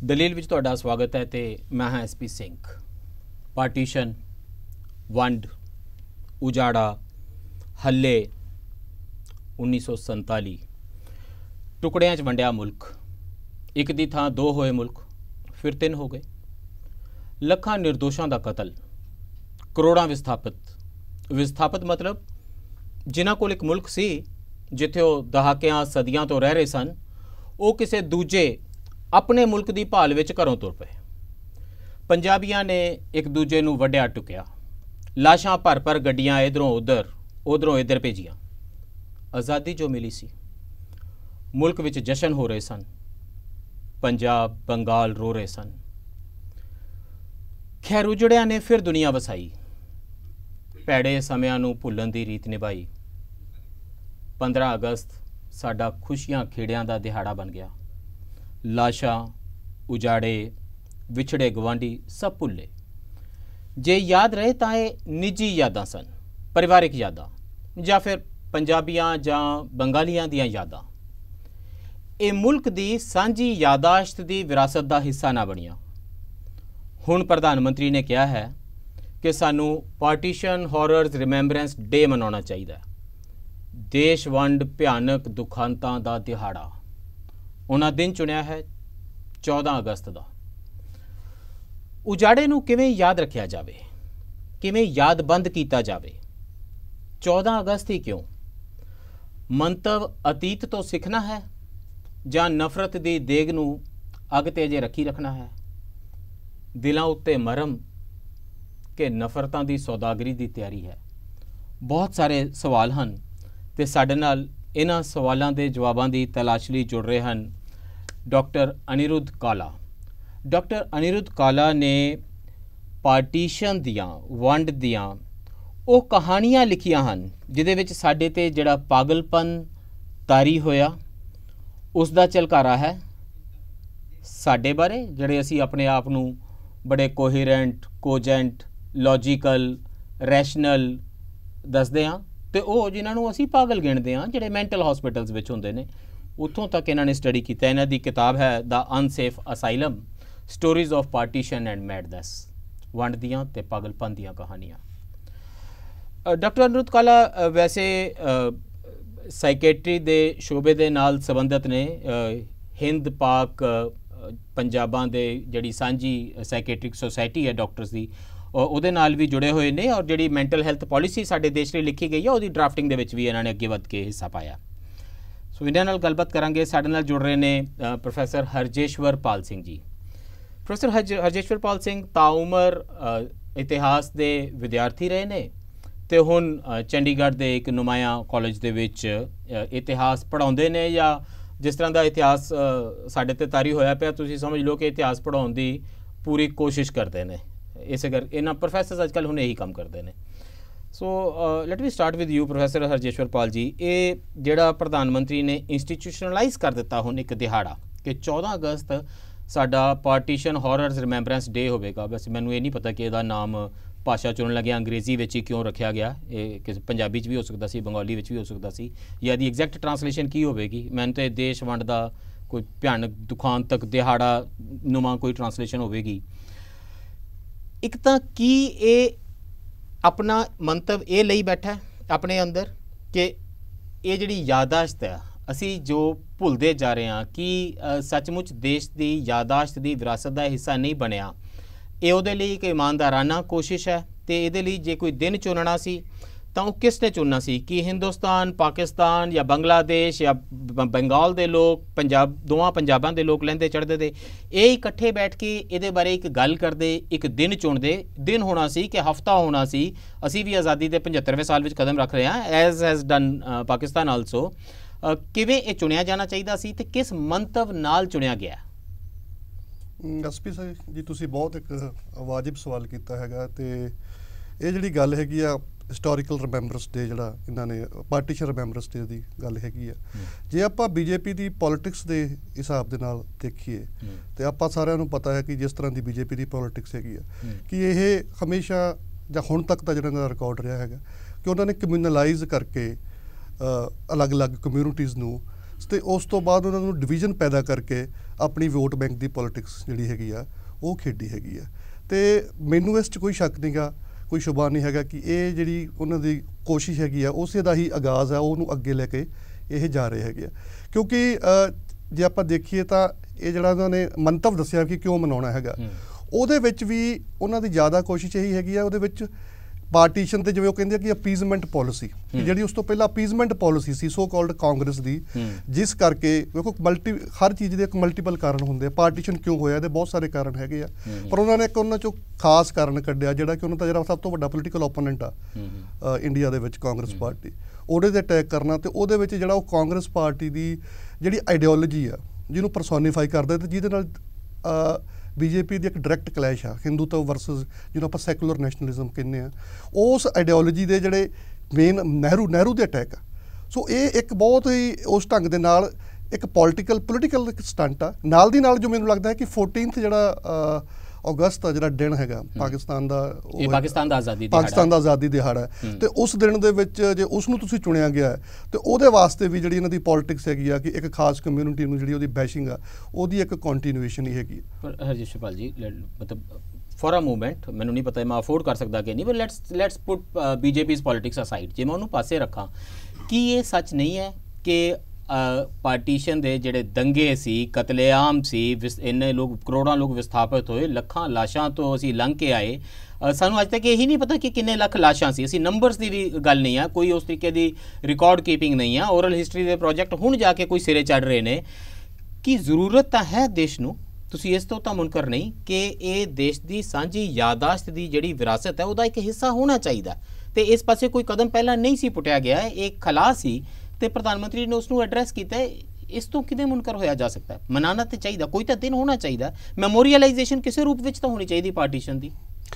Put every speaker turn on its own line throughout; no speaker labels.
दलील विच तुहाडा स्वागत है। तो मैं हाँ SP सिंह। पार्टीशन, वंड, उजाड़ा, हल्ले, 1947 टुकड़ियां च वंडिया मुल्क, एक दी थां दो होए मुल्क, फिर 3 हो गए। लखां निर्दोषां दा कतल, करोड़ां विस्थापित मतलब जिन्हां कोल एक मुल्क सी जिथे वो दहाकियां सदियां तो रह रहे सन, वो किसी दूजे अपने मुल्क की भाल विच घरों तुर पे। पंजाबियां ने एक दूजे नूं वड्डिया टुकिया, लाशां भर भर गड्डियां उधरों इधर भेजियां। आज़ादी जो मिली सी, मुल्क विच जशन हो रहे सन, पंजाब बंगाल रो रहे सन। खैर उजड़िया ने फिर दुनिया वसाई, भैड़े समियां नूं भुल्लण दी रीत निभाई। 15 अगस्त साडा खुशियां खेड़ियां दा दिहाड़ा बन गया। लाशां, उजाड़े, विछड़े गवांढी सब भुल्ले। जे याद रहे तो ये निजी यादां सन, परिवारिक यादां, या फिर पंजाबियां जां बंगालियां दियां यादां। ये मुल्क दी सांझी यादाश्त दी विरासत दा हिस्सा ना बनिया। हुण प्रधानमंत्री ने कहा है कि सानू पार्टीशन हॉरर्स रिमेंबरेंस डे मनाना चाहिए। देश वंड भयानक दुखांतां दा दिहाड़ा। उन्हां दिन चुनिया है 14 अगस्त का। उजाड़े नूं किवें याद रखिया जाए, किवें यादबंद किया जाए। 14 अगस्त ही क्यों? मंतव अतीत तो सीखना है जां नफरत की देग नूं अग ते अजे रखी रखना है? दिलों उत्ते मरम के नफरतां की सौदागरी की तैयारी है? बहुत सारे सवाल हैं ते साडे नाल इन्हां सवालों के जवाबों की तलाश लई जुड़ रहे हैं डॉक्टर अनिरुद्ध काला। डॉक्टर अनिरुद्ध काला ने पार्टीशन दियां वंड दियां वो कहानियां लिखियां हैं जिहदे विच साडे ते जिहड़ा पागलपन तारी होया उसका झलकारा है। साडे बारे जिहड़े असी अपने आप नूं बड़े कोहेरेंट, कोजेंट, लॉजिकल, रैशनल दसदे हाँ, तो वो जिन्हां नूं असी पागल गिणदे हाँ, जिहड़े मैंटल हॉस्पिटल्स विच हुंदे ने, उत्थों तक इन्होंने स्टडी किया। इन्हां दी किताब है the unsafe asylum, stories of partition and madness, वंड दियां ते पागलपन दियां कहानियां। डॉक्टर अनिरुद्ध काला वैसे साइकेट्री दे शोबे दे नाल संबंधित ने। हिंद पाक पंजाबां दे जिहड़ी सांझी साइकेट्रिक सोसाइटी है डॉक्टर्स दी, ਉਹਦੇ ਨਾਲ भी जुड़े हुए ने, और जिहड़ी मैंटल हैल्थ पॉलिसी साडे देश ਲਈ लिखी गई है ਉਹਦੀ ड्राफ्टिंग ਦੇ ਵਿੱਚ भी ਇਹਨਾਂ ਨੇ ਅੱਗੇ ਵੱਧ ਕੇ ਹਿੱਸਾ ਪਾਇਆ। ਸੋ ਇਹਨਾਂ ਨਾਲ ਗੱਲਬਾਤ ਕਰਾਂਗੇ। ਸਾਡੇ ਨਾਲ जुड़ रहे ने प्रोफैसर हरजेश्वर पाल सिंह जी। प्रोफैसर हरजेश्वर पाल सिंह ताउमर इतिहास के विद्यार्थी रहे ने ते हुण चंडीगढ़ के एक नुमाया कॉलेज दे विच इतिहास पढ़ाउंदे ने, या जिस तरह का इतिहास साडे ते तारी होया पिया, तुसीं समझ लो कि इतिहास पढ़ाउण दी पूरी कोशिश करते हैं। इस कर इन्हां प्रोफैसर्स अजकल हुण यही काम करते हैं। So let we start with you professor Harjeshwar Pal ji. ये जिहड़ा प्रधानमंत्री ने इंस्टीट्यूशनलाइज कर दिता हुण एक दिहाड़ा कि 14 अगस्त साडा पार्टीशन हॉरर्स रिमेंबरेंस डे होवेगा। वैसे मैनूं ये नहीं पता कि इहदा नाम भाषा चुनन लगे अंग्रेजी में ही क्यों रखा गया। ये पंजाबी भी हो सकता सी, बंगाली भी हो सकता सी, या दी एग्जैक्ट ट्रांसलेशन की होगी। मैंने तो देश वंड का कोई भयानक दुखांतक दिहाड़ा नुमा कोई ट्रांसलेशन होगी। एक तो की ये अपना मंतव ये लई बैठा अपने अंदर कि ये जिहड़ी यादाश्त है असी जो भुलते जा रहे हैं कि सचमुच देश की यादाश्त की विरासत का हिस्सा नहीं बनया। ये उहदे लई एक ईमानदाराना कोशिश है। तो ये लई जे कोई दिन चुनना सी तो वो किसने चुनना सी कि हिंदुस्तान, पाकिस्तान या बांग्लादेश या बंगाल के लोग, पंजाब दोवां पंजाबां के लोग लैंदे चढ़ते थे, ये इकट्ठे बैठ के ये बारे एक गल करते, एक दिन चुनते। दिन होना सी कि हफ्ता होना सी। असी भी आज़ादी के 75वें साल में कदम रख रहे हैं, as has done Pakistan also. किवें ये चुनिया जाना चाहिए सी ते किस मंतव नाल चुनिया गया?
SP जी तुसीं बहुत एक वाजिब सवाल किया है। तो ये जिहड़ी गल हैगी आ हिस्टोरीकल रिमेंबरेंस डे जिहड़ा इन्हां ने पार्टीशन रिमेंबरेंस डे की गल हैगी आ, जे आपां BJP की पॉलिटिक्स के हिसाब दे नाल देखीए तो आपां सारिआं नूं पता है कि जिस तरह की BJP की पॉलिटिक्स हैगी आ कि ये हमेशा जां हुण तक दा जिहड़ा रिकॉर्ड रहा है कि उन्होंने कम्यूनलाइज करके अलग अलग कम्यूनिटीज़ नूं ਤੇ ਉਸ ਤੋਂ ਬਾਅਦ ਉਹਨਾਂ ਨੂੰ ਡਿਵੀਜ਼ਨ ਪੈਦਾ ਕਰਕੇ ਆਪਣੀ ਵੋਟ ਬੈਂਕ ਦੀ ਪੋਲਿਟਿਕਸ ਜਿਹੜੀ ਹੈਗੀ ਆ ਉਹ ਖੇਡੀ ਹੈਗੀ ਆ। ਤੇ ਮੈਨੂੰ ਇਸ 'ਚ ਕੋਈ ਸ਼ੱਕ ਨਹੀਂਗਾ, ਕੋਈ ਸ਼ੁਬਾ ਨਹੀਂ ਹੈਗਾ ਕਿ ਇਹ ਜਿਹੜੀ ਉਹਨਾਂ ਦੀ ਕੋਸ਼ਿਸ਼ ਹੈਗੀ ਆ ਉਸੇ ਦਾ ਹੀ ਆਗਾਜ਼ ਆ, ਉਹਨੂੰ ਅੱਗੇ ਲੈ ਕੇ ਇਹ ਜਾ ਰਹੇ ਹੈਗੇ ਆ। ਕਿਉਂਕਿ ਜੇ ਆਪਾਂ ਦੇਖੀਏ ਤਾਂ ਇਹ ਜਿਹੜਾ ਉਹਨਾਂ ਨੇ ਮੰਤਵ ਦੱਸਿਆ ਕਿ ਕਿਉਂ ਮਨਾਉਣਾ ਹੈਗਾ, ਉਹਦੇ ਵਿੱਚ ਵੀ ਉਹਨਾਂ ਦੀ ਜ਼ਿਆਦਾ ਕੋਸ਼ਿਸ਼ ਇਹੀ ਹੈਗੀ ਆ। ਉਹਦੇ ਵਿੱਚ ਪਾਰਟੀਸ਼ਨ ਤੇ ਜਿਵੇਂ ਉਹ ਕਹਿੰਦੇ ਆ ਕਿ ਅਪੀਜ਼ਮੈਂਟ ਪਾਲਿਸੀ, ਜਿਹੜੀ ਉਸ ਤੋਂ ਪਹਿਲਾਂ ਅਪੀਜ਼ਮੈਂਟ ਪਾਲਿਸੀ ਸੀ ਸੋ ਕਾਲਡ ਕਾਂਗਰਸ ਦੀ, ਜਿਸ ਕਰਕੇ ਵੇਖੋ ਹਰ ਚੀਜ਼ ਦੇ ਇੱਕ ਮਲਟੀਪਲ ਕਾਰਨ ਹੁੰਦੇ ਆ। ਪਾਰਟੀਸ਼ਨ ਕਿਉਂ ਹੋਇਆ ਇਹਦੇ ਬਹੁਤ ਸਾਰੇ ਕਾਰਨ ਹੈਗੇ ਆ, ਪਰ ਉਹਨਾਂ ਨੇ ਇੱਕ ਉਹਨਾਂ ਚੋਂ ਖਾਸ ਕਾਰਨ ਕੱਢਿਆ ਜਿਹੜਾ ਕਿ ਉਹਨਾਂ ਦਾ ਜਿਹੜਾ ਸਭ ਤੋਂ ਵੱਡਾ ਪੋਲੀਟੀਕਲ ਓਪੋਨੈਂਟ ਆ ਇੰਡੀਆ ਦੇ ਵਿੱਚ, ਕਾਂਗਰਸ ਪਾਰਟੀ, ਉਹਦੇ ਤੇ ਅਟੈਕ ਕਰਨਾ। ਤੇ ਉਹਦੇ ਵਿੱਚ ਜਿਹੜਾ ਉਹ ਕਾਂਗਰਸ ਪਾਰਟੀ ਦੀ ਜਿਹੜੀ ਆਈਡੀਓਲੋਜੀ ਆ ਜਿਹਨੂੰ ਪਰਸੋਨੀਫਾਈ ਕਰਦਾ ਤੇ ਜਿਹਦੇ ਨਾਲ ਬੀਜੇਪੀ ਦੀ ਇੱਕ ਡਾਇਰੈਕਟ ਕਲੈਸ਼ ਆ, ਹਿੰਦੂਤਵ ਵਰਸਸ ਜਿਹਨੂੰ ਆਪਾਂ ਸੈਕੂਲਰ ਨੈਸ਼ਨਲਿਜ਼ਮ ਕਹਿੰਦੇ ਆ, ਉਸ ਆਈਡੀਓਲੋਜੀ ਦੇ ਜਿਹੜੇ ਮੇਨ ਨਹਿਰੂ ਦੇ ਅਟੈਕ ਆ। ਸੋ ਇਹ ਇੱਕ ਬਹੁਤ ਹੀ ਉਸ ਢੰਗ ਦੇ ਨਾਲ ਇੱਕ ਪੋਲੀਟੀਕਲ ਸਟੰਟ ਆ। ਨਾਲ ਦੀ ਨਾਲ ਜੋ ਮੈਨੂੰ ਲੱਗਦਾ ਹੈ ਕਿ 14th ਜਿਹੜਾ ਅਗਸਤ ਦਾ ਜਿਹੜਾ ਦਿਨ ਹੈਗਾ ਪਾਕਿਸਤਾਨ ਦਾ ਆਜ਼ਾਦੀ ਦਿਹਾੜਾ ਹੈ, ਤੇ ਉਸ ਦਿਨ ਦੇ ਵਿੱਚ ਜੇ ਉਸ ਨੂੰ ਤੁਸੀਂ ਚੁਣਿਆ ਗਿਆ ਤੇ ਉਹਦੇ ਵਾਸਤੇ ਵੀ ਜਿਹੜੀ ਇਹਨਾਂ ਦੀ ਪੋਲਿਟਿਕਸ ਹੈਗੀ ਆ ਕਿ ਇੱਕ ਖਾਸ ਕਮਿਊਨਿਟੀ ਨੂੰ ਜਿਹੜੀ ਉਹਦੀ ਬੈਸ਼ਿੰਗ ਆ ਉਹਦੀ ਇੱਕ ਕੰਟੀਨਿਊਏਸ਼ਨ ਹੀ ਹੈਗੀ।
ਪਰ ਹਰਜਿੰਦਰਪਾਲ ਜੀ, ਮਤਲਬ ਫॉर अ मोमेंट ਮੈਨੂੰ ਨਹੀਂ ਪਤਾ ਮੈਂ ਅਫੋਰਡ ਕਰ ਸਕਦਾ ਕਿ ਨਹੀਂ, ਪਰ ਲੈਟਸ ਪੁੱਟ ਬੀਜੇਪੀਜ਼ ਪੋਲਿਟਿਕਸ ਅਸਾਈਡ, ਜੇ ਮੈਂ ਉਹਨੂੰ ਪਾਸੇ ਰੱਖਾਂ, ਕੀ ਇਹ ਸੱਚ ਨਹੀਂ ਹੈ ਕਿ ਪਾਰਟੀਸ਼ਨ ਦੇ ਜਿਹੜੇ ਦੰਗੇ ਸੀ, ਕਤਲੇਆਮ ਸੀ, ਇੰਨੇ ਲੋਕ ਕਰੋੜਾਂ ਲੋਕ ਵਿਸਥਾਪਿਤ ਹੋਏ, ਲੱਖਾਂ ਲਾਸ਼ਾਂ ਤੋਂ ਅਸੀਂ ਲੰਘ ਕੇ ਆਏ, ਸਾਨੂੰ ਅੱਜ ਤੱਕ ਇਹੀ ਨਹੀਂ ਪਤਾ ਕਿ ਕਿੰਨੇ ਲੱਖ ਲਾਸ਼ਾਂ ਸੀ। ਅਸੀਂ ਨੰਬਰਸ ਦੀ ਵੀ ਗੱਲ ਨਹੀਂ ਆ, ਕੋਈ ਉਸ ਤਰੀਕੇ ਦੀ ਰਿਕਾਰਡ ਕੀਪਿੰਗ ਨਹੀਂ ਆ। ਓਰਲ ਹਿਸਟਰੀ ਦੇ ਪ੍ਰੋਜੈਕਟ ਹੁਣ ਜਾ ਕੇ ਕੋਈ ਸਿਰੇ ਚੜ੍ਹ ਰਹੇ ਨੇ। ਕੀ ਜ਼ਰੂਰਤ ਤਾਂ ਹੈ ਦੇਸ਼ ਨੂੰ, ਤੁਸੀਂ ਇਸ ਤੋਂ ਤਾਂ ਮੁਨਕਰ ਨਹੀਂ ਕਿ ਇਹ ਦੇਸ਼ ਦੀ ਸਾਂਝੀ ਯਾਦਾਸ਼ਤ ਦੀ ਜਿਹੜੀ ਵਿਰਾਸਤ ਹੈ ਉਹਦਾ ਇੱਕ ਹਿੱਸਾ ਹੋਣਾ ਚਾਹੀਦਾ, ਤੇ ਇਸ ਪਾਸੇ ਕੋਈ ਕਦਮ ਪਹਿਲਾਂ ਨਹੀਂ ਸੀ ਪੁੱਟਿਆ ਗਿਆ। ਇਹ ਖਲਾ ਸੀ ਤੇ ਪ੍ਰਧਾਨ ਮੰਤਰੀ ਨੇ ਉਸ ਨੂੰ ਐਡਰੈਸ ਕੀਤਾ। ਇਸ ਤੋਂ ਕਿਵੇਂ ਮੁਨਕਰ ਹੋਇਆ ਜਾ ਸਕਦਾ? ਮਨਾਉਣਾ ਤੇ ਚਾਹੀਦਾ, ਕੋਈ ਤਾਂ ਦਿਨ ਹੋਣਾ ਚਾਹੀਦਾ, ਮੈਮੋਰੀਅਲਾਈਜੇਸ਼ਨ ਕਿਸੇ ਰੂਪ ਵਿੱਚ ਤਾਂ ਹੋਣੀ ਚਾਹੀਦੀ ਪਾਰਟੀਸ਼ਨ ਦੀ।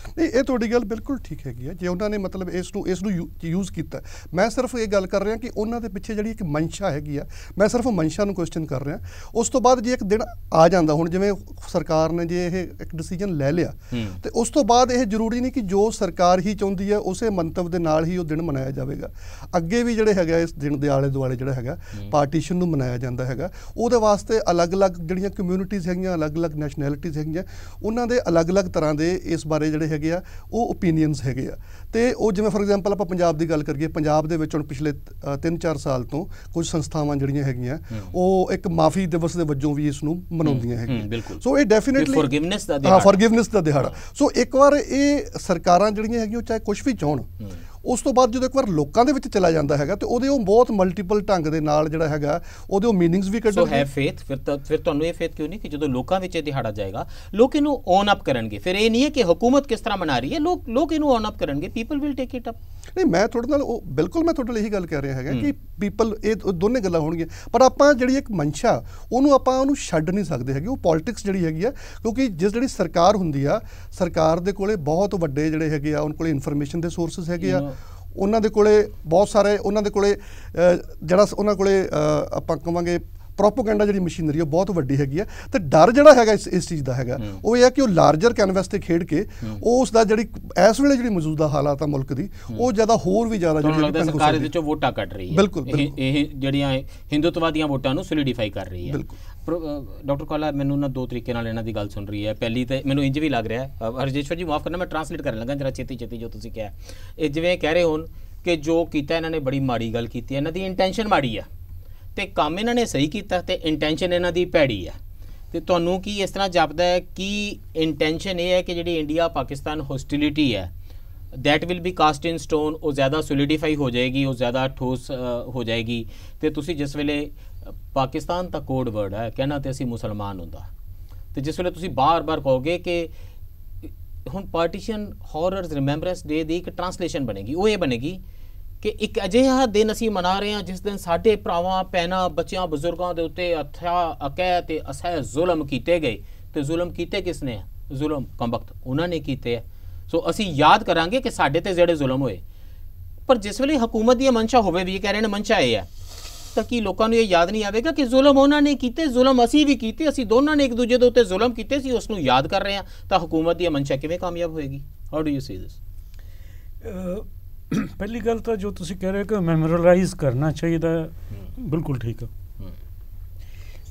ਨਹੀਂ, ਇਹ ਤੁਹਾਡੀ ਗੱਲ ਬਿਲਕੁਲ ਠੀਕ ਹੈਗੀ ਆ। ਜੇ ਉਹਨਾਂ ਨੇ ਮਤਲਬ ਇਸ ਨੂੰ ਯੂਜ਼ ਕੀਤਾ, ਮੈਂ ਸਿਰਫ ਇਹ ਗੱਲ ਕਰ ਰਿਹਾ ਕਿ ਉਹਨਾਂ ਦੇ ਪਿੱਛੇ ਜਿਹੜੀ ਇੱਕ ਮਨਸ਼ਾ ਹੈਗੀ ਆ, ਮੈਂ ਸਿਰਫ ਮਨਸ਼ਾ ਨੂੰ ਕੁਐਸਚਨ ਕਰ ਰਿਹਾ। ਉਸ ਤੋਂ ਬਾਅਦ ਜੇ ਇੱਕ ਦਿਨ ਆ ਜਾਂਦਾ, ਹੁਣ ਜਿਵੇਂ ਸਰਕਾਰ ਨੇ ਜੇ ਇਹ ਇੱਕ ਡਿਸੀਜਨ ਲੈ ਲਿਆ ਤੇ ਉਸ ਤੋਂ ਬਾਅਦ ਇਹ ਜ਼ਰੂਰੀ ਨਹੀਂ ਕਿ ਜੋ ਸਰਕਾਰ ਹੀ ਚਾਹੁੰਦੀ ਹੈ ਉਸੇ ਮੰਤਵ ਦੇ ਨਾਲ ਹੀ ਉਹ ਦਿਨ ਮਨਾਇਆ ਜਾਵੇਗਾ। ਅੱਗੇ ਵੀ ਜਿਹੜੇ ਹੈਗਾ ਇਸ ਦਿਨ ਦੇ ਆਲੇ ਦੁਆਲੇ ਜਿਹੜਾ ਹੈਗਾ ਪਾਰਟੀਸ਼ਨ ਨੂੰ ਮਨਾਇਆ ਜਾਂਦਾ ਹੈਗਾ। ਉਹਦੇ ਵਾਸਤੇ ਅਲੱਗ-ਅਲੱਗ ਜਿਹੜੀਆਂ ਕਮਿਊਨਿਟੀਜ਼ ਹੈਗੀਆਂ, ਅਲੱਗ-ਅਲੱਗ ਨੈਸ਼ਨੈਲਿਟੀਜ਼ ਹੈਗੀਆਂ, ਉਹਨਾਂ ਦੇ ਅਲੱਗ-ਅਲੱਗ ਤਰ੍ਹਾਂ ਦੇ ਇਸ ਬਾਰੇ ਜਿਹੜੇ ਹੈਗੇ ਆ ਉਹ ਓਪੀਨੀਅਨਸ ਹੈਗੇ ਆ। ਤੇ ਉਹ ਜਿਵੇਂ ਫੋਰ ਐਗਜ਼ਾਮਪਲ ਆਪਾਂ ਪੰਜਾਬ ਦੀ ਗੱਲ ਕਰੀਏ, ਪੰਜਾਬ ਦੇ ਵਿੱਚ ਹੁਣ ਪਿਛਲੇ 3-4 ਸਾਲ ਤੋਂ ਕੁਝ ਸੰਸਥਾਵਾਂ ਜਿਹੜੀਆਂ ਹੈਗੀਆਂ ਉਹ ਇੱਕ ਮਾਫੀ ਦਿਵਸ ਦੇ ਵਜੋਂ ਵੀ ਇਸ ਨੂੰ ਮਨਾਉਂਦੀਆਂ ਹੈਗੀਆਂ। ਸੋ ਇਹ ਡੈਫੀਨਿਟਲੀ ਫੋਰਗਿਵਨੈਸ ਦਾ ਦਿਹਾੜਾ। ਸੋ ਇੱਕ ਵਾਰ ਇਹ ਸਰਕਾਰਾਂ ਜਿਹੜੀਆਂ ਹੈਗੀਆਂ ਉਹ ਚਾਹੇ ਕੁਝ ਵੀ ਚਾਹਣ, ਉਸ ਤੋਂ ਬਾਅਦ ਜਦੋਂ ਇੱਕ ਵਾਰ ਲੋਕਾਂ ਦੇ ਵਿੱਚ ਚਲਾ ਜਾਂਦਾ ਹੈਗਾ ਤੇ ਉਹਦੇ ਉਹ ਬਹੁਤ ਮਲਟੀਪਲ ਢੰਗ ਦੇ ਨਾਲ ਜਿਹੜਾ ਹੈਗਾ ਉਹਦੇ ਉਹ ਮੀਨਿੰਗਸ ਵੀ ਕੱਢਣਗੇ।
ਸੋ ਹੈ ਫੇਥ, ਫਿਰ ਤੁਹਾਨੂੰ ਇਹ ਫੇਥ ਕਿਉਂ ਨਹੀਂ ਕਿ ਜਦੋਂ ਲੋਕਾਂ ਵਿੱਚ ਇਹ ਦਿਹਾੜਾ ਜਾਏਗਾ ਲੋਕ ਇਹਨੂੰ ਓਨ ਅਪ ਕਰਨਗੇ? ਫਿਰ ਇਹ ਨਹੀਂ ਹੈ ਕਿ ਹੁਕੂਮਤ ਕਿਸ ਤਰ੍ਹਾਂ ਮਨਾ ਰਹੀ ਹੈ, ਲੋਕ ਇਹਨੂੰ ਓਨ ਅਪ ਕਰਨਗੇ, people will take it up.
ਨਹੀਂ, ਮੈਂ ਤੁਹਾਡੇ ਨਾਲ ਉਹ ਬਿਲਕੁਲ ਮੈਂ ਤੁਹਾਡੇ ਨਾਲ ਇਹੀ ਗੱਲ ਕਰ ਰਿਹਾ ਹੈਗਾ ਕਿ ਪੀਪਲ, ਇਹ ਦੋਨੇ ਗੱਲਾਂ ਹੋਣਗੀਆਂ, ਪਰ ਆਪਾਂ ਜਿਹੜੀ ਇੱਕ ਮਨਸ਼ਾ ਉਹਨੂੰ ਛੱਡ ਨਹੀਂ ਸਕਦੇ ਹੈਗੇ। ਉਹ ਪੋਲਿਟਿਕਸ ਜਿਹੜੀ ਹੈਗੀ ਆ, ਕਿਉਂਕਿ ਜਿਹੜੀ ਸਰਕਾਰ ਹੁੰਦੀ ਆ, ਸਰਕਾਰ ਦੇ ਕੋਲੇ ਬਹੁਤ ਵੱਡੇ ਜਿਹੜੇ ਹੈਗੇ ਆ ਉਹਨਾਂ ਕੋਲੇ ਇਨਫੋਰਮੇਸ਼ਨ ਦੇ ਸੋਰਸਿਸ ਹੈਗੇ ਆ, ਉਹਨਾਂ ਦੇ ਕੋਲੇ ਬਹੁਤ ਸਾਰੇ, ਉਹਨਾਂ ਦੇ ਕੋਲੇ ਜਿਹੜਾ ਉਹਨਾਂ ਕੋਲੇ ਆਪਾਂ ਕਹਾਂਗੇ ਪ੍ਰੋਪੋਗੈਂਡਾ ਜਿਹੜੀ ਮਸ਼ੀਨਰੀ ਉਹ ਬਹੁਤ ਵੱਡੀ ਹੈਗੀ ਆ। ਤੇ ਡਰ ਜਿਹੜਾ ਹੈਗਾ ਇਸ ਚੀਜ਼ ਦਾ ਹੈਗਾ ਉਹ ਇਹ ਹੈ ਕਿ ਉਹ ਲਾਰਜਰ ਕੈਨਵਸ ਤੇ ਖੇਡ ਕੇ ਉਹ ਉਸ ਦਾ ਜਿਹੜੀ ਇਸ ਵੇਲੇ ਜਿਹੜੀ ਮੌਜੂਦਾ ਹਾਲਾਤ ਆ ਮੁਲਕ ਦੀ ਉਹ ਜ਼ਿਆਦਾ ਹੋਰ ਵੀ ਜ਼ਿਆਦਾ
ਜਿਹੜੀ ਸਰਕਾਰ ਇਹਦੇ ਵਿੱਚੋਂ ਵੋਟਾਂ ਕੱਢ ਰਹੀ ਹੈ।
ਬਿਲਕੁਲ
ਇਹ ਜਿਹੜੀਆਂ ਹਿੰਦੂਤਵਾਦੀਆਂ ਵੋਟਾਂ ਨੂੰ ਸੋਲੀਡੀਫਾਈ ਕਰ ਰਹੀ ਹੈ। ਡਾਕਟਰ ਕਾਲਾ, ਮੈਨੂੰ ਨਾ ਦੋ ਤਰੀਕੇ ਨਾਲ ਇਹਨਾਂ ਦੀ ਗੱਲ ਸੁਣ ਰਹੀ ਹੈ। ਪਹਿਲੀ ਤੇ ਮੈਨੂੰ ਇੰਜ ਵੀ ਲੱਗ ਰਿਹਾ, ਹਰਜੇਸ਼ਵਰ ਜੀ ਮਾਫ ਕਰਨਾ ਮੈਂ ਟਰਾਂਸਲੇਟ ਕਰਨ ਲੱਗਾ ਜਰਾ ਛੇਤੀ ਜੋ ਤੁਸੀਂ ਕਿਹਾ, ਇਹ ਜਿਵੇਂ ਕਹਿ ਰਹੇ ਹੋਣ ਕਿ ਜੋ ਕੀਤਾ ਇਹਨਾਂ ਨੇ ਬੜੀ ਮਾੜੀ ਗੱਲ ਕੀਤੀ, ਇਹਨਾਂ ਦੀ ਇੰਟੈਂਸ਼ਨ ਮਾੜੀ ਆ ਤੇ ਕੰਮ ਇਹਨਾਂ ਨੇ ਸਹੀ ਕੀਤਾ ਤੇ ਇੰਟੈਂਸ਼ਨ ਇਹਨਾਂ ਦੀ ਭੈੜੀ ਆ। ਤੇ ਤੁਹਾਨੂੰ ਕੀ ਇਸ ਤਰ੍ਹਾਂ ਜਾਪਦਾ ਹੈ ਕਿ ਇੰਟੈਂਸ਼ਨ ਇਹ ਹੈ ਕਿ ਜਿਹੜੀ ਇੰਡੀਆ ਪਾਕਿਸਤਾਨ ਹੋਸਟਿਲਿਟੀ ਹੈ that will be cast in stone, ਉਹ ਜ਼ਿਆਦਾ ਸੋਲੀਡੀਫਾਈ ਹੋ ਜਾਏਗੀ, ਉਹ ਜ਼ਿਆਦਾ ਠੋਸ ਹੋ ਜਾਏਗੀ? ਤੇ ਤੁਸੀਂ ਜਿਸ ਵੇਲੇ ਪਾਕਿਸਤਾਨ ਤਾਂ ਕੋਡ ਵਰਡ ਹੈ, ਕਹਿਣਾ ਤੇ ਅਸੀਂ ਮੁਸਲਮਾਨ ਹੁੰਦਾ, ਤੇ ਜਿਸ ਵੇਲੇ ਤੁਸੀਂ ਬਾਰ-ਬਾਰ ਕਹੋਗੇ ਕਿ ਹੁਣ ਪਾਰਟੀਸ਼ਨ ਹੌਰਰਸ ਰਿਮੈਂਬਰੈਂਸ ਡੇ ਦੀ ਇੱਕ ਟਰਾਂਸਲੇਸ਼ਨ ਬਣੇਗੀ, ਉਹ ਇਹ ਬਣੇਗੀ ਕਿ ਇੱਕ ਅਜਿਹਾ ਦਿਨ ਅਸੀਂ ਮਨਾ ਰਹੇ ਹਾਂ ਜਿਸ ਦਿਨ ਸਾਡੇ ਭਰਾਵਾਂ ਭੈਣਾਂ ਬੱਚਿਆਂ ਬਜ਼ੁਰਗਾਂ ਦੇ ਉੱਤੇ ਅਕੈ ਤੇ ਅਸਹਿ ਜ਼ੁਲਮ ਕੀਤੇ ਗਏ। ਤੇ ਜ਼ੁਲਮ ਕੀਤੇ ਕਿਸ ਨੇ? ਜ਼ੁਲਮ ਕੰਬਖਤ ਉਹਨਾਂ ਨੇ ਕੀਤੇ ਹੈ। ਸੋ ਅਸੀਂ ਯਾਦ ਕਰਾਂਗੇ ਕਿ ਸਾਡੇ ਤੇ ਜਿਹੜੇ ਜ਼ੁਲਮ ਹੋਏ। ਪਰ ਜਿਸ ਵੇਲੇ ਹਕੂਮਤ ਦੀ ਮਨਸ਼ਾ ਹੋਵੇ ਵੀ ਕਹਿ ਰਹੇ ਨੇ ਮਨਸ਼ਾ ਇਹ ਹੈ, ਤਾਂ ਕੀ ਲੋਕਾਂ ਨੂੰ ਇਹ ਯਾਦ ਨਹੀਂ ਆਵੇਗਾ ਕਿ ਜ਼ੁਲਮ ਉਹਨਾਂ ਨੇ ਕੀਤੇ, ਜ਼ੁਲਮ ਅਸੀਂ ਵੀ ਕੀਤੇ, ਅਸੀਂ ਦੋਨਾਂ ਨੇ ਇੱਕ ਦੂਜੇ ਦੇ ਉੱਤੇ ਜ਼ੁਲਮ ਕੀਤੇ ਸੀ, ਉਸ ਨੂੰ ਯਾਦ ਕਰ ਰਹੇ ਹਾਂ, ਤਾਂ ਹਕੂਮਤ ਦੀ ਮਨਸ਼ਾ ਕਿਵੇਂ ਕਾਮਯਾਬ ਹੋਏਗੀ? ਹਾਊ ਡੂ ਯੂ ਸੀ ਦਿਸ?
ਪਹਿਲੀ ਗੱਲ ਤਾਂ ਜੋ ਤੁਸੀਂ ਕਹਿ ਰਹੇ ਹੋ ਕਿ ਮੈਮੋਰਲਾਈਜ਼ ਕਰਨਾ ਚਾਹੀਦਾ, ਬਿਲਕੁਲ ਠੀਕ ਹੈ।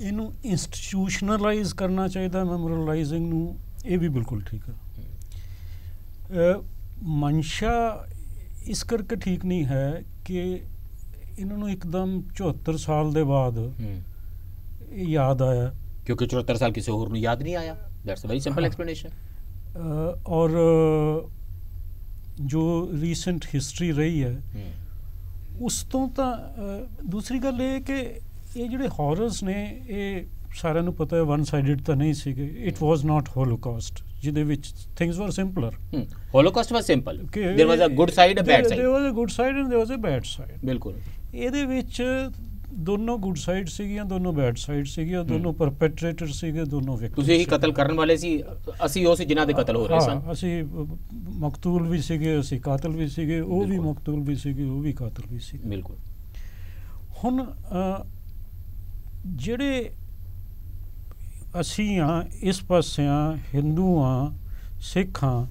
ਇਹਨੂੰ ਇੰਸਟੀਟਿਊਸ਼ਨਲਾਈਜ਼ ਕਰਨਾ ਚਾਹੀਦਾ ਮੈਮੋਰੀਅਲਾਈਜ਼ਿੰਗ ਨੂੰ, ਇਹ ਵੀ ਬਿਲਕੁਲ ਠੀਕ ਹੈ। ਮਨਸ਼ਾ ਇਸ ਕਰਕੇ ਠੀਕ ਨਹੀਂ ਹੈ ਕਿ ਇਹਨਾਂ ਨੂੰ ਇੱਕਦਮ 74 ਸਾਲ ਦੇ ਬਾਅਦ ਇਹ ਯਾਦ ਆਇਆ,
ਕਿਉਂਕਿ 74 ਸਾਲ ਕਿਸੇ ਹੋਰ ਨੂੰ ਯਾਦ ਨਹੀਂ ਆਇਆ। That's a very simple explanation.
ਔਰ ਜੋ ਰੀਸੈਂਟ ਹਿਸਟਰੀ ਰਹੀ ਹੈ ਉਸ ਤੋਂ ਤਾਂ ਦੂਸਰੀ ਗੱਲ ਇਹ ਕਿ ਇਹ ਜਿਹੜੇ ਹੌਰਰਸ ਨੇ ਇਹ ਸਾਰਿਆਂ ਨੂੰ ਪਤਾ ਹੈ ਵਨ ਸਾਈਡਡ ਤਾਂ ਨਹੀਂ ਸੀਗੇ। ਇਟ ਵਾਜ਼ ਨਾਟ ਹੋਲੋਕਾਸਟ ਜਿਹਦੇ ਵਿੱਚ things were simpler.
Holocaust was simple, there was a good side a bad side,
there was a good side and there was a bad side.
ਬਿਲਕੁਲ
ਇਹਦੇ ਵਿੱਚ ਦੋਨੋਂ good side ਸੀਗੀਆਂ, ਦੋਨੋਂ bed side ਸੀਗੀਆਂ, ਦੋਨੋਂ ਪਰਪੈਟਰੇਟਰ ਸੀਗੇ, ਦੋਨੋਂ ਵਿਕਟਿਮ।
ਤੁਸੀਂ ਹੀ ਕਤਲ ਕਰਨ ਵਾਲੇ ਸੀ, ਅਸੀਂ ਉਹ ਸੀ ਜਿਨ੍ਹਾਂ ਦੇ ਕਤਲ ਹੋ ਰਹੇ ਸਨ।
ਅਸੀਂ ਮਕਤੂਲ ਵੀ ਸੀਗੇ, ਅਸੀਂ ਕਾਤਲ ਵੀ ਸੀਗੇ, ਉਹ ਵੀ ਮਕਤੂਲ ਵੀ ਸੀਗੇ, ਉਹ ਵੀ ਕਾਤਲ ਵੀ ਸੀ।
ਬਿਲਕੁਲ।
ਹੁਣ ਜਿਹੜੇ ਅਸੀਂ ਹਾਂ ਇਸ ਪਾਸੇ ਹਾਂ, ਹਿੰਦੂ ਹਾਂ, ਸਿੱਖ ਹਾਂ,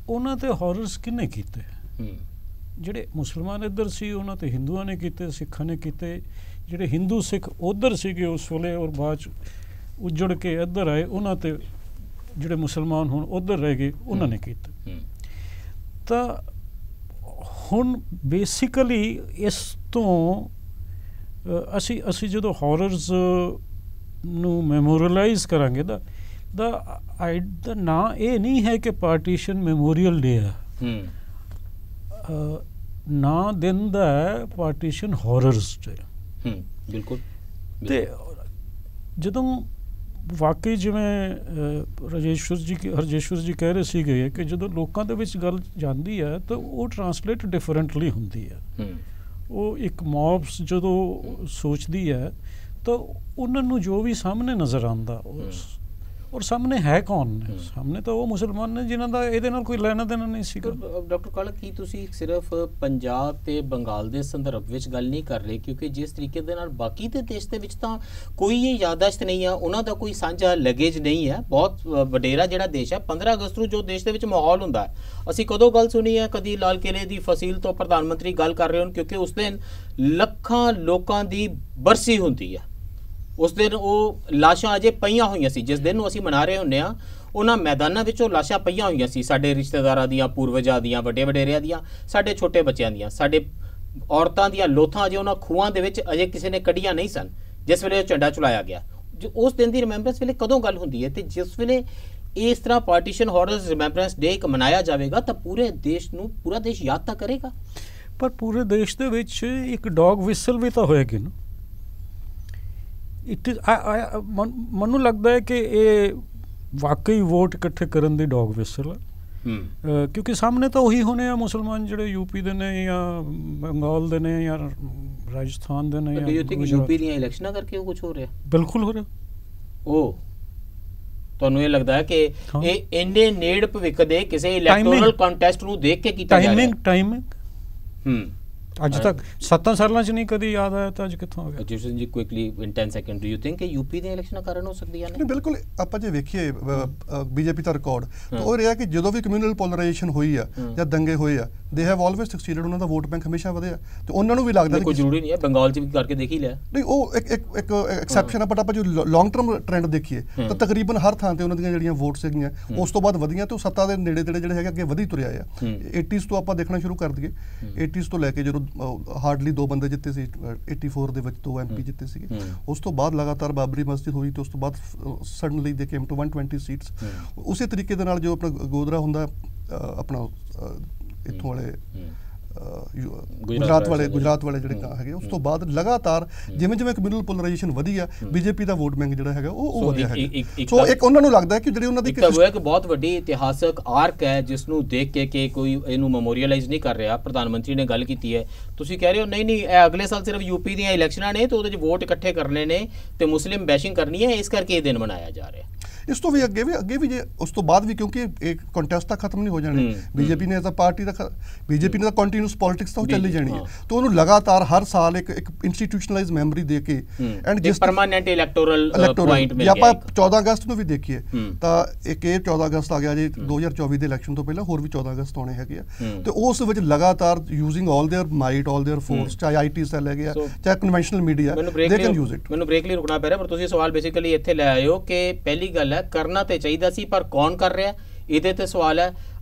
ਉਹਨਾਂ ਤੇ ਹੌਰਰਸ ਕਿਹਨੇ ਕੀਤੇ? ਜਿਹੜੇ ਮੁਸਲਮਾਨ ਇੱਧਰ ਸੀ ਉਹਨਾਂ ਤੇ ਹਿੰਦੂਆਂ ਨੇ ਕੀਤੇ, ਸਿੱਖਾਂ ਨੇ ਕੀਤੇ। ਜਿਹੜੇ ਹਿੰਦੂ ਸਿੱਖ ਉੱਧਰ ਸੀਗੇ ਉਸ ਵੇਲੇ ਔਰ ਬਾਅਦ 'ਚ ਉੱਜੜ ਕੇ ਇੱਧਰ ਆਏ, ਉਹਨਾਂ ਤੇ ਜਿਹੜੇ ਮੁਸਲਮਾਨ ਹੁਣ ਉੱਧਰ ਰਹਿ ਗਏ ਉਹਨਾਂ ਨੇ ਕੀਤੇ। ਤਾਂ ਹੁਣ ਬੇਸਿਕਲੀ ਇਸ ਤੋਂ ਅਸੀਂ ਜਦੋਂ ਹੌਰਰਸ ਨੂੰ ਮੈਮੋਰੀਅਲਾਈਜ਼ ਕਰਾਂਗੇ ਦਾ ਨਾਂ ਇਹ ਨਹੀਂ ਹੈ ਕਿ ਪਾਰਟੀਸ਼ਨ ਮੈਮੋਰੀਅਲ ਡੇ ਹੈ। ਨਾਂ ਦਿਨ ਦਾ ਹੈ ਪਾਰਟੀਸ਼ਨ ਹੌਰਰਸ ਡੇ।
ਬਿਲਕੁਲ।
ਤੇ ਜਦੋਂ ਵਾਕਈ ਜਿਵੇਂ ਹਰਜੇਸ਼ਵਰ ਜੀ ਕਹਿ ਰਹੇ ਸੀਗੇ ਕਿ ਜਦੋਂ ਲੋਕਾਂ ਦੇ ਵਿੱਚ ਗੱਲ ਜਾਂਦੀ ਹੈ ਤਾਂ ਉਹ ਟਰਾਂਸਲੇਟ ਡਿਫਰੈਂਟਲੀ ਹੁੰਦੀ ਹੈ। ਉਹ ਇੱਕ ਮੌਬਸ ਜਦੋਂ ਸੋਚਦੀ ਹੈ ਤਾਂ ਉਹਨਾਂ ਨੂੰ ਜੋ ਵੀ ਸਾਹਮਣੇ ਨਜ਼ਰ ਆਉਂਦਾ ਔਰ ਸਾਹਮਣੇ ਹੈ ਕੌਣ ਨੇ? ਸਾਹਮਣੇ ਤਾਂ ਉਹ ਮੁਸਲਮਾਨ ਨੇ ਜਿਨ੍ਹਾਂ ਦਾ ਇਹਦੇ ਨਾਲ ਕੋਈ ਲੈਣਾ ਦੇਣਾ ਨਹੀਂ ਸੀਗਾ।
ਡਾਕਟਰ ਕਾਲਕ, ਕੀ ਤੁਸੀਂ ਸਿਰਫ ਪੰਜਾਬ ਤੇ ਬੰਗਾਲ ਦੇ ਸੰਦਰਭ ਵਿੱਚ ਗੱਲ ਨਹੀਂ ਕਰ ਰਹੇ? ਕਿਉਂਕਿ ਜਿਸ ਤਰੀਕੇ ਦੇ ਨਾਲ ਬਾਕੀ ਦੇ ਦੇਸ਼ ਦੇ ਵਿੱਚ ਤਾਂ ਕੋਈ ਇਹ ਯਾਦਾਸ਼ਤ ਨਹੀਂ ਆ, ਉਹਨਾਂ ਦਾ ਕੋਈ ਸਾਂਝਾ ਲਗੇਜ ਨਹੀਂ ਹੈ। ਬਹੁਤ ਵਡੇਰਾ ਜਿਹੜਾ ਦੇਸ਼ ਹੈ, 15 ਅਗਸਤ ਨੂੰ ਜੋ ਦੇਸ਼ ਦੇ ਵਿੱਚ ਮਾਹੌਲ ਹੁੰਦਾ ਹੈ, ਅਸੀਂ ਕਦੋਂ ਗੱਲ ਸੁਣੀ ਹੈ? ਕਦੀ ਲਾਲ ਕਿਲੇ ਦੀ ਫਸੀਲ ਤੋਂ ਪ੍ਰਧਾਨ ਮੰਤਰੀ ਗੱਲ ਕਰ ਰਹੇ ਹੋਣ, ਕਿਉਂਕਿ ਉਸ ਦਿਨ ਲੱਖਾਂ ਲੋਕਾਂ ਦੀ ਬਰਸੀ ਹੁੰਦੀ ਹੈ। ਉਸ ਦਿਨ ਉਹ ਲਾਸ਼ਾਂ ਅਜੇ ਪਈਆਂ ਹੋਈਆਂ ਸੀ। ਜਿਸ ਦਿਨ ਨੂੰ ਅਸੀਂ ਮਨਾ ਰਹੇ ਹੁੰਦੇ ਹਾਂ, ਉਹਨਾਂ ਮੈਦਾਨਾਂ ਵਿੱਚ ਉਹ ਲਾਸ਼ਾਂ ਪਈਆਂ ਹੋਈਆਂ ਸੀ, ਸਾਡੇ ਰਿਸ਼ਤੇਦਾਰਾਂ ਦੀਆਂ, ਪੂਰਵਜਾਂ ਦੀਆਂ, ਵੱਡੇ ਵਡੇਰਿਆਂ ਦੀਆਂ, ਸਾਡੇ ਛੋਟੇ ਬੱਚਿਆਂ ਦੀਆਂ, ਸਾਡੇ ਔਰਤਾਂ ਦੀਆਂ ਲੋਥਾਂ ਅਜੇ ਉਹਨਾਂ ਖੂਹਾਂ ਦੇ ਵਿੱਚ ਅਜੇ ਕਿਸੇ ਨੇ ਕੱਢੀਆਂ ਨਹੀਂ ਸਨ ਜਿਸ ਵੇਲੇ ਉਹ ਝੰਡਾ ਚਲਾਇਆ ਗਿਆ। ਉਸ ਦਿਨ ਦੀ ਰਿਮੈਂਬਰੈਂਸ ਵੇਲੇ ਕਦੋਂ ਗੱਲ ਹੁੰਦੀ ਹੈ? ਤੇ ਜਿਸ ਵੇਲੇ ਇਸ ਤਰ੍ਹਾਂ ਪਾਰਟੀਸ਼ਨ ਹੌਰਰਸ ਰਿਮੈਂਬਰੈਂਸ ਡੇ ਇੱਕ ਮਨਾਇਆ ਜਾਵੇਗਾ ਤਾਂ ਪੂਰੇ ਦੇਸ਼ ਨੂੰ, ਪੂਰਾ ਦੇਸ਼ ਯਾਦ ਤਾਂ ਕਰੇਗਾ।
ਪਰ ਪੂਰੇ ਦੇਸ਼ ਦੇ ਵਿੱਚ ਇੱਕ ਡੌਗ ਵਿਸਲ ਵੀ ਤਾਂ ਹੋਏਗੀ ਨਾ। ਮੈਨੂੰ ਲੱਗਦਾ ਹੈ ਕਿ ਇਹ ਵਾਕਈ ਵੋਟ ਇਕੱਠੇ ਕਰਨ ਦੀ ਡੌਗ ਵਿਸਲ ਹੈ। ਕਿਉਂਕਿ ਸਾਹਮਣੇ ਤਾਂ ਉਹੀ ਹੋਣੇ ਆ ਮੁਸਲਮਾਨ ਜਿਹੜੇ ਯੂਪੀ ਦੇ ਨੇ ਜਾਂ ਬੰਗਾਲ ਦੇ ਨੇ ਜਾਂ ਰਾਜਸਥਾਨ ਦੇ ਨੇ।
ਯੂਪੀ ਦੀਆਂ ਇਲੈਕਸ਼ਨਾਂ ਕਰਕੇ ਉਹ ਕੁਝ ਹੋ ਰਿਹਾ? ਬਿਲਕੁਲ
ਹੋ ਰਿਹਾ।
ਉਹ ਤੁਹਾਨੂੰ ਇਹ ਲੱਗਦਾ ਹੈ ਕਿ ਇਹ ਇੰਨੇ ਨੇੜ ਭਵਿੱਖ ਦੇ ਕਿਸੇ ਇਲੈਕਟੋਰਲ ਕੰਟੈਸਟ ਨੂੰ ਦੇਖ ਕੇ ਕੀਤਾ ਜਾ ਰਿਹਾ?
ਟਾਈਮਿੰਗ ਅੱਜ ਤੱਕ 7 ਸਾਲਾਂ 'ਚ ਨਹੀਂ ਕਦੀ ਯਾਦ ਆਇਆ ਤਾਂ ਅੱਜ ਕਿੱਥੋਂ ਆ ਗਿਆ?
ਜਸ਼ਨ ਜੀ, quickly in 10 second, do you think ਕਿ ਯੂਪੀ ਦੀਆਂ ਇਲੈਕਸ਼ਨਾਂ ਕਾਰਨ ਹੋ ਸਕਦੀਆਂ ਨੇ?
ਬਿਲਕੁਲ। ਆਪਾਂ ਜੇ ਵੇਖੀਏ ਬੀਜੇਪੀ ਦਾ ਰਿਕਾਰਡ ਤਾਂ ਉਹ ਰਿਹਾ ਕਿ ਜਦੋਂ ਵੀ ਕਮਿਊਨਲ ਪੋਲਰਾਈਜੇਸ਼ਨ ਹੋਈ ਆ ਜਾਂ ਦੰਗੇ ਹੋਏ ਆ, ਦੇ ਹੈਵ ਆਲਵੇਜ਼ ਸਕਸੀਡਡ। ਉਹਨਾਂ ਦਾ ਵੋਟ ਬੈਂਕ ਹਮੇਸ਼ਾ ਵਧਿਆ ਤੇ ਉਹਨਾਂ ਨੂੰ ਵੀ ਲੱਗਦਾ
ਕੋਈ ਜ਼ਰੂਰੀ ਨਹੀਂ ਹੈ, ਬੰਗਾਲ 'ਚ ਵੀ ਕਰਕੇ ਦੇਖ ਹੀ ਲਿਆ।
ਨਹੀਂ, ਉਹ ਇੱਕ ਐਕਸੈਪਸ਼ਨ ਆ, ਬਟ ਆਪਾਂ ਜੋ ਲੌਂਗ ਟਰਮ ਟ੍ਰੈਂਡ ਦੇਖੀਏ ਤਾਂ ਤਕਰੀਬਨ ਹਰ ਥਾਂ ਤੇ ਉਹਨਾਂ ਦੀਆਂ ਜਿਹੜੀਆਂ ਵੋਟਸ ਹੈਗੀਆਂ ਉਸ ਤੋਂ ਬਾਅਦ ਵਧੀਆਂ ਤੇ ਉਹ ਸੱਤਾ ਦੇ ਨੇੜੇ ਤੇੜੇ ਜਿਹੜੇ ਹੈਗੇ ਅੱਗੇ ਵਧੀ ਤੁਰਿਆ ਆ। 80s ਤੋਂ ਆਪਾਂ ਦੇਖਣਾ ਸ਼ੁਰੂ ਕਰ ਦਈਏ, 80s ਤੋਂ ਲੈ ਕੇ ਜਦੋਂ ਹਾਰਡਲੀ 2 ਬੰਦੇ ਜਿੱਤੇ ਸੀ, 84 ਦੇ ਵਿੱਚ 2 MP ਜਿੱਤੇ ਸੀਗੇ। ਉਸ ਤੋਂ ਬਾਅਦ ਲਗਾਤਾਰ ਬਾਬਰੀ ਮਸਜਿਦ ਹੋਈ ਤੇ ਉਸ ਤੋਂ ਬਾਅਦ ਸਡਨਲੀ ਦੇ ਕੇਮ ਟੂ 120 ਸੀਟਸ। ਉਸੇ ਤਰੀਕੇ ਦੇ ਨਾਲ ਜੋ ਆਪਣਾ ਗੋਦਰਾ ਹੁੰਦਾ ਆਪਣਾ ਇੱਥੋਂ ਵਾਲੇ ਗੁਜਰਾਤ ਵਾਲੇ ਜਿਹੜੇ ਹੈਗੇ, ਉਸ ਤੋਂ ਬਾਅਦ ਲਗਾਤਾਰ ਜਿਵੇਂ ਜਿਵੇਂ ਕਮਿਊਨਲ ਪੋਲਰਾਈਜੇਸ਼ਨ ਵਧੀ ਆ, ਬੀਜੇਪੀ ਦਾ ਵੋਟ ਬੈਂਕ ਜਿਹੜਾ ਹੈਗਾ ਉਹ ਵਧਿਆ ਹੈਗਾ। ਸੋ ਇੱਕ ਉਹਨਾਂ ਨੂੰ ਲੱਗਦਾ ਹੈ ਕਿ ਜਿਹੜੀ ਉਹਨਾਂ ਦੀ
ਇੱਕ ਬਹੁਤ ਵੱਡੀ ਇਤਿਹਾਸਕ ਆਰਕ ਹੈ ਜਿਸ ਨੂੰ ਦੇਖ ਕੇ ਕੋਈ ਇਹਨੂੰ ਮੈਮੋਰੀਅਲਾਈਜ਼ ਨਹੀਂ ਕਰ ਰਿਹਾ। ਪ੍ਰਧਾਨ ਮੰਤਰੀ ਨੇ ਗੱਲ ਕੀਤੀ ਹੈ, ਤੁਸੀਂ ਕਹਿ ਰਹੇ ਹੋ ਨਹੀਂ ਇਹ ਅਗਲੇ ਸਾਲ ਸਿਰਫ ਯੂਪੀ ਦੀਆਂ ਇਲੈਕਸ਼ਨਾਂ ਨੇ ਤੇ ਉਹਦੇ 'ਚ ਵੋਟ ਇਕੱਠੇ ਕਰਨੇ ਨੇ ਤੇ ਮੁਸਲਿਮ ਬੈਸ਼ਿੰਗ ਕਰਨੀ ਹੈ, ਇਸ ਕਰਕੇ ਇਹ ਦਿਨ ਮਨਾਇਆ ਜਾ ਰਿਹਾ।
ਇਸ ਤੋਂ ਵੀ ਅੱਗੇ ਵੀ ਜੇ ਉਸ ਤੋਂ ਬਾਅਦ ਵੀ, ਕਿਉਂਕਿ ਇਹ ਕੰਟੈਸਟ ਤਾਂ ਖਤਮ ਨਹੀਂ ਹੋ ਜਾਣੇ। ਬੀਜੇਪੀ ਨੇ ਤਾਂ ਪਾਰਟੀ ਦਾ ਬੀਜੇਪੀ ਨੇ ਤਾਂ ਕੰਟੀਨਿਊਸ ਪੋਲਿਟਿਕਸ ਤਾਂ ਚੱਲੀ ਜਾਣੀ ਹੈ, ਤਾਂ ਉਹਨੂੰ ਲਗਾਤਾਰ ਹਰ ਸਾਲ ਇੱਕ ਇੰਸਟੀਟਿਊਸ਼ਨਲਾਈਜ਼ ਮੈਂਬਰੀ ਦੇ ਕੇ
ਐਂਡ ਜਿਸ ਪਰਮਾਨੈਂਟ ਇਲੈਕਟੋਰਲ ਪੁਆਇੰਟ ਮਿਲ ਗਿਆ।
ਆਪਾਂ 14 ਅਗਸਤ ਨੂੰ ਵੀ ਦੇਖੀਏ ਤਾਂ ਇੱਕ ਇਹ 14 ਅਗਸਤ ਆ ਗਿਆ ਜੀ 2024 ਦੇ ਇਲੈਕਸ਼ਨ ਤੋਂ ਪਹਿਲਾਂ, ਹੋਰ ਵੀ 14 ਅਗਸਤ ਆਉਣੇ ਹੈਗੇ ਆ, ਤੇ ਉਸ ਵਿੱਚ ਲਗਾਤਾਰ using all their might, all their force, ਚਾਹੇ ਆਈਟੀ ਸੈੱਲ ਹੈਗੇ ਆ, ਚਾਹੇ conventional media, they can use it.
ਮੈਨੂੰ ਬ੍ਰੇਕ ਲਈ ਰੁਕਣਾ ਪੈ ਰਿਹਾ, ਪਰ ਤੁਸੀਂ ਸਵਾਲ ਬੇਸਿਕਲੀ ਇੱਥੇ ਲੈ ਆਏ ਹੋ ਕਿ ਪਹਿਲੀ ਗੱਲ ਹੈ ਕਰਨਾ ਤੇ ਚਾਹੀਦਾ ਸੀ, ਪਰ ਕੌਣ ਕਰ ਰਿਹਾ, ਇਹਦੇ ਤੇ ਸਵਾਲ ਹੈ।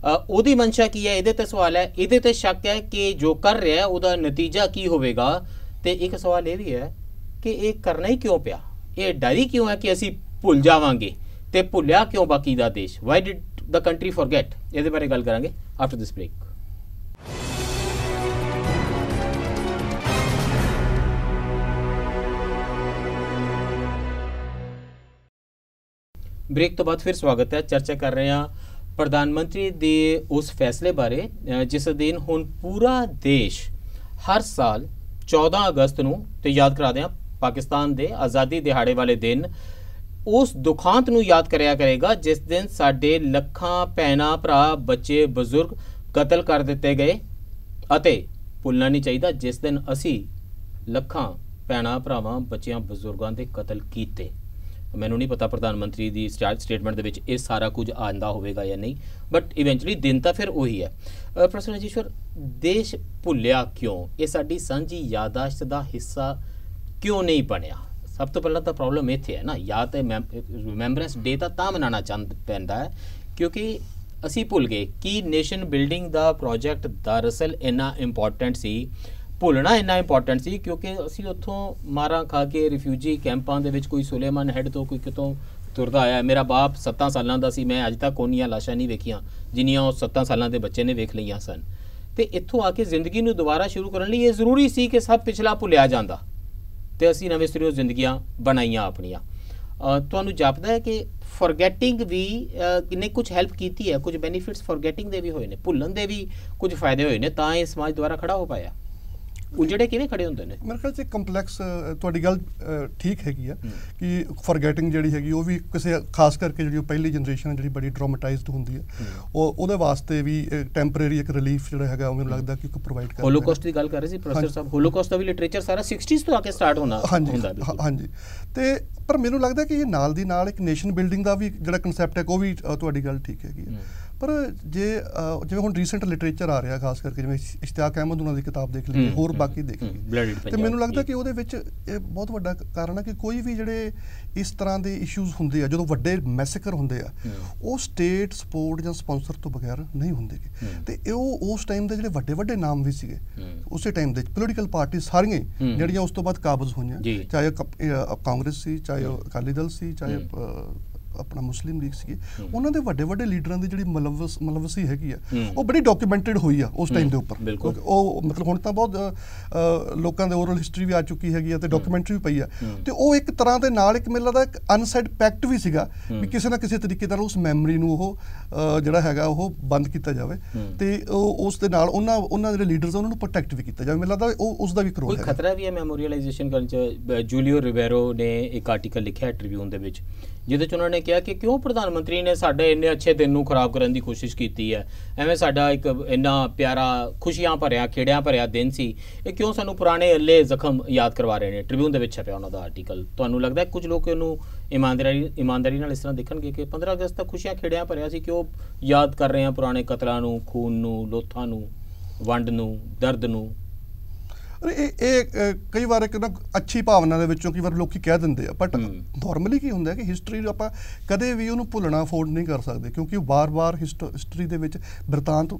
ਉਹਦੀ ਮਨਸ਼ਾ ਕੀ ਹੈ, ਇਹਦੇ ਤੇ ਸਵਾਲ ਹੈ। ਇਹਦੇ ਤੇ ਸ਼ੱਕ ਹੈ ਕਿ ਜੋ ਕਰ ਰਿਹਾ ਉਹਦਾ ਨਤੀਜਾ ਕੀ ਹੋਵੇਗਾ, ਤੇ ਇੱਕ ਸਵਾਲ ਇਹ ਵੀ ਹੈ ਕਿ ਇਹ ਕਰਨਾ ਹੀ ਕਿਉਂ ਪਿਆ, ਇਹ ਡਰ ਹੀ ਕਿਉਂ ਹੈ ਕਿ ਅਸੀਂ ਭੁੱਲ ਜਾਵਾਂਗੇ, ਤੇ ਭੁੱਲਿਆ ਕਿਉਂ ਬਾਕੀ ਦਾ ਦੇਸ਼, why did the country forget? ਇਹਦੇ ਬਾਰੇ ਗੱਲ ਕਰਾਂਗੇ ਆਫਟਰ ਦਿਸ ਬ੍ਰੇਕ। ਬ੍ਰੇਕ ਤੋਂ ਬਾਅਦ ਫਿਰ ਸਵਾਗਤ ਹੈ। ਚਰਚਾ ਕਰ ਰਹੇ ਹਾਂ ਪ੍ਰਧਾਨ ਮੰਤਰੀ ਦੇ ਉਸ ਫੈਸਲੇ ਬਾਰੇ ਜਿਸ ਦਿਨ ਹੁਣ ਪੂਰਾ ਦੇਸ਼ ਹਰ ਸਾਲ 14 ਅਗਸਤ ਨੂੰ, ਤੇ ਯਾਦ ਕਰਾ ਦਿਆਂ ਪਾਕਿਸਤਾਨ ਦੇ ਆਜ਼ਾਦੀ ਦਿਹਾੜੇ ਵਾਲੇ ਦਿਨ, ਉਸ ਦੁਖਾਂਤ ਨੂੰ ਯਾਦ ਕਰਿਆ ਕਰੇਗਾ ਜਿਸ ਦਿਨ ਸਾਡੇ ਲੱਖਾਂ ਭੈਣਾਂ, ਭਰਾ, ਬੱਚੇ, ਬਜ਼ੁਰਗ ਕਤਲ ਕਰ ਦਿੱਤੇ ਗਏ। ਅਤੇ ਭੁੱਲਣਾ ਨਹੀਂ ਚਾਹੀਦਾ ਜਿਸ ਦਿਨ ਅਸੀਂ ਲੱਖਾਂ ਭੈਣਾਂ, ਭਰਾਵਾਂ, ਬੱਚਿਆਂ, ਬਜ਼ੁਰਗਾਂ ਦੇ ਕਤਲ ਕੀਤੇ। ਮੈਨੂੰ ਨਹੀਂ ਪਤਾ ਪ੍ਰਧਾਨ ਮੰਤਰੀ ਦੀ ਸਟੇਟਮੈਂਟ ਦੇ ਵਿੱਚ ਇਹ ਸਾਰਾ ਕੁਝ ਆਂਦਾ ਹੋਵੇਗਾ ਜਾਂ ਨਹੀਂ, ਬਟ ਇਵੈਂਚੁਅਲੀ ਦਿਨ ਤਾਂ ਫਿਰ ਉਹੀ ਹੈ। ਪ੍ਰੋਫੈਸਰ ਰਾਜੇਸ਼ਵਰ, ਦੇਸ਼ ਭੁੱਲਿਆ ਕਿਉਂ? ਇਹ ਸਾਡੀ ਸਾਂਝੀ ਯਾਦਾਸ਼ਤ ਦਾ ਹਿੱਸਾ ਕਿਉਂ ਨਹੀਂ ਬਣਿਆ? ਸਭ ਤੋਂ ਪਹਿਲਾਂ ਤਾਂ ਪ੍ਰੋਬਲਮ ਇੱਥੇ ਹੈ ਨਾ, ਜਾਂ ਤਾਂ ਰਿਮੈਂਬਰੈਂਸ ਡੇ ਤਾਂ ਮਨਾਉਣਾ ਪੈਂਦਾ ਹੈ ਕਿਉਂਕਿ ਅਸੀਂ ਭੁੱਲ ਗਏ ਕਿ ਨੇਸ਼ਨ ਬਿਲਡਿੰਗ ਦਾ ਪ੍ਰੋਜੈਕਟ ਦਰਅਸਲ ਇੰਨਾ ਇੰਪੋਰਟੈਂਟ ਸੀ, ਭੁੱਲਣਾ ਇੰਨਾ ਇੰਪੋਰਟੈਂਟ ਸੀ ਕਿਉਂਕਿ ਅਸੀਂ ਉੱਥੋਂ ਮਾਰਾਂ ਖਾ ਕੇ ਰਿਫਿਊਜੀ ਕੈਂਪਾਂ ਦੇ ਵਿੱਚ, ਕੋਈ ਸੁਲੇਮਾਨ ਹੈਡ ਤੋਂ ਕੋਈ ਕਿਤੋਂ ਤੁਰਦਾ ਆਇਆ। ਮੇਰਾ ਬਾਪ 7 ਸਾਲਾਂ ਦਾ ਸੀ, ਮੈਂ ਅੱਜ ਤੱਕ ਉਹਨੀਆਂ ਲਾਸ਼ਾਂ ਨਹੀਂ ਵੇਖੀਆਂ ਜਿੰਨੀਆਂ ਉਹ 7 ਸਾਲਾਂ ਦੇ ਬੱਚੇ ਨੇ ਵੇਖ ਲਈਆਂ ਸਨ। ਤੇ ਇੱਥੋਂ ਆ ਕੇ ਜ਼ਿੰਦਗੀ ਨੂੰ ਦੁਬਾਰਾ ਸ਼ੁਰੂ ਕਰਨ ਲਈ ਇਹ ਜ਼ਰੂਰੀ ਸੀ ਕਿ ਸਭ ਪਿਛਲਾ ਭੁੱਲਿਆ ਜਾਂਦਾ ਤੇ ਅਸੀਂ ਨਵੇਂ ਸਿਰੋਂ ਜ਼ਿੰਦਗੀਆਂ ਬਣਾਈਆਂ ਆਪਣੀਆਂ। ਤੁਹਾਨੂੰ ਜਾਪਦਾ ਹੈ ਕਿ ਫੋਰਗੈਟਿੰਗ ਵੀ ਕਿੰਨੇ ਕੁਝ ਹੈਲਪ ਕੀਤੀ ਹੈ, ਕੁਝ ਬੈਨੀਫਿਟਸ ਫੋਰਗੈਟਿੰਗ ਦੇ ਵੀ ਹੋਏ ਨੇ, ਭੁੱਲਣ ਦੇ ਵੀ ਕੁਝ ਫਾਇਦੇ ਹੋਏ ਨੇ, ਤਾਂ ਇਹ ਸਮਾਜ ਦੁਆਰਾ ਖੜਾ ਹੋ ਪਾਇਆ। ਉਜੜੇ ਕਿਵੇਂ ਖੜੇ ਹੁੰਦੇ ਨੇ? ਮੇਰੇ
ਖਿਆਲ 'ਚ ਕੰਪਲੈਕਸ, ਤੁਹਾਡੀ ਗੱਲ ਠੀਕ ਹੈਗੀ ਆ ਕਿ ਫੋਰਗੈਟਿੰਗ ਜਿਹੜੀ ਹੈਗੀ ਉਹ ਵੀ ਕਿਸੇ ਖਾਸ ਕਰਕੇ ਜਿਹੜੀ ਪਹਿਲੀ ਜਨਰੇਸ਼ਨ ਜਿਹੜੀ ਬੜੀ ਟਰਾਮਾਟਾਈਜ਼ਡ ਹੁੰਦੀ ਹੈ, ਉਹਦੇ ਵਾਸਤੇ ਵੀ ਟੈਂਪਰੇਰੀ ਇੱਕ ਰਿਲੀਫ ਜਿਹੜਾ ਹੈਗਾ ਉਹ ਮੈਨੂੰ ਲੱਗਦਾ ਕਿ ਪ੍ਰੋਵਾਈਡ ਕਰਦਾ।
ਹੋਲੋਕਾਸਟ ਦੀ ਗੱਲ ਕਰ ਰਹੇ ਸੀ ਪ੍ਰੋਫੈਸਰ ਸਾਹਿਬ, ਹੋਲੋਕਾਸਟ ਦਾ ਵੀ ਲਿਟਰੇਚਰ ਸਾਰਾ 60s ਤੋਂ ਆ ਕੇ ਸਟਾਰਟ ਹੁੰਦਾ।
ਹਾਂਜੀ, ਤੇ ਪਰ ਮੈਨੂੰ ਲੱਗਦਾ ਕਿ ਇਹ ਨਾਲ ਦੀ ਨਾਲ ਇੱਕ ਨੇਸ਼ਨ ਬਿਲਡਿੰਗ ਦਾ ਵੀ ਜਿਹੜਾ ਕਨਸੈਪਟ ਹੈ ਉਹ ਵੀ ਤੁਹਾਡੀ ਗੱਲ ਠੀਕ ਹੈਗੀ ਹੈ। ਪਰ ਜਿਵੇਂ ਹੁਣ ਰੀਸੈਂਟ ਲਿਟਰੇਚਰ ਆ ਰਿਹਾ, ਖਾਸ ਕਰਕੇ ਜਿਵੇਂ ਇਸ਼ਤਿਆਕ ਅਹਿਮਦ ਉਹਨਾਂ ਦੀ ਕਿਤਾਬ ਦੇਖ ਲਈ, ਹੋਰ ਬਾਕੀ ਦੇਖ ਲਈ, ਤੇ ਮੈਨੂੰ ਲੱਗਦਾ ਕਿ ਉਹਦੇ ਵਿੱਚ ਇਹ ਬਹੁਤ ਵੱਡਾ ਕਾਰਨ ਹੈ ਕਿ ਕੋਈ ਵੀ ਜਿਹੜੇ ਇਸ ਤਰ੍ਹਾਂ ਦੇ ਇਸ਼ੂਜ਼ ਹੁੰਦੇ ਆ, ਜਦੋਂ ਵੱਡੇ ਮੈਸੇਕਰ ਹੁੰਦੇ ਆ, ਉਹ ਸਟੇਟ ਸਪੋਰਟ ਜਾਂ ਸਪਾਂਸਰ ਤੋਂ ਬਗੈਰ ਨਹੀਂ ਹੁੰਦੇ। ਤੇ ਉਹ ਉਸ ਟਾਈਮ ਦੇ ਜਿਹੜੇ ਵੱਡੇ ਵੱਡੇ ਨਾਮ ਵੀ ਸੀਗੇ ਉਸੇ ਟਾਈਮ ਦੇ ਪੋਲੀਟੀਕਲ ਪਾਰਟੀ ਸਾਰੀਆਂ ਜਿਹੜੀਆਂ ਉਸ ਤੋਂ ਬਾਅਦ ਕਾਬਜ਼ ਹੋਈਆਂ, ਚਾਹੇ ਕਾਂਗਰਸ ਸੀ, ਚਾਹੇ ਅਕਾਲੀ ਦਲ ਸੀ, ਚਾਹੇ ਆਪਣਾ ਮੁਸਲਿਮ ਲੀਗ ਸੀਗੀ, ਉਹਨਾਂ ਦੇ ਵੱਡੇ ਵੱਡੇ ਲੀਡਰਾਂ ਦੀ ਜਿਹੜੀ ਮਲਵਸੀ ਹੈਗੀ ਆ ਉਹ ਬੜੀ ਡਾਕੂਮੈਂਟਡ ਹੋਈ ਆ ਉਸ ਟਾਈਮ ਦੇ ਉੱਪਰ। ਉਹ ਮਤਲਬ ਹੁਣ ਤਾਂ ਬਹੁਤ ਲੋਕਾਂ ਦੇ ਓਰਲ ਹਿਸਟਰੀ ਵੀ ਆ ਚੁੱਕੀ ਹੈਗੀ ਆ ਤੇ ਡਾਕੂਮੈਂਟਰੀ ਵੀ ਪਈ ਆ, ਤੇ ਉਹ ਇੱਕ ਤਰ੍ਹਾਂ ਦੇ ਨਾਲ ਇੱਕ ਮੈਨੂੰ ਲੱਗਦਾ ਇੱਕ ਅਨਸੈਡ ਪੈਕਟ ਵੀ ਸੀਗਾ ਵੀ ਕਿਸੇ ਨਾ ਕਿਸੇ ਤਰੀਕੇ ਨਾਲ ਉਸ ਮੈਮਰੀ ਨੂੰ ਉਹ ਜਿਹੜਾ ਹੈਗਾ ਉਹ ਬੰਦ ਕੀਤਾ ਜਾਵੇ, ਤੇ ਉਸ ਦੇ ਨਾਲ ਉਹਨਾਂ ਦੇ ਲੀਡਰਸ ਉਹਨਾਂ ਨੂੰ ਪ੍ਰੋਟੈਕਟ ਵੀ ਕੀਤਾ ਜਾਵੇ। ਮੈਨੂੰ ਲੱਗਦਾ ਉਹ ਉਸ ਦਾ ਵੀ ਰੋਲ ਹੈ।
ਕੋਈ ਖਤਰਾ ਵੀ ਹੈ ਮੈਮੋਰੀਅਲਾਈਜੇਸ਼ਨ ਕਰਨ 'ਚ? ਜੂਲੀਓ ਰਿਵੇਰੋ ਨੇ ਇੱਕ ਆਰਟੀਕਲ ਲਿਖਿਆ ਟ੍ਰਿਬਿਊਨ ਦੇ ਵਿੱਚ, ਜਿਹਦੇ 'ਚ ਉਹਨਾਂ ਨੇ ਕਿਹਾ ਕਿ ਕਿਉਂ ਪ੍ਰਧਾਨ ਮੰਤਰੀ ਨੇ ਸਾਡੇ ਇੰਨੇ ਅੱਛੇ ਦਿਨ ਨੂੰ ਖਰਾਬ ਕਰਨ ਦੀ ਕੋਸ਼ਿਸ਼ ਕੀਤੀ ਹੈ, ਐਵੇਂ ਸਾਡਾ ਇੱਕ ਇੰਨਾ ਪਿਆਰਾ ਖੁਸ਼ੀਆਂ ਭਰਿਆ, ਖੇੜਿਆਂ ਭਰਿਆ ਦਿਨ ਸੀ, ਇਹ ਕਿਉਂ ਸਾਨੂੰ ਪੁਰਾਣੇ ਅੱਲੇ ਜ਼ਖਮ ਯਾਦ ਕਰਵਾ ਰਹੇ ਨੇ? ਟ੍ਰਿਬਿਊਨ ਦੇ ਵਿੱਚ ਛਪਿਆ ਉਹਨਾਂ ਦਾ ਆਰਟੀਕਲ। ਤੁਹਾਨੂੰ ਲੱਗਦਾ ਕੁਝ ਲੋਕ ਇਹਨੂੰ ਇਮਾਨਦਾਰੀ ਨਾਲ ਇਸ ਤਰ੍ਹਾਂ ਦੇਖਣਗੇ ਕਿ 15 ਅਗਸਤ ਤੱਕ ਖੁਸ਼ੀਆਂ ਖੇੜਿਆਂ ਭਰਿਆ ਸੀ, ਕਿਉਂ ਯਾਦ ਕਰ ਰਹੇ ਹਾਂ ਪੁਰਾਣੇ ਕਤਲਾਂ ਨੂੰ, ਖੂਨ ਨੂੰ, ਲੋਥਾਂ ਨੂੰ, ਵੰਡ ਨੂੰ, ਦਰਦ ਨੂੰ?
ਇਹ ਕਈ ਵਾਰ ਇੱਕ ਨਾ ਅੱਛੀ ਭਾਵਨਾ ਦੇ ਵਿੱਚੋਂ ਕਈ ਵਾਰ ਲੋਕੀ ਕਹਿ ਦਿੰਦੇ ਆ, ਬਟ ਨਾਰਮਲੀ ਕੀ ਹੁੰਦਾ ਕਿ ਹਿਸਟਰੀ ਨੂੰ ਆਪਾਂ ਕਦੇ ਵੀ ਉਹਨੂੰ ਭੁੱਲਣਾ ਅਫੋਰਡ ਨਹੀਂ ਕਰ ਸਕਦੇ, ਕਿਉਂਕਿ ਵਾਰ-ਵਾਰ ਹਿਸਟਰੀ ਦੇ ਵਿੱਚ ਬਿਰਤਾਂਤ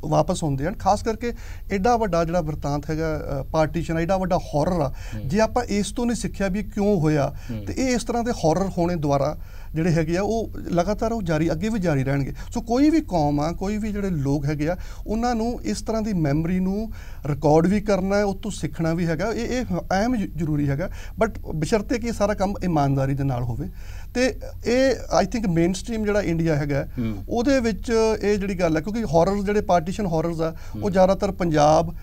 ਵਾਪਸ ਹੁੰਦੇ ਹਨ। ਖਾਸ ਕਰਕੇ ਐਡਾ ਵੱਡਾ ਜਿਹੜਾ ਬਿਰਤਾਂਤ ਹੈਗਾ ਪਾਰਟੀਸ਼ਨ, ਐਡਾ ਵੱਡਾ ਹੌਰਰ ਆ, ਜੇ ਆਪਾਂ ਇਸ ਤੋਂ ਨਹੀਂ ਸਿੱਖਿਆ ਵੀ ਕਿਉਂ ਹੋਇਆ, ਤੇ ਇਹ ਇਸ ਤਰ੍ਹਾਂ ਦੇ ਹੌਰਰ ਹੋਣੇ ਦੁਆਰਾ ਜਿਹੜੇ ਹੈਗੇ ਆ ਉਹ ਲਗਾਤਾਰ ਉਹ ਅੱਗੇ ਵੀ ਜਾਰੀ ਰਹਿਣਗੇ। ਸੋ ਕੋਈ ਵੀ ਕੌਮ ਆ, ਕੋਈ ਵੀ ਜਿਹੜੇ ਲੋਕ ਹੈਗੇ ਆ, ਉਹਨਾਂ ਨੂੰ ਇਸ ਤਰ੍ਹਾਂ ਦੀ ਮੈਮਰੀ ਨੂੰ ਰਿਕਾਰਡ ਵੀ ਕਰਨਾ ਹੈ, ਉਹ ਤੋਂ ਸਿੱਖਣਾ ਵੀ ਹੈਗਾ, ਇਹ ਅਹਿਮ ਜ਼ਰੂਰੀ ਹੈਗਾ, ਬਟ ਬਸ਼ਰਤੇ ਕਿ ਇਹ ਸਾਰਾ ਕੰਮ ਇਮਾਨਦਾਰੀ ਦੇ ਨਾਲ ਹੋਵੇ। ਤੇ ਇਹ ਆਈ ਥਿੰਕ ਮੇਨ ਸਟ੍ਰੀਮ ਜਿਹੜਾ ਇੰਡੀਆ ਹੈਗਾ ਉਹਦੇ ਵਿੱਚ ਇਹ ਜਿਹੜੀ ਗੱਲ ਹੈ, ਕਿਉਂਕਿ ਹੌਰਰ ਜਿਹੜੇ ਪਾਰਟੀਸ਼ਨ ਹੌਰਰਸ ਆ ਉਹ ਜ਼ਿਆਦਾਤਰ ਪੰਜਾਬ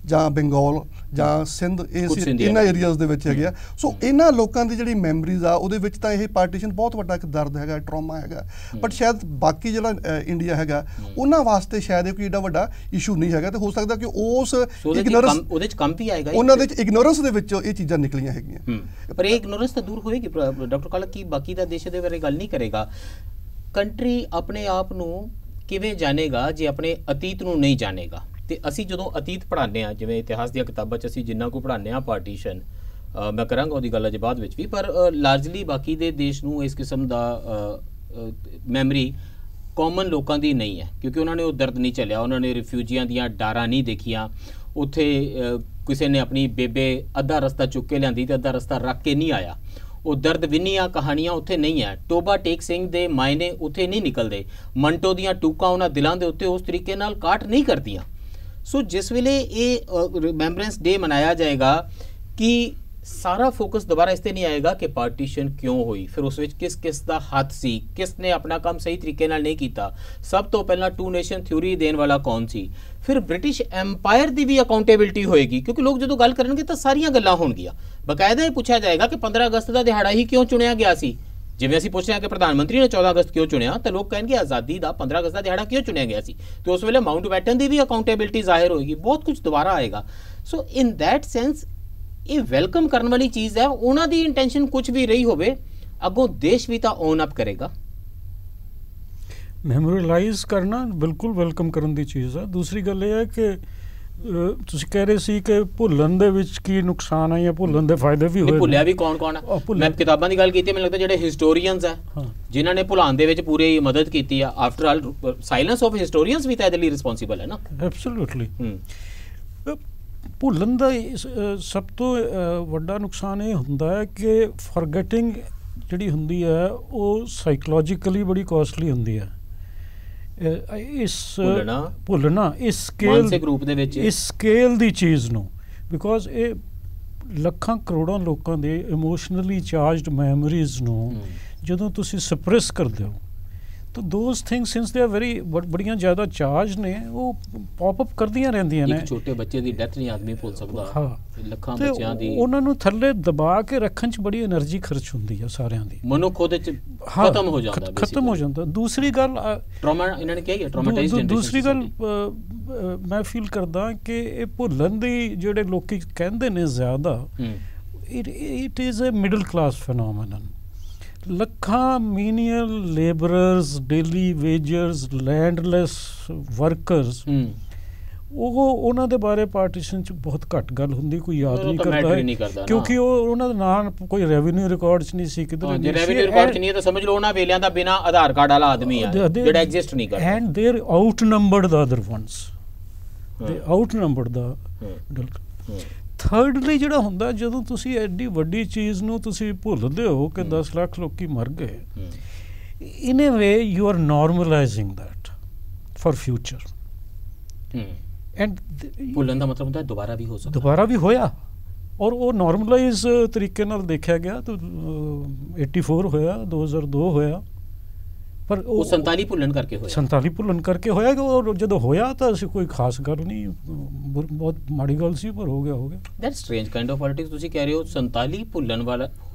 ਜਾਂ ਬੰਗਾਲ ਜਾਂ ਸਿੰਧ ਇਹਨਾਂ ਏਰੀਆਜ਼ ਦੇ ਵਿੱਚ ਹੈਗੇ ਆ। ਸੋ ਇਹਨਾਂ ਲੋਕਾਂ ਦੀ ਜਿਹੜੀ ਮੈਮਰੀਜ਼ ਆ ਉਹਦੇ ਵਿੱਚ ਤਾਂ ਇਹ ਪਾਰਟੀਸ਼ਨ ਬਹੁਤ ਵੱਡਾ ਇੱਕ ਦਰਦ ਹੈਗਾ, ਟਰੋਮਾ ਹੈਗਾ, ਬਟ ਸ਼ਾਇਦ ਬਾਕੀ ਜਿਹੜਾ ਇੰਡੀਆ ਹੈਗਾ ਉਹਨਾਂ ਵਾਸਤੇ ਸ਼ਾਇਦ ਇਹ ਕੋਈ ਏਡਾ ਵੱਡਾ ਇਸ਼ੂ ਨਹੀਂ ਹੈਗਾ, ਤੇ ਹੋ ਸਕਦਾ ਕਿ ਉਸ ਇਗਨੋਰੈਂਸ
ਉਹਦੇ ਚ ਕੰਮ ਵੀ ਆਏਗਾ,
ਉਹਨਾਂ ਦੇ ਇਗਨੋਰੈਂਸ ਦੇ ਵਿੱਚੋਂ ਇਹ ਚੀਜ਼ਾਂ ਨਿਕਲੀਆਂ ਹੈਗੀਆਂ।
ਪਰ ਇਹ ਇਗਨੋਰੈਂਸ ਤਾਂ ਦੂਰ ਹੋਏਗੀ ਡਾਕਟਰ ਕਾਲਾ, ਕੀ ਬਾਕੀ ਦਾ ਦੇਸ਼ ਦੇ ਬਾਰੇ ਗੱਲ ਨਹੀਂ ਕਰੇਗਾ? ਕੰਟਰੀ ਆਪਣੇ ਆਪ ਨੂੰ ਕਿਵੇਂ ਜਾਣੇਗਾ ਜੇ ਆਪਣੇ ਅਤੀਤ ਨੂੰ ਨਹੀਂ ਜਾਣੇਗਾ? ਤੇ ਅਸੀਂ ਜਦੋਂ ਅਤੀਤ ਪੜ੍ਹਾਉਂਦੇ ਹਾਂ, ਜਿਵੇਂ ਇਤਿਹਾਸ ਦੀਆਂ ਕਿਤਾਬਾਂ 'ਚ ਅਸੀਂ ਜਿੰਨਾ ਕੁ ਪੜ੍ਹਾਉਂਦੇ ਹਾਂ ਪਾਰਟੀਸ਼ਨ, ਮੈਂ ਕਰਾਂਗਾ ਉਹਦੀ ਗੱਲ ਅੱਜ ਬਾਅਦ ਵਿੱਚ ਵੀ, ਪਰ ਲਾਰਜਲੀ ਬਾਕੀ ਦੇ ਦੇਸ਼ ਨੂੰ ਇਸ ਕਿਸਮ ਦਾ ਮੈਮਰੀ ਕਾਮਨ ਲੋਕਾਂ ਦੀ ਨਹੀਂ ਹੈ, ਕਿਉਂਕਿ ਉਹਨਾਂ ਨੇ ਉਹ ਦਰਦ ਨਹੀਂ ਝੱਲਿਆ, ਉਹਨਾਂ ਨੇ ਰਿਫਿਊਜੀਆਂ ਦੀਆਂ ਡਾਰਾਂ ਨਹੀਂ ਦੇਖੀਆਂ। ਉੱਥੇ ਕਿਸੇ ਨੇ ਆਪਣੀ ਬੇਬੇ ਅੱਧਾ ਰਸਤਾ ਚੁੱਕ ਕੇ ਲਿਆਂਦੀ ਤੇ ਅੱਧਾ ਰਸਤਾ ਰੱਖ ਕੇ ਨਹੀਂ ਆਇਆ। ਉਹ ਦਰਦ ਵਿੰਨੀਆਂ ਕਹਾਣੀਆਂ ਉੱਥੇ ਨਹੀਂ ਹੈ। ਟੋਬਾ ਟੇਕ ਸਿੰਘ ਦੇ ਮਾਇਨੇ ਉੱਥੇ ਨਹੀਂ ਨਿਕਲਦੇ। ਮੰਟੋ ਦੀਆਂ ਟੂਕਾਂ ਉਹਨਾਂ ਦਿਲਾਂ ਦੇ ਉੱਤੇ ਉਸ ਤਰੀਕੇ ਨਾਲ ਕਾਟ ਨਹੀਂ ਕਰਦੀਆਂ। ਸੋ ਜਿਸ ਵੇਲੇ ਇਹ ਰਿਮੈਂਬਰੈਂਸ ਡੇ ਮਨਾਇਆ ਜਾਏਗਾ ਕਿ ਸਾਰਾ ਫੋਕਸ ਦੁਬਾਰਾ ਇਸ 'ਤੇ ਨਹੀਂ ਆਏਗਾ ਕਿ ਪਾਰਟੀਸ਼ਨ ਕਿਉਂ ਹੋਈ, ਫਿਰ ਉਸ ਵਿੱਚ ਕਿਸ ਕਿਸ ਦਾ ਹੱਥ ਸੀ, ਕਿਸ ਨੇ ਆਪਣਾ ਕੰਮ ਸਹੀ ਤਰੀਕੇ ਨਾਲ ਨਹੀਂ ਕੀਤਾ। ਸਭ ਤੋਂ ਪਹਿਲਾਂ ਟੂ ਨੇਸ਼ਨ ਥਿਊਰੀ ਦੇਣ ਵਾਲਾ ਕੌਣ ਸੀ? ਫਿਰ ਬ੍ਰਿਟਿਸ਼ ਐਮਪਾਇਰ ਦੀ ਵੀ ਅਕਾਊਂਟੇਬਿਲਟੀ ਹੋਏਗੀ, ਕਿਉਂਕਿ ਲੋਕ ਜਦੋਂ ਗੱਲ ਕਰਨਗੇ ਤਾਂ ਸਾਰੀਆਂ ਗੱਲਾਂ ਹੋਣਗੀਆਂ। ਬਕਾਇਦਾ ਇਹ ਪੁੱਛਿਆ ਜਾਏਗਾ ਕਿ 15 ਅਗਸਤ ਦਾ ਦਿਹਾੜਾ ਹੀ ਕਿਉਂ ਚੁਣਿਆ ਗਿਆ ਸੀ। ਜਿਵੇਂ ਅਸੀਂ ਪੁੱਛ ਰਹੇ ਹਾਂ ਕਿ ਪ੍ਰਧਾਨ ਮੰਤਰੀ ਨੇ 14 ਅਗਸਤ ਕਿਉਂ ਚੁਣਿਆ, ਤਾਂ ਲੋਕ ਕਹਿਣਗੇ ਆਜ਼ਾਦੀ ਦਾ 15 ਅਗਸਤ ਦਾ ਦਿਹਾੜਾ ਕਿਉਂ ਚੁਣਿਆ ਗਿਆ ਸੀ। ਤੇ ਉਸ ਵੇਲੇ ਮਾਊਂਟ ਬੈਟਨ ਦੀ ਵੀ ਅਕਾਊਂਟੇਬਿਲਟੀ ਜ਼ਾਹਿਰ ਹੋਏਗੀ, ਬਹੁਤ ਕੁਝ ਦੁਬਾਰਾ ਆਏਗਾ। ਸੋ ਇਨ ਦੈਟ ਸੈਂਸ ਇਹ ਵੈਲਕਮ ਕਰਨ ਵਾਲੀ ਚੀਜ਼ ਹੈ। ਉਹਨਾਂ ਦੀ ਇੰਟੈਂਸ਼ਨ ਕੁਝ ਵੀ ਰਹੀ ਹੋਵੇ, ਅੱਗੋਂ ਦੇਸ਼ ਵੀ ਤਾਂ ਓਨ ਅਪ ਕਰੇਗਾ।
ਮੈਮੋਰੀਲਾਈਜ਼ ਕਰਨਾ ਬਿਲਕੁਲ ਵੈਲਕਮ ਕਰਨ ਦੀ ਚੀਜ਼ ਹੈ। ਦੂਸਰੀ ਗੱਲ ਇਹ ਹੈ ਕਿ ਤੁਸੀਂ ਕਹਿ ਰਹੇ ਸੀ ਕਿ ਭੁੱਲਣ ਦੇ ਵਿੱਚ ਕੀ ਨੁਕਸਾਨ ਹੈ ਜਾਂ ਭੁੱਲਣ ਦੇ ਫਾਇਦੇ ਵੀ ਹੋਏ।
ਭੁੱਲਿਆ ਵੀ ਕੌਣ ਕੌਣ ਹੈ? ਮੈਂ ਕਿਤਾਬਾਂ ਦੀ ਗੱਲ ਕੀਤੀ, ਮੈਨੂੰ ਲੱਗਦਾ ਜਿਹੜੇ ਹਿਸਟੋਰੀਅਨਸ ਹੈ ਜਿਨ੍ਹਾਂ ਨੇ ਭੁਲਾਉਣ ਦੇ ਵਿੱਚ ਪੂਰੀ ਮਦਦ ਕੀਤੀ ਆ। After all silence of historians ਵੀ ਤਾਂ ਇਹਦੇ ਲਈ ਰਿਸਪੌਂਸਿਬਲ ਹੈ ਨਾ।
ਐਬਸੋਲੂਟਲੀ। ਭੁੱਲਣ ਦਾ ਸਭ ਤੋਂ ਵੱਡਾ ਨੁਕਸਾਨ ਇਹ ਹੁੰਦਾ ਹੈ ਕਿ ਫੋਰਗੇਟਿੰਗ ਜਿਹੜੀ ਹੁੰਦੀ ਹੈ ਉਹ ਸਾਈਕੋਲੋਜੀਕਲੀ ਬੜੀ ਕਾਸਟਲੀ ਹੁੰਦੀ ਹੈ। ਇਸ ਭੁੱਲਣਾ ਇਸ ਸਕੇਲ ਦੀ ਚੀਜ਼ ਨੂੰ, ਬਿਕੋਜ਼ ਇਹ ਲੱਖਾਂ ਕਰੋੜਾਂ ਲੋਕਾਂ ਦੇ ਇਮੋਸ਼ਨਲੀ ਚਾਰਜਡ ਮੈਮਰੀਜ਼ ਨੂੰ ਜਦੋਂ ਤੁਸੀਂ ਸਪਰੈਸ ਕਰਦੇ ਹੋ ਤਾਂ those things since they are very ਬੜੀਆਂ ਜ਼ਿਆਦਾ ਚਾਰਜ ਨੇ, ਉਹ ਪੌਪ ਅਪ ਕਰਦੀਆਂ ਰਹਿੰਦੀਆਂ ਨੇ।
ਇੱਕ ਛੋਟੇ ਬੱਚੇ ਦੀ ਡੈਥ ਨਹੀਂ ਆਦਮੀ ਭੁੱਲ ਸਕਦਾ।
ਹਾਂ,
ਲੱਖਾਂ ਬੱਚਿਆਂ ਦੀ
ਉਹਨਾਂ ਨੂੰ ਥੱਲੇ ਦਬਾ ਕੇ ਰੱਖਣ 'ਚ ਬੜੀ ਐਨਰਜੀ ਖਰਚ ਹੁੰਦੀ ਆ ਸਾਰਿਆਂ ਦੀ।
ਮਨੁੱਖ ਉਹਦੇ 'ਚ ਖਤਮ ਹੋ ਜਾਂਦਾ। ਦੂਸਰੀ ਗੱਲ
ਟਰਾਮਾ, ਇਹਨਾਂ ਨੇ ਕਿਹਾ ਹੈ ਟਰਾਮਾਟਾਈਜ਼ਡ ਜਨਰੇਸ਼ਨ। ਦੂਸਰੀ ਗੱਲ ਮੈਂ ਫੀਲ ਕਰਦਾ ਕਿ ਇਹ ਭੁੱਲਣ ਦੀ ਜਿਹੜੇ ਲੋਕੀ ਕਹਿੰਦੇ ਨੇ ਜ਼ਿਆਦਾ, it is a middle class phenomenon. ਲੱਖਾਂ menial labourers, daily wagers, landless workers, ਉਹਨਾਂ ਦੇ ਬਾਰੇ ਪਾਰਟੀਸ਼ਨ 'ਚ ਬਹੁਤ ਘੱਟ ਗੱਲ ਹੁੰਦੀ, ਕੋਈ ਯਾਦ ਨਹੀਂ ਕਰਦਾ, ਕਿਉਂਕਿ ਉਹਨਾਂ ਦਾ ਨਾਮ ਕੋਈ ਰੈਵਨਿਊ ਰਿਕਾਰਡ 'ਚ ਨਹੀਂ ਸੀ ਕਿਧਰ।
ਜੇ ਰੈਵਨਿਊ ਰਿਕਾਰਡ 'ਚ ਨਹੀਂ ਹੈ ਤਾਂ ਸਮਝ ਲਓ ਉਹਨਾਂ ਵੇਲਿਆਂ ਦਾ ਬਿਨਾ ਆਧਾਰ ਕਾਰਡ ਵਾਲਾ ਆਦਮੀ ਆ ਜਿਹੜਾ ਐਗਜ਼ਿਸਟ ਨਹੀਂ ਕਰਦਾ।
And they are outnumbered the other ones, they outnumbered the. Thirdly ਜਿਹੜਾ ਹੁੰਦਾ, ਜਦੋਂ ਤੁਸੀਂ ਐਡੀ ਵੱਡੀ ਚੀਜ਼ ਨੂੰ ਤੁਸੀਂ ਭੁੱਲਦੇ ਹੋ ਕਿ 10 ਲੱਖ ਲੋਕੀ ਮਰ ਗਏ, in a way you are normalising that for future. And
ਭੁੱਲਣ ਦਾ ਮਤਲਬ ਹੁੰਦਾ ਦੁਬਾਰਾ ਵੀ ਹੋ ਸਕਦਾ।
ਦੁਬਾਰਾ ਵੀ ਹੋਇਆ, ਔਰ ਉਹ ਨਾਰਮਲਾਈਜ਼ ਤਰੀਕੇ ਨਾਲ ਦੇਖਿਆ ਗਿਆ। ਤਾਂ 84 ਹੋਇਆ, 2002 ਹੋਇਆ, ਪਰ ਉਹ
47 ਭੁੱਲਣ ਕਰਕੇ ਹੋਇਆ।
47 ਭੁੱਲਣ ਕਰਕੇ ਹੋਇਆ। ਔਰ ਜਦੋਂ ਹੋਇਆ ਤਾਂ ਅਸੀਂ ਕੋਈ ਖਾਸ ਗੱਲ ਨਹੀਂ, ਬਹੁਤ ਮਾੜੀ ਗੱਲ ਸੀ, ਪਰ ਹੋ ਗਿਆ।
That strange kind of politics. ਤੁਸੀਂ ਕਹਿ ਰਹੇ ਹੋ 47 ਭੁੱਲਣ ਵਾਲਾ,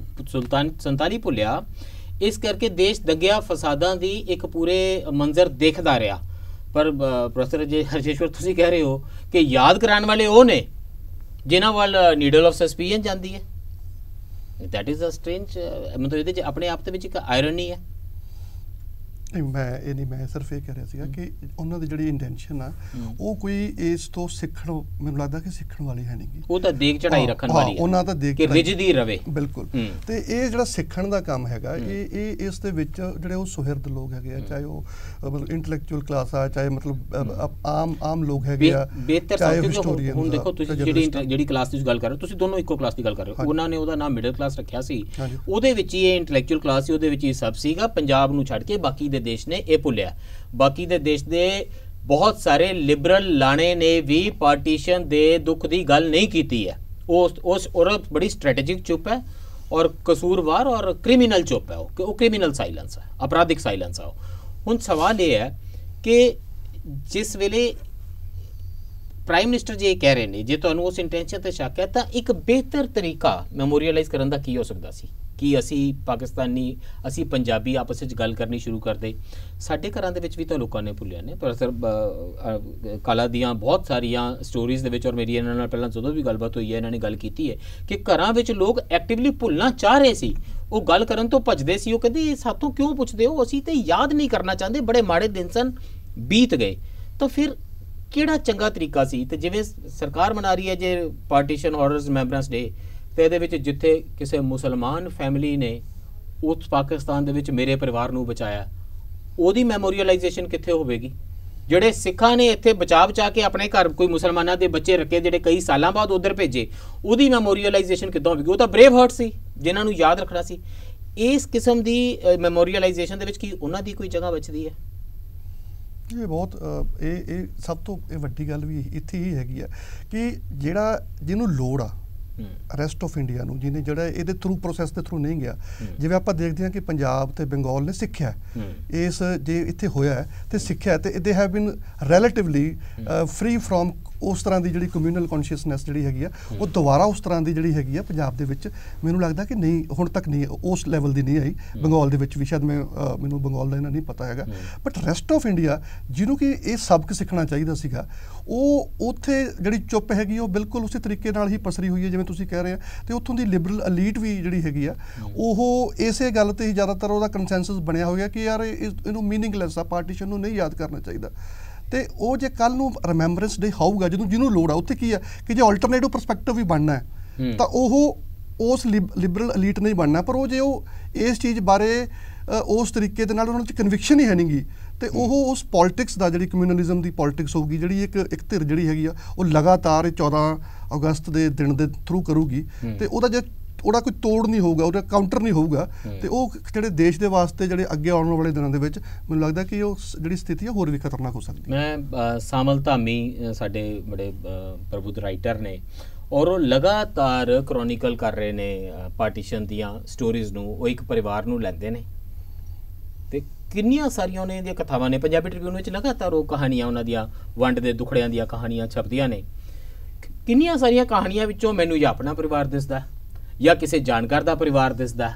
47 ਭੁੱਲਿਆ, ਇਸ ਕਰਕੇ ਦੇਸ਼ ਦੰਗਿਆਂ ਫਸਾਦਾਂ ਦੀ ਇੱਕ ਪੂਰੇ ਮੰਜ਼ਰ ਦੇਖਦਾ ਰਿਹਾ। ਪਰ ਪ੍ਰੋਫੈਸਰ ਹਰਜੇਸ਼ਵਰ, ਤੁਸੀਂ ਕਹਿ ਰਹੇ ਹੋ ਕਿ ਯਾਦ ਕਰਾਉਣ ਵਾਲੇ ਉਹ ਨੇ ਜਿਨ੍ਹਾਂ ਵੱਲ ਨੀਡਲ ਆਫ ਸਸਪੀਸ਼ਨ ਜਾਂਦੀ ਹੈ। ਦੈਟ ਇਜ਼ ਅ ਸਟ੍ਰੇਂਜ, ਮਤਲਬ ਇਹਦੇ 'ਚ ਆਪਣੇ ਆਪ ਦੇ ਵਿੱਚ ਇੱਕ ਆਇਰਨੀ ਹੈ।
ਮੈਂ ਸਿਰਫ ਇਹ ਕਹਿ ਰਿਹਾ ਸੀਗਾ ਕਿ ਉਹਨਾਂ ਦੀ ਜਿਹੜੀ ਇੰਟੈਂਸ਼ਨ ਆ ਉਹ ਕੋਈ ਇਸ ਤੋਂ ਸਿੱਖਣ, ਮੈਨੂੰ ਲੱਗਦਾ ਕਿ ਸਿੱਖਣ ਵਾਲੀ ਹੈ ਨਹੀਂ।
ਉਹ ਤਾਂ ਦੇਖ ਚੜਾਈ ਰੱਖਣ ਵਾਲੀ ਹੈ,
ਉਹਨਾਂ ਦਾ ਦੇਖ
ਕਿ ਰਿਜਦੀ ਰਵੇ।
ਬਿਲਕੁਲ। ਤੇ ਇਹ ਜਿਹੜਾ ਸਿੱਖਣ ਦਾ ਕੰਮ ਹੈਗਾ, ਇਹ ਇਸ ਦੇ ਵਿੱਚ ਜਿਹੜੇ ਉਹ ਸੁਹਿਰਦ ਲੋਕ ਹੈਗੇ ਆ, ਚਾਹੇ ਉਹ ਮਤਲਬ ਇੰਟੈਲੈਕਚੁਅਲ ਕਲਾਸ ਆ, ਚਾਹੇ ਮਤਲਬ ਆਮ ਲੋਕ ਹੈਗੇ ਆ, ਚਾਹੇ ਹਿਸਟੋਰੀਅਨ।
ਹੁਣ ਦੇਖੋ ਤੁਸੀਂ ਜਿਹੜੀ ਕਲਾਸ ਦੀ ਗੱਲ ਕਰ ਰਹੇ ਹੋ, ਤੁਸੀਂ ਦੋਨੋਂ ਇੱਕੋ ਕਲਾਸ ਦੀ ਗੱਲ ਕਰ ਰਹੇ ਹੋ। ਉਹਨਾਂ ਨੇ ਉਹਦਾ ਨਾਮ ਮਿਡਲ ਕਲਾਸ ਰੱਖਿਆ ਸੀ, ਉਹਦੇ ਵਿੱਚ ਹੀ ਇਹ ਇੰਟੈਲੈਕਚੁਅਲ ਕਲਾਸ ਸੀ, ਉਹਦੇ ਵਿੱਚ ਹੀ ਸਭ ਸੀਗਾ। ਪੰਜਾਬ ਨੂੰ ਛੱਡ ਕੇ ਬਾਕੀ ਦੇ ਦੇਸ਼ ਨੇ ਇਹ ਭੁੱਲਿਆ। ਬਾਕੀ ਦੇ ਦੇਸ਼ ਦੇ ਬਹੁਤ ਸਾਰੇ ਲਿਬਰਲ ਲਾਣੇ ਨੇ ਵੀ ਪਾਰਟੀਸ਼ਨ ਦੇ ਦੁੱਖ ਦੀ ਗੱਲ ਨਹੀਂ ਕੀਤੀ ਹੈ। ਉਸ ਬੜੀ ਸਟ੍ਰੈਟੇਜਿਕ ਚੁੱਪ ਹੈ, ਔਰ ਕਸੂਰਵਾਰ ਔਰ ਕ੍ਰਿਮੀਨਲ ਚੁੱਪ ਹੈ। ਉਹ ਕ੍ਰਿਮੀਨਲ ਸਾਇਲੈਂਸ ਹੈ, ਅਪਰਾਧਿਕ ਸਾਇਲੈਂਸ ਹੈ। ਹੁਣ ਸਵਾਲ ਇਹ ਹੈ ਕਿ ਜਿਸ ਵੇਲੇ ਪ੍ਰਾਈਮ ਮਿਨਿਸਟਰ ਜੀ ਇਹ ਕਹਿ ਰਹੇ ਨੇ, ਜੇ ਤੁਹਾਨੂੰ ਉਸ ਇੰਟੈਂਸ਼ਨ ਤੇ ਸ਼ੱਕ ਹੈ ਤਾਂ ਇੱਕ ਬਿਹਤਰ ਤਰੀਕਾ ਮੈਮੋਰੀਅਲਾਈਜ਼ ਕਰਨ ਦਾ ਕੀ ਹੋ ਸਕਦਾ ਸੀ ਕਿ ਅਸੀਂ ਪਾਕਿਸਤਾਨੀ, ਅਸੀਂ ਪੰਜਾਬੀ ਆਪਸ ਵਿੱਚ ਗੱਲ ਕਰਨੀ ਸ਼ੁਰੂ ਕਰਦੇ। ਸਾਡੇ ਘਰਾਂ ਦੇ ਵਿੱਚ ਵੀ ਤਾਂ ਲੋਕਾਂ ਨੇ ਭੁੱਲਿਆ ਨੇ, ਪਰ ਸਰ ਕਾਲਾ ਦੀਆਂ ਬਹੁਤ ਸਾਰੀਆਂ ਸਟੋਰੀਜ਼ ਦੇ ਵਿੱਚ, ਔਰ ਮੇਰੀ ਇਹਨਾਂ ਨਾਲ ਪਹਿਲਾਂ ਜਦੋਂ ਵੀ ਗੱਲਬਾਤ ਹੋਈ ਹੈ ਇਹਨਾਂ ਨੇ ਗੱਲ ਕੀਤੀ ਹੈ ਕਿ ਘਰਾਂ ਵਿੱਚ ਲੋਕ ਐਕਟਿਵਲੀ ਭੁੱਲਣਾ ਚਾਹ ਰਹੇ ਸੀ, ਉਹ ਗੱਲ ਕਰਨ ਤੋਂ ਭੱਜਦੇ ਸੀ। ਉਹ ਕਹਿੰਦੇ ਸਾਥੋਂ ਕਿਉਂ ਪੁੱਛਦੇ ਹੋ, ਅਸੀਂ ਤੇ ਯਾਦ ਨਹੀਂ ਕਰਨਾ ਚਾਹੁੰਦੇ, ਬੜੇ ਮਾੜੇ ਦਿਨ ਸਨ, ਬੀਤ ਗਏ। ਤਾਂ ਫਿਰ ਕਿਹੜਾ ਚੰਗਾ ਤਰੀਕਾ ਸੀ? ਤੇ ਜਿਵੇਂ ਸਰਕਾਰ ਮਨਾ ਰਹੀ ਹੈ ਜੇ ਪਾਰਟੀਸ਼ਨ ਆਰਡਰਸ ਰਿਮੈਂਬਰੈਂਸ ਡੇ, ਤੇ ਇਹਦੇ ਵਿੱਚ ਜਿੱਥੇ ਕਿਸੇ ਮੁਸਲਮਾਨ ਫੈਮਿਲੀ ਨੇ ਉਸ ਪਾਕਿਸਤਾਨ ਦੇ ਵਿੱਚ ਮੇਰੇ ਪਰਿਵਾਰ ਨੂੰ ਬਚਾਇਆ, ਉਹਦੀ ਮੈਮੋਰੀਅਲਾਈਜੇਸ਼ਨ ਕਿੱਥੇ ਹੋਵੇਗੀ? ਜਿਹੜੇ ਸਿੱਖਾਂ ਨੇ ਇੱਥੇ ਬਚਾ ਕੇ ਆਪਣੇ ਘਰ ਕੋਈ ਮੁਸਲਮਾਨਾਂ ਦੇ ਬੱਚੇ ਰੱਖੇ ਜਿਹੜੇ ਕਈ ਸਾਲਾਂ ਬਾਅਦ ਉਧਰ ਭੇਜੇ, ਉਹਦੀ ਮੈਮੋਰੀਅਲਾਈਜੇਸ਼ਨ ਕਿੱਦਾਂ ਹੋਵੇਗੀ? ਉਹ ਤਾਂ ਬਰੇਵ ਹਾਰਟ ਸੀ ਜਿਨ੍ਹਾਂ ਨੂੰ ਯਾਦ ਰੱਖਣਾ ਸੀ। ਇਸ ਕਿਸਮ ਦੀ ਮੈਮੋਰੀਅਲਾਈਜੇਸ਼ਨ ਦੇ ਵਿੱਚ ਕੀ ਉਹਨਾਂ ਦੀ ਕੋਈ ਜਗ੍ਹਾ ਬਚਦੀ ਹੈ?
ਇਹ ਬਹੁਤ ਇਹ ਸਭ ਤੋਂ ਵੱਡੀ ਗੱਲ ਵੀ ਇੱਥੇ ਹੀ ਹੈਗੀ ਆ ਕਿ ਜਿਹੜਾ ਜਿਹਨੂੰ ਲੋੜ ਆ ਰੈਸਟ ਆਫ ਇੰਡੀਆ ਨੂੰ, ਜਿਹਨੇ ਜਿਹੜਾ ਇਹਦੇ ਥਰੂ ਪ੍ਰੋਸੈਸ ਦੇ ਥਰੂ ਨਹੀਂ ਗਿਆ, ਜਿਵੇਂ ਆਪਾਂ ਦੇਖਦੇ ਹਾਂ ਕਿ ਪੰਜਾਬ ਤੇ ਬੰਗਾਲ ਨੇ ਸਿੱਖਿਆ ਇਸ, ਜੇ ਇੱਥੇ ਹੋਇਆ ਹੈ ਤੇ ਸਿੱਖਿਆ, ਤੇ they have been relatively free from ਉਸ ਤਰ੍ਹਾਂ ਦੀ ਜਿਹੜੀ ਕਮਿਊਨਲ ਕੌਨਸ਼ੀਅਸਨੈਸ ਜਿਹੜੀ ਹੈਗੀ ਆ, ਉਹ ਦੁਬਾਰਾ ਉਸ ਤਰ੍ਹਾਂ ਦੀ ਜਿਹੜੀ ਹੈਗੀ ਆ ਪੰਜਾਬ ਦੇ ਵਿੱਚ ਮੈਨੂੰ ਲੱਗਦਾ ਕਿ ਨਹੀਂ, ਹੁਣ ਤੱਕ ਨਹੀਂ, ਉਸ ਲੈਵਲ ਦੀ ਨਹੀਂ ਆਈ। ਬੰਗਾਲ ਦੇ ਵਿੱਚ ਵੀ ਸ਼ਾਇਦ ਮੈਨੂੰ ਬੰਗਾਲ ਦਾ ਇਹਨਾਂ ਨਹੀਂ ਪਤਾ ਹੈਗਾ, ਬਟ ਰੈਸਟ ਆਫ ਇੰਡੀਆ ਜਿਹਨੂੰ ਕਿ ਇਹ ਸਬਕ ਸਿੱਖਣਾ ਚਾਹੀਦਾ ਸੀਗਾ, ਉਹ ਉੱਥੇ ਜਿਹੜੀ ਚੁੱਪ ਹੈਗੀ ਉਹ ਬਿਲਕੁਲ ਉਸੇ ਤਰੀਕੇ ਨਾਲ ਹੀ ਪਸਰੀ ਹੋਈ ਹੈ ਜਿਵੇਂ ਤੁਸੀਂ ਕਹਿ ਰਹੇ ਆ। ਤੇ ਉੱਥੋਂ ਦੀ ਲਿਬਰਲ ਅਲੀਟ ਵੀ ਜਿਹੜੀ ਹੈਗੀ ਆ, ਉਹ ਇਸੇ ਗੱਲ ਤੇ ਹੀ ਜ਼ਿਆਦਾਤਰ ਉਹਦਾ ਕੰਸੈਂਸਸ ਬਣਿਆ ਹੋਇਆ ਕਿ ਯਾਰ ਇਹਨੂੰ ਮੀਨਿੰਗਲੈਸ ਆ, ਪਾਰਟੀਸ਼ਨ ਨੂੰ ਨਹੀਂ ਯਾਦ ਕਰਨਾ ਚਾਹੀਦਾ। ਤੇ ਉਹ ਜੇ ਕੱਲ ਨੂੰ ਰਿਮੈਂਬਰੈਂਸ ਡੇ ਹੋਊਗਾ ਜਿਹਨੂੰ ਲੋੜ ਆ, ਉੱਥੇ ਕੀ ਆ ਕਿ ਜੇ ਆਲਟਰਨੇਟਿਵ ਪਰਸਪੈਕਟਿਵ ਵੀ ਬਣਨਾ ਹੈ ਤਾਂ ਉਹ ਉਸ ਲਿਬਰਲ ਅਲੀਟ ਨਹੀਂ ਬਣਨਾ, ਪਰ ਉਹ ਜੇ ਉਹ ਇਸ ਚੀਜ਼ ਬਾਰੇ ਉਸ ਤਰੀਕੇ ਦੇ ਨਾਲ ਉਹਨਾਂ 'ਚ ਕਨਵਿਕਸ਼ਨ ਹੀ ਹੈ ਨਹੀਂਗੀ, ਤੇ ਉਹ ਉਸ ਪੋਲਿਟਿਕਸ ਦਾ, ਜਿਹੜੀ ਕਮਿਊਨਲਿਜ਼ਮ ਦੀ ਪੋਲਿਟਿਕਸ ਹੋਊਗੀ, ਜਿਹੜੀ ਇੱਕ ਧਿਰ ਜਿਹੜੀ ਹੈਗੀ ਆ ਉਹ ਲਗਾਤਾਰ 14 ਅਗਸਤ ਦੇ ਦਿਨ ਦੇ ਥਰੂ ਕਰੂਗੀ, ਤੇ ਉਹਦਾ ਕੋਈ ਤੋੜ ਨਹੀਂ ਹੋਊਗਾ, ਉਹਦਾ ਕਾਊਂਟਰ ਨਹੀਂ ਹੋਊਗਾ, ਤੇ ਉਹ ਜਿਹੜੇ ਦੇਸ਼ ਦੇ ਵਾਸਤੇ ਜਿਹੜੇ ਅੱਗੇ ਆਉਣ ਵਾਲੇ ਦਿਨਾਂ ਦੇ ਵਿੱਚ ਮੈਨੂੰ ਲੱਗਦਾ ਕਿ ਉਹ ਜਿਹੜੀ ਸਥਿਤੀ ਹੈ ਹੋਰ ਵੀ ਖਤਰਨਾਕ ਹੋ ਸਕਦੀ ਹੈ।
ਮੈਂ ਸਾਮਲ ਧਾਮੀ ਸਾਡੇ ਬੜੇ ਪ੍ਰਬੁੱਧ ਰਾਈਟਰ ਨੇ, ਔਰ ਉਹ ਲਗਾਤਾਰ ਕ੍ਰੋਨਿਕਲ ਕਰ ਰਹੇ ਨੇ ਪਾਰਟੀਸ਼ਨ ਦੀਆਂ ਸਟੋਰੀਜ਼ ਨੂੰ। ਉਹ ਇੱਕ ਪਰਿਵਾਰ ਨੂੰ ਲੈਂਦੇ ਨੇ ਤੇ ਕਿੰਨੀਆਂ ਸਾਰੀਆਂ ਉਹਨਾਂ ਦੀਆਂ ਕਥਾਵਾਂ ਨੇ। ਪੰਜਾਬੀ ਟ੍ਰਿਬਿਊਨ ਵਿੱਚ ਲਗਾਤਾਰ ਉਹ ਕਹਾਣੀਆਂ, ਉਹਨਾਂ ਦੀਆਂ ਵੰਡ ਦੇ ਦੁਖੜਿਆਂ ਦੀਆਂ ਕਹਾਣੀਆਂ ਛਪਦੀਆਂ ਨੇ। ਕਿੰਨੀਆਂ ਸਾਰੀਆਂ ਕਹਾਣੀਆਂ ਵਿੱਚੋਂ ਮੈਨੂੰ ਜਾਂ ਆਪਣਾ ਪਰਿਵਾਰ ਦਿਸਦਾ, ਜਾਂ ਕਿਸੇ ਜਾਣਕਾਰ ਦਾ ਪਰਿਵਾਰ ਦਿਸਦਾ,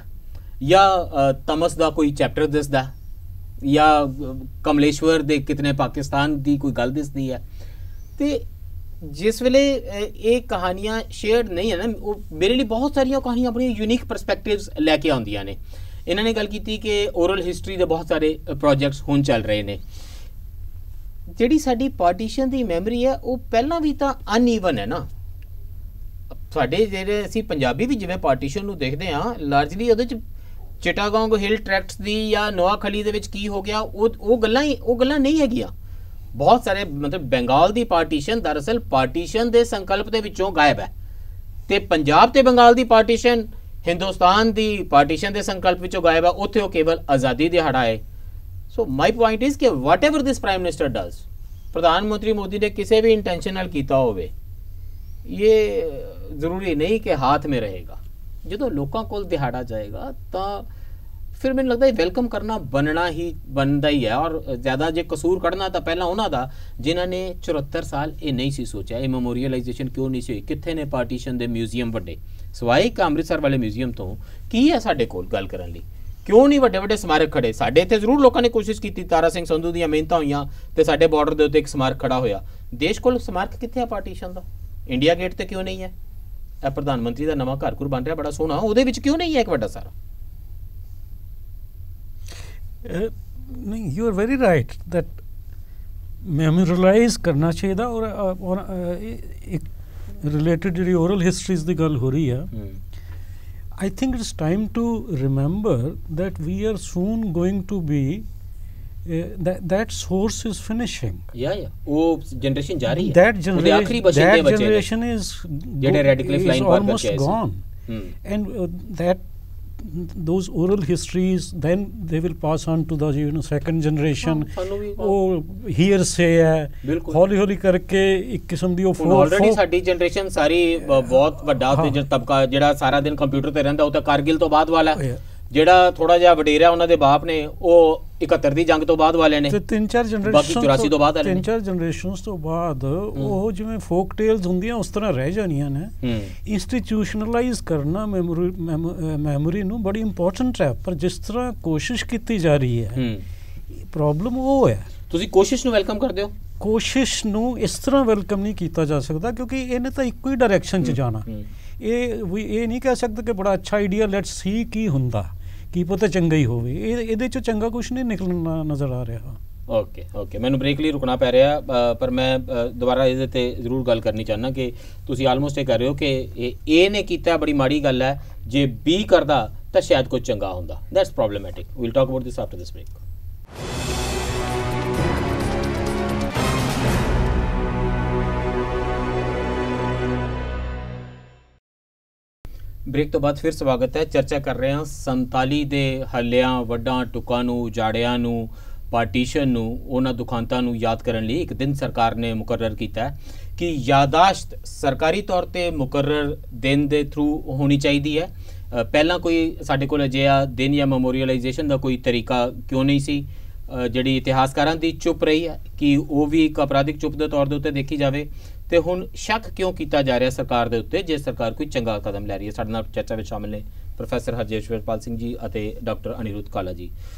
ਜਾਂ ਤਮਸ ਦਾ ਕੋਈ ਚੈਪਟਰ ਦਿਸਦਾ, ਜਾਂ ਕਮਲੇਸ਼ਵਰ ਦੇ ਕਿਤਨੇ ਪਾਕਿਸਤਾਨ ਦੀ ਕੋਈ ਗੱਲ ਦਿਸਦੀ ਹੈ। ਤੇ ਜਿਸ ਵੇਲੇ ਇਹ ਕਹਾਣੀਆਂ ਸ਼ੇਅਰਡ ਨਹੀਂ ਹੈ ਨਾ, ਉਹ ਮੇਰੇ ਲਈ ਬਹੁਤ ਸਾਰੀਆਂ ਕਹਾਣੀਆਂ ਆਪਣੀਆਂ ਯੂਨੀਕ ਪਰਸਪੈਕਟਿਵਸ ਲੈ ਕੇ ਆਉਂਦੀਆਂ ਨੇ। ਇਹਨਾਂ ਨੇ ਗੱਲ ਕੀਤੀ ਕਿ ਓਰਲ ਹਿਸਟਰੀ ਦੇ ਬਹੁਤ ਸਾਰੇ ਪ੍ਰੋਜੈਕਟਸ ਹੁਣ ਚੱਲ ਰਹੇ ਨੇ। ਜਿਹੜੀ ਸਾਡੀ ਪਾਰਟੀਸ਼ਨ ਦੀ ਮੈਮਰੀ ਹੈ ਉਹ ਪਹਿਲਾਂ ਵੀ ਤਾਂ ਅਨਈਵਨ ਹੈ ਨਾ। ਸਾਡੇ ਜਿਹੜੇ ਅਸੀਂ ਪੰਜਾਬੀ ਵੀ ਜਿਵੇਂ ਪਾਰਟੀਸ਼ਨ ਨੂੰ ਦੇਖਦੇ ਹਾਂ, ਲਾਰਜਲੀ ਉਹਦੇ 'ਚ ਚਿਟਾਗੋਂਗ ਹਿਲ ਟਰੈਕਟਸ ਦੀ ਜਾਂ ਨੋਆਖਲੀ ਦੇ ਵਿੱਚ ਕੀ ਹੋ ਗਿਆ, ਉਹ ਗੱਲਾਂ ਨਹੀਂ ਹੈਗੀਆਂ। ਬਹੁਤ ਸਾਰੇ ਮਤਲਬ ਬੰਗਾਲ ਦੀ ਪਾਰਟੀਸ਼ਨ ਦਰਅਸਲ ਪਾਰਟੀਸ਼ਨ ਦੇ ਸੰਕਲਪ ਦੇ ਵਿੱਚੋਂ ਗਾਇਬ ਹੈ, ਤੇ ਪੰਜਾਬ ਤੇ ਬੰਗਾਲ ਦੀ ਪਾਰਟੀਸ਼ਨ ਹਿੰਦੁਸਤਾਨ ਦੀ ਪਾਰਟੀਸ਼ਨ ਦੇ ਸੰਕਲਪ ਵਿੱਚੋਂ ਗਾਇਬ ਹੈ। ਉੱਥੇ ਉਹ ਕੇਵਲ ਆਜ਼ਾਦੀ ਦਿਹਾੜਾ ਹੈ। ਸੋ ਮਾਈ ਪੁਆਇੰਟ ਇਜ਼ ਕਿ whatever this prime minister does, ਪ੍ਰਧਾਨ ਮੰਤਰੀ ਮੋਦੀ ਨੇ ਕਿਸੇ ਵੀ ਇੰਟੈਂਸ਼ਨ ਨਾਲ ਕੀਤਾ ਹੋਵੇ, ਇਹ ਜ਼ਰੂਰੀ ਨਹੀਂ ਕਿ ਹੱਥ ਮੇ ਰਹੇਗਾ। ਜਦੋਂ ਲੋਕਾਂ ਕੋਲ ਦਿਹਾੜਾ ਜਾਏਗਾ ਤਾਂ ਫਿਰ ਮੈਨੂੰ ਲੱਗਦਾ ਇਹ ਵੈਲਕਮ ਕਰਨਾ ਬਣਦਾ ਹੀ ਹੈ। ਔਰ ਜ਼ਿਆਦਾ ਜੇ ਕਸੂਰ ਕੱਢਣਾ ਤਾਂ ਪਹਿਲਾਂ ਉਹਨਾਂ ਦਾ ਜਿਨ੍ਹਾਂ ਨੇ 74 ਸਾਲ ਇਹ ਨਹੀਂ ਸੀ ਸੋਚਿਆ, ਇਹ ਮੈਮੋਰੀਅਲਾਈਜੇਸ਼ਨ ਕਿਉਂ ਨਹੀਂ ਸੀ ਹੋਈ। ਕਿੱਥੇ ਨੇ ਪਾਰਟੀਸ਼ਨ ਦੇ ਮਿਊਜ਼ੀਅਮ ਵੱਡੇ, ਸਿਵਾਏ ਇੱਕ ਅੰਮ੍ਰਿਤਸਰ ਵਾਲੇ ਮਿਊਜ਼ੀਅਮ ਤੋਂ ਕੀ ਹੈ ਸਾਡੇ ਕੋਲ ਗੱਲ ਕਰਨ ਲਈ? ਕਿਉਂ ਨਹੀਂ ਵੱਡੇ ਵੱਡੇ ਸਮਾਰਕ ਖੜੇ? ਸਾਡੇ ਇੱਥੇ ਜ਼ਰੂਰ ਲੋਕਾਂ ਨੇ ਕੋਸ਼ਿਸ਼ ਕੀਤੀ, ਤਾਰਾ ਸਿੰਘ ਸੰਧੂ ਦੀਆਂ ਮਿਹਨਤਾਂ ਹੋਈਆਂ ਤੇ ਸਾਡੇ ਬਾਰਡਰ ਦੇ ਉੱਤੇ ਇੱਕ ਸਮਾਰਕ ਖੜਾ ਹੋਇਆ। ਦੇਸ਼ ਕੋਲ ਸਮਾਰਕ ਕਿੱਥੇ ਆ ਪਾਰਟੀਸ਼ਨ ਦਾ? ਇੰਡੀਆ ਗੇਟ ਤੇ ਕਿਉਂ ਨਹੀਂ ਹੈ? ਇਹ ਪ੍ਰਧਾਨ ਮੰਤਰੀ ਦਾ ਨਵਾਂ ਘਰ ਬਣ ਰਿਹਾ ਬੜਾ ਸੋਹਣਾ, ਉਹਦੇ ਵਿੱਚ ਕਿਉਂ ਨਹੀਂ ਹੈ ਇੱਕ ਵੱਡਾ ਸਾਰਾ?
ਨਹੀਂ, you are very right that memorialise ਕਰਨਾ ਚਾਹੀਦਾ। ਔਰ ਇੱਕ ਰਿਲੇਟਡ ਜਿਹੜੀ ਓਰਲ ਹਿਸਟਰੀਜ਼ ਦੀ ਗੱਲ ਹੋ ਰਹੀ ਆ, I think it's time to remember that we are soon going to be that source is finishing.
Yeah. ਉਹ generation ਜਾ ਰਹੀ ਹੈ।
That generation is almost gone. And that those oral histories then they will pass on to the second generation. ਉਹ hearsay ਹੈ, ਹੌਲੀ ਕਰਕੇ ਇੱਕ ਕਿਸਮ ਦੀ ਉਹ
ਆਲਰੇਡੀ ਸਾਡੀ ਜਨਰੇਸ਼ਨ ਸਾਰੀ ਬਹੁਤ ਵੱਡਾ ਤਬਕਾ ਜਿਹੜਾ ਸਾਰਾ ਦਿਨ ਕੰਪਿਊਟਰ ਤੇ ਰਹਿੰਦਾ, ਉਹ ਤਾਂ ਕਾਰਗਿਲ ਤੋਂ ਬਾਅਦ ਵਾਲਾ। ਜਿਹੜਾ ਥੋੜਾ ਜਿਹਾ ਵਡੇਰਿਆ ਉਹਨਾਂ ਦੇ ਬਾਪ ਨੇ ਉਹ 71 ਦੀ ਜੰਗ ਤੋਂ ਬਾਅਦ ਵਾਲੇ ਨੇ
ਤੇ 3-4
ਬਾਕੀ 84 ਤੋਂ ਬਾਅਦ ਵਾਲੇ ਨੇ।
3-4 ਜਨਰੇਸ਼ਨਸ ਤੋਂ ਬਾਅਦ ਉਹ ਜਿਵੇਂ ਫੋਕ ਟੇਲਸ ਹੁੰਦੀਆਂ ਉਸ ਤਰ੍ਹਾਂ ਰਹਿ ਜਾਣੀਆਂ ਨੇ। ਇੰਸਟੀਟਿਊਸ਼ਨਲਾਈਜ਼ ਕਰਨਾ ਮੈਮੋਰੀ ਨੂੰ ਬੜੀ ਇੰਪੋਰਟੈਂਟ ਹੈ, ਪਰ ਜਿਸ ਤਰ੍ਹਾਂ ਕੋਸ਼ਿਸ਼ ਕੀਤੀ ਜਾ ਰਹੀ ਹੈ ਪ੍ਰੋਬਲਮ ਉਹ ਹੈ।
ਤੁਸੀਂ ਕੋਸ਼ਿਸ਼ ਨੂੰ ਵੈਲਕਮ ਕਰਦੇ ਹੋ?
ਕੋਸ਼ਿਸ਼ ਨੂੰ ਇਸ ਤਰ੍ਹਾਂ ਵੈਲਕਮ ਨਹੀਂ ਕੀਤਾ ਜਾ ਸਕਦਾ ਕਿਉਂਕਿ ਇਹਨੇ ਤਾਂ ਇੱਕੋ ਹੀ ਡਾਇਰੈਕਸ਼ਨ 'ਚ ਜਾਣਾ। ਇਹ ਨਹੀਂ ਕਹਿ ਸਕਦੇ ਕਿ ਬੜਾ ਅੱਛਾ ਆਈਡੀਆ ਲੈਟਸ ਸੀ ਕੀ ਹੁੰਦਾ, ਕੀ ਪਤਾ ਚੰਗਾ ਹੀ ਹੋਵੇ। ਇਹਦੇ 'ਚੋਂ ਚੰਗਾ ਕੁਝ ਨਹੀਂ ਨਿਕਲਣਾ ਨਜ਼ਰ ਆ ਰਿਹਾ।
ਓਕੇ ਮੈਨੂੰ ਬ੍ਰੇਕ ਲਈ ਰੁਕਣਾ ਪੈ ਰਿਹਾ, ਪਰ ਮੈਂ ਦੁਬਾਰਾ ਇਹਦੇ ਤੇ ਜ਼ਰੂਰ ਗੱਲ ਕਰਨੀ ਚਾਹੁੰਦਾ ਕਿ ਤੁਸੀਂ ਆਲਮੋਸਟ ਇਹ ਕਰ ਰਹੇ ਹੋ ਕਿ ਇਹ ਨੇ ਕੀਤਾ ਬੜੀ ਮਾੜੀ ਗੱਲ ਹੈ, ਜੇ ਬੀ ਕਰਦਾ ਤਾਂ ਸ਼ਾਇਦ ਕੁਝ ਚੰਗਾ ਹੁੰਦਾ। That's problematic. We'll talk about this after this break. Break ਤੋਂ ਬਾਅਦ ਫਿਰ ਸਵਾਗਤ ਹੈ। ਚਰਚਾ ਕਰ ਰਹੇ ਹਾਂ 47 ਦੇ ਹੱਲਿਆਂ, ਵੱਡਾਂ, ਟੁੱਕਾਂ ਨੂੰ, ਉਜਾੜਿਆਂ ਨੂੰ, ਪਾਰਟੀਸ਼ਨ ਨੂੰ, ਉਹਨਾਂ ਦੁਖਾਂਤਾਂ ਨੂੰ ਯਾਦ ਕਰਨ ਲਈ ਇੱਕ ਦਿਨ ਸਰਕਾਰ ਨੇ ਮੁਕਰਰ ਕੀਤਾ ਹੈ ਕਿ ਯਾਦਾਸ਼ਤ ਸਰਕਾਰੀ ਤੌਰ ਤੇ ਮੁਕਰਰ ਦਿਨ ਦੇ ਥਰੂ ਹੋਣੀ ਚਾਹੀਦੀ ਹੈ। ਪਹਿਲਾਂ ਕੋਈ ਸਾਡੇ ਕੋਲ ਅਜਿਹਾ ਦਿਨ ਜਾਂ ਮੈਮੋਰੀਅਲਾਈਜੇਸ਼ਨ ਦਾ ਕੋਈ ਤਰੀਕਾ ਕਿਉਂ ਨਹੀਂ ਸੀ? ਜਿਹੜੀ ਇਤਿਹਾਸਕਾਰਾਂ ਦੀ ਚੁੱਪ ਰਹੀ ਹੈ ਕਿ ਉਹ ਵੀ ਇੱਕ ਅਪਰਾਧਿਕ ਚੁੱਪ ਦੇ ਤੌਰ ਦੇ ਉੱਤੇ ਦੇਖੀ ਜਾਵੇ, ਤੇ ਹੁਣ ਸ਼ੱਕ ਕਿਉਂ ਕੀਤਾ ਜਾ ਰਿਹਾ ਸਰਕਾਰ ਦੇ ਉੱਤੇ ਜੇ ਸਰਕਾਰ ਕੋਈ ਚੰਗਾ ਕਦਮ ਲੈ ਰਹੀ ਹੈ? ਸਾਡੇ ਨਾਲ ਚਰਚਾ ਵਿੱਚ ਸ਼ਾਮਿਲ ਨੇ ਪ੍ਰੋਫੈਸਰ ਹਰਜੇਸ਼ਵਰਪਾਲ ਸਿੰਘ ਜੀ ਅਤੇ ਡਾਕਟਰ ਅਨਿਰੁੱਧ ਕਾਲਾ ਜੀ।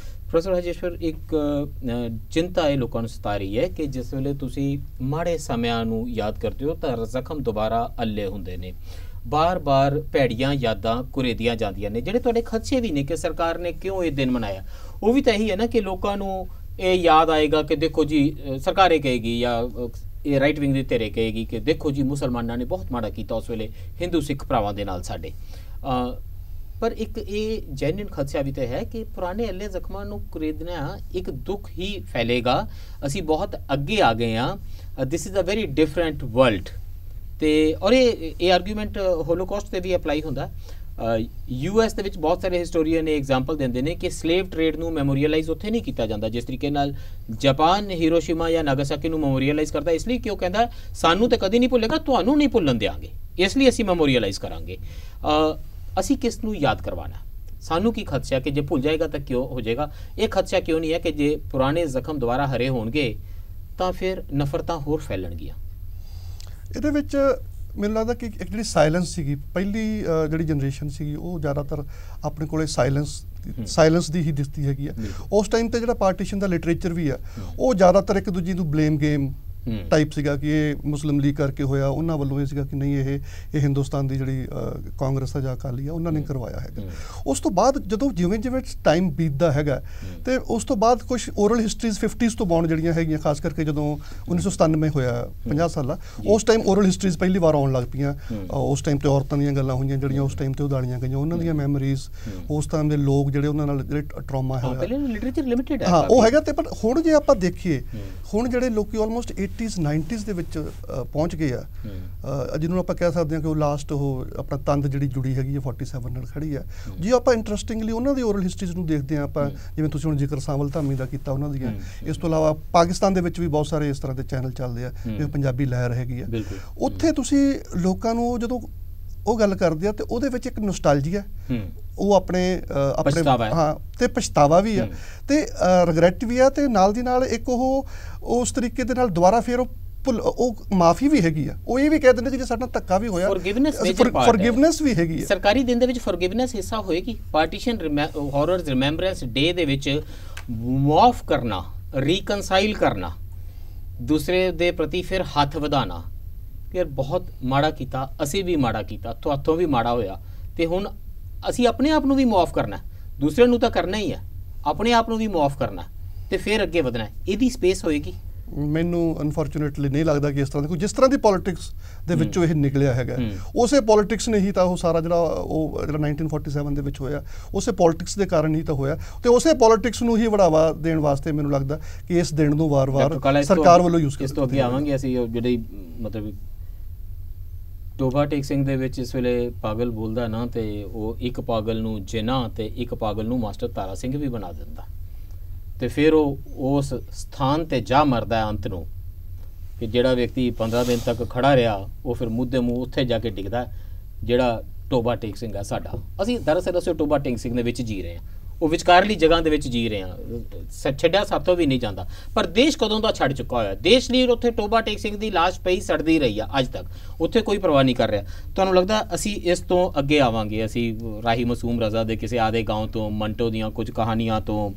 ਪ੍ਰੋਫੈਸਰ ਹਰਜੇਸ਼ਵਰ, ਇੱਕ ਚਿੰਤਾ ਇਹ ਲੋਕਾਂ ਨੂੰ ਸਤਾ ਰਹੀ ਹੈ ਕਿ ਜਿਸ ਵੇਲੇ ਤੁਸੀਂ ਮਾੜੇ ਸਮਿਆਂ ਨੂੰ ਯਾਦ ਕਰਦੇ ਹੋ ਤਾਂ ਜ਼ਖਮ ਦੁਬਾਰਾ ਅੱਲੇ ਹੁੰਦੇ ਨੇ, ਬਾਰ-ਬਾਰ ਭੈੜੀਆਂ ਯਾਦਾਂ ਕੁਰੇਦੀਆਂ ਜਾਂਦੀਆਂ ਨੇ। ਜਿਹੜੇ ਤੁਹਾਡੇ ਖਦਸ਼ੇ ਵੀ ਨੇ ਕਿ ਸਰਕਾਰ ਨੇ ਕਿਉਂ ਇਹ ਦਿਨ ਮਨਾਇਆ, ਉਹ ਵੀ ਤਾਂ ਇਹੀ ਹੈ ਨਾ ਕਿ ਲੋਕਾਂ ਨੂੰ ਇਹ ਯਾਦ ਆਏਗਾ ਕਿ ਦੇਖੋ ਜੀ ਸਰਕਾਰ ਇਹ ਕਹੇਗੀ ਜਾਂ ਇਹ ਰਾਈਟ ਵਿੰਗ ਦੀ ਧਿਰੇ ਕਹੇਗੀ ਕਿ ਦੇਖੋ ਜੀ ਮੁਸਲਮਾਨਾਂ ਨੇ ਬਹੁਤ ਮਾੜਾ ਕੀਤਾ ਉਸ ਵੇਲੇ ਹਿੰਦੂ ਸਿੱਖ ਭਰਾਵਾਂ ਦੇ ਨਾਲ ਸਾਡੇ। ਪਰ ਇੱਕ ਇਹ ਜੈਨੂਇਨ ਖਦਸ਼ਾ ਵੀ ਤਾਂ ਹੈ ਕਿ ਪੁਰਾਣੇ ਅੱਲੇ ਜ਼ਖਮਾਂ ਨੂੰ ਕੁਰੇਦਣਾ ਇੱਕ ਦੁੱਖ ਹੀ ਫੈਲੇਗਾ। ਅਸੀਂ ਬਹੁਤ ਅੱਗੇ ਆ ਗਏ ਹਾਂ, this is a very different world. ਤੇ ਔਰ ਇਹ ਆਰਗੂਮੈਂਟ ਹੋਲੋਕਾਸਟ ਤੇ ਵੀ ਅਪਲਾਈ ਹੁੰਦਾ। US ਦੇ ਵਿੱਚ ਬਹੁਤ ਸਾਰੇ ਹਿਸਟੋਰੀਅਨ ਇਹ ਐਗਜ਼ਾਮਪਲ ਦਿੰਦੇ ਨੇ ਕਿ ਸਲੇਵ ਟ੍ਰੇਡ ਨੂੰ ਮੈਮੋਰੀਅਲਾਈਜ਼ ਉੱਥੇ ਨਹੀਂ ਕੀਤਾ ਜਾਂਦਾ ਜਿਸ ਤਰੀਕੇ ਨਾਲ ਜਾਪਾਨ ਹੀਰੋਸ਼ੀਮਾ ਜਾਂ ਨਾਗਾਸਾਕੀ ਨੂੰ ਮੈਮੋਰੀਅਲਾਈਜ਼ ਕਰਦਾ, ਇਸ ਲਈ ਕਿ ਉਹ ਕਹਿੰਦਾ ਸਾਨੂੰ ਤਾਂ ਕਦੀ ਨਹੀਂ ਭੁੱਲੇਗਾ, ਤੁਹਾਨੂੰ ਨਹੀਂ ਭੁੱਲਣ ਦਿਆਂਗੇ, ਇਸ ਲਈ ਅਸੀਂ ਮੈਮੋਰੀਅਲਾਈਜ਼ ਕਰਾਂਗੇ। ਅਸੀਂ ਕਿਸ ਨੂੰ ਯਾਦ ਕਰਵਾਉਣਾ? ਸਾਨੂੰ ਕੀ ਖਦਸ਼ਾ ਕਿ ਜੇ ਭੁੱਲ ਜਾਏਗਾ ਤਾਂ ਕਿਉਂ ਹੋ ਜਾਏਗਾ? ਇਹ ਖਦਸ਼ਾ ਕਿਉਂ ਨਹੀਂ ਹੈ ਕਿ ਜੇ ਪੁਰਾਣੇ ਜ਼ਖਮ ਦੁਬਾਰਾ ਹਰੇ ਹੋਣਗੇ ਤਾਂ ਫਿਰ ਨਫ਼ਰਤਾਂ ਹੋਰ ਫੈਲਣਗੀਆਂ?
ਇਹਦੇ ਵਿੱਚ ਮੈਨੂੰ ਲੱਗਦਾ ਕਿ ਇੱਕ ਜਿਹੜੀ ਸਾਇਲੈਂਸ ਸੀਗੀ ਪਹਿਲੀ ਜਿਹੜੀ ਜਨਰੇਸ਼ਨ ਸੀਗੀ ਉਹ ਜ਼ਿਆਦਾਤਰ ਆਪਣੇ ਕੋਲੇ ਸਾਇਲੈਂਸ ਦੀ ਹੀ ਦਿਸਦੀ ਹੈਗੀ ਆ। ਉਸ ਟਾਈਮ ਤੇ ਜਿਹੜਾ ਪਾਰਟੀਸ਼ਨ ਦਾ ਲਿਟਰੇਚਰ ਵੀ ਆ ਉਹ ਜ਼ਿਆਦਾਤਰ ਇੱਕ ਦੂਜੀ ਨੂੰ ਬਲੇਮ ਗੇਮ ਟਾਈਪ ਸੀਗਾ ਕਿ ਇਹ ਮੁਸਲਿਮ ਲੀਗ ਕਰਕੇ ਹੋਇਆ, ਉਹਨਾਂ ਵੱਲੋਂ ਇਹ ਸੀਗਾ ਕਿ ਨਹੀਂ ਇਹ ਹਿੰਦੁਸਤਾਨ ਦੀ ਜਿਹੜੀ ਕਾਂਗਰਸ ਆ ਜਾਂ ਅਕਾਲੀ ਆ ਉਹਨਾਂ ਨੇ ਕਰਵਾਇਆ ਹੈਗਾ। ਉਸ ਤੋਂ ਬਾਅਦ ਜਦੋਂ ਜਿਵੇਂ ਜਿਵੇਂ ਟਾਈਮ ਬੀਤਦਾ ਹੈਗਾ ਤੇ ਉਸ ਤੋਂ ਬਾਅਦ ਕੁਝ ਓਰਲ ਹਿਸਟਰੀਜ਼ 50s ਤੋਂ ਬਾਅਦ ਜਿਹੜੀਆਂ ਹੈਗੀਆਂ, ਖਾਸ ਕਰਕੇ ਜਦੋਂ 1997 ਹੋਇਆ 50 ਸਾਲਾ, ਉਸ ਟਾਈਮ ਓਰਲ ਹਿਸਟਰੀਜ਼ ਪਹਿਲੀ ਵਾਰ ਆਉਣ ਲੱਗ ਪਈਆਂ। ਉਸ ਟਾਈਮ ਤੇ ਔਰਤਾਂ ਦੀਆਂ ਗੱਲਾਂ ਹੋਈਆਂ ਜਿਹੜੀਆਂ ਉਸ ਟਾਈਮ ਤੇ ਉਦਾੜੀਆਂ ਗਈਆਂ, ਉਹਨਾਂ ਦੀਆਂ ਮੈਮਰੀਜ਼, ਉਸ ਟਾਈਮ ਦੇ ਲੋਕ ਜਿਹੜੇ ਉਹਨਾਂ ਨਾਲ ਜਿਹੜੇ ਟਰਾਮਾ ਹੈਗਾ ਹਾਂ ਉਹ ਹੈਗਾ। ਤੇ ਪਰ ਹੁਣ ਜੇ ਆਪਾਂ ਦੇਖੀਏ ਹੁਣ ਜਿਹੜੇ ਲੋਕੀ ਆਲਮੋਸਟ 80s 90s ਦੇ ਵਿੱਚ ਪਹੁੰਚ ਗਏ ਆ, ਜਿਹਨੂੰ ਆਪਾਂ ਕਹਿ ਸਕਦੇ ਹਾਂ ਕਿ ਉਹ ਲਾਸਟ ਉਹ ਆਪਣਾ ਤੰਦ ਜਿਹੜੀ ਜੁੜੀ ਹੈਗੀ ਹੈ 47 ਨਾਲ ਖੜੀ ਆ। ਜੇ ਆਪਾਂ ਇੰਟਰਸਟਿੰਗਲੀ ਉਹਨਾਂ ਦੀ ਓਰਲ ਹਿਸਟਰੀਜ਼ ਨੂੰ ਦੇਖਦੇ ਹਾਂ ਆਪਾਂ, ਜਿਵੇਂ ਤੁਸੀਂ ਹੁਣ ਜ਼ਿਕਰ ਸਾਂਵਲ ਧਾਮੀ ਦਾ ਕੀਤਾ ਉਹਨਾਂ ਦੀਆਂ, ਇਸ ਤੋਂ ਇਲਾਵਾ ਪਾਕਿਸਤਾਨ ਦੇ ਵਿੱਚ ਵੀ ਬਹੁਤ ਸਾਰੇ ਇਸ ਤਰ੍ਹਾਂ ਦੇ ਚੈਨਲ ਚੱਲਦੇ ਆ ਜਿਵੇਂ ਪੰਜਾਬੀ ਲਹਿਰ ਹੈਗੀ ਆ, ਉੱਥੇ ਤੁਸੀਂ ਲੋਕਾਂ ਨੂੰ ਜਦੋਂ ਉਹ ਗੱਲ ਕਰਦੇ ਆ ਤੇ ਉਹਦੇ ਵਿੱਚ ਇੱਕ ਨੋਸਟੈਲਜੀਆ, ਉਹ ਆਪਣੇ ਹਾਂ ਤੇ ਪਛਤਾਵਾ ਵੀ ਆ ਤੇ ਰਿਗਰੈਟ ਵੀ ਆ, ਤੇ ਨਾਲ ਦੀ ਨਾਲ ਇੱਕ ਉਹ ਉਸ ਤਰੀਕੇ ਦੇ ਨਾਲ ਦੁਬਾਰਾ ਫਿਰ ਉਹ ਮਾਫੀ ਵੀ ਹੈਗੀ ਆ। ਉਹ ਇਹ ਵੀ ਕਹਿ ਦਿੰਦੇ ਕਿ ਜੇ ਸਾਡਾ ਧੱਕਾ ਵੀ ਹੋਇਆ ਫੋਰਗਿਵਨੈਸ ਵੀ ਹੈਗੀ ਆ।
ਸਰਕਾਰੀ ਦਿਨ ਦੇ ਵਿੱਚ ਫੋਰਗਿਵਨੈਸ ਹਿੱਸਾ ਹੋਏਗੀ। ਪਾਰਟੀਸ਼ਨ ਹੌਰਰਸ ਰਿਮੈਂਬਰੈਂਸ ਡੇ ਦੇ ਵਿੱਚ ਮੁਆਫ ਕਰਨਾ, ਰੀਕਨਸਾਈਲ ਕਰਨਾ, ਦੂਸਰੇ ਦੇ ਪ੍ਰਤੀ ਫਿਰ ਹੱਥ ਵਧਾਣਾ ਕਿ ਬਹੁਤ ਮਾੜਾ ਕੀਤਾ, ਅਸੀਂ ਵੀ ਮਾੜਾ ਕੀਤਾ, ਤੁਹਾਥੋਂ ਵੀ ਮਾੜਾ ਹੋਇਆ, ਤੇ ਹੁਣ ਅਸੀਂ ਆਪਣੇ ਆਪ ਨੂੰ ਵੀ ਮੁਆਫ ਕਰਨਾ, ਦੂਸਰੇ ਨੂੰ ਤਾਂ ਕਰਨਾ ਹੀ ਹੈ, ਆਪਣੇ ਆਪ ਨੂੰ ਵੀ ਮੁਆਫ ਕਰਨਾ ਤੇ ਫਿਰ ਅੱਗੇ ਵਧਣਾ। ਇਹਦੀ ਸਪੇਸ ਹੋਏਗੀ?
ਮੈਨੂੰ ਅਨਫੋਰਚੂਨੇਟਲੀ ਨਹੀਂ ਲੱਗਦਾ ਕਿ ਇਸ ਤਰ੍ਹਾਂ ਦੀ ਕੋਈ, ਜਿਸ ਤਰ੍ਹਾਂ ਦੀ ਪੋਲਿਟਿਕਸ ਦੇ ਵਿੱਚੋਂ ਇਹ ਨਿਕਲਿਆ ਹੈਗਾ, ਉਸੇ ਪੋਲਿਟਿਕਸ ਨੇ ਹੀ ਤਾਂ ਉਹ ਸਾਰਾ ਜਿਹੜਾ 1947 ਦੇ ਵਿੱਚ ਹੋਇਆ ਉਸੇ ਪੋਲਿਟਿਕਸ ਦੇ ਕਾਰਨ ਹੀ ਤਾਂ ਹੋਇਆ, ਤੇ ਉਸੇ ਪੋਲਿਟਿਕਸ ਨੂੰ ਹੀ ਵਧਾਵਾ ਦੇਣ ਵਾਸਤੇ ਮੈਨੂੰ ਲੱਗਦਾ ਕਿ ਇਸ ਦਿਨ ਨੂੰ ਵਾਰ-ਵਾਰ ਸਰਕਾਰ ਵੱਲੋਂ ਯੂਜ਼ ਕੀਤਾ।
ਇਸ ਤੋਂ ਅੱਗੇ ਆਵਾਂਗੇ ਅਸੀਂ, ਜਿਹੜੀ ਮਤਲਬ ਟੋਬਾ ਟੇਕ ਸਿੰਘ ਦੇ ਵਿੱਚ ਇਸ ਵੇਲੇ ਪਾਗਲ ਬੋਲਦਾ ਨਾ, ਤੇ ਉਹ ਇੱਕ ਪਾਗਲ ਨੂੰ ਜਿਨਾ ਤੇ ਇੱਕ ਪਾਗਲ ਨੂੰ ਮਾਸਟਰ ਤਾਰਾ ਸਿੰਘ ਵੀ ਬਣਾ ਦਿੰਦਾ, ਤੇ ਫਿਰ ਉਹ ਉਸ ਸਥਾਨ ਤੇ ਜਾ ਮਰਦਾ ਅੰਤ ਨੂੰ ਕਿ ਜਿਹੜਾ ਵਿਅਕਤੀ 15 ਦਿਨ ਤੱਕ ਖੜਾ ਰਿਹਾ ਉਹ ਫਿਰ ਮੁੱਦੇ ਮੂੰਹ ਉੱਥੇ ਜਾ ਕੇ ਡਿੱਗਦਾ ਜਿਹੜਾ ਟੋਬਾ ਟੇਕ ਸਿੰਘ ਹੈ ਸਾਡਾ। ਅਸੀਂ ਦਰਅਸਲ ਅਸੀਂ ਟੋਬਾ ਟੇਕ ਸਿੰਘ ਦੇ ਵਿੱਚ ਜੀ ਰਹੇ ਹਾਂ, ਉਹ ਵਿਚਕਾਰਲੀ ਜਗ੍ਹਾ ਦੇ ਵਿੱਚ ਜੀ ਰਹੇ ਹਾਂ, ਛੱਡਿਆ ਸਭ ਤੋਂ ਵੀ ਨਹੀਂ ਜਾਂਦਾ। ਪਰ ਦੇਸ਼ ਕਦੋਂ ਦਾ ਛੱਡ ਚੁੱਕਾ ਹੋਇਆ, ਦੇਸ਼ ਲਈ ਉੱਥੇ ਟੋਬਾ ਟੇਕ ਸਿੰਘ ਦੀ ਲਾਸ਼ ਪਈ ਸੜਦੀ ਰਹੀ ਆ ਅੱਜ ਤੱਕ, ਉੱਥੇ ਕੋਈ ਪਰਵਾਹ ਨਹੀਂ ਕਰ ਰਿਹਾ। ਤੁਹਾਨੂੰ ਲੱਗਦਾ ਅਸੀਂ ਇਸ ਤੋਂ ਅੱਗੇ ਆਵਾਂਗੇ, ਅਸੀਂ ਰਾਹੀ ਮਾਸੂਮ ਰਜ਼ਾ ਦੇ ਕਿਸੇ ਆਦੇ ਗਾਉਂ ਤੋਂ, ਮੰਟੋ ਦੀਆਂ ਕੁਝ ਕਹਾਣੀਆਂ ਤੋਂ,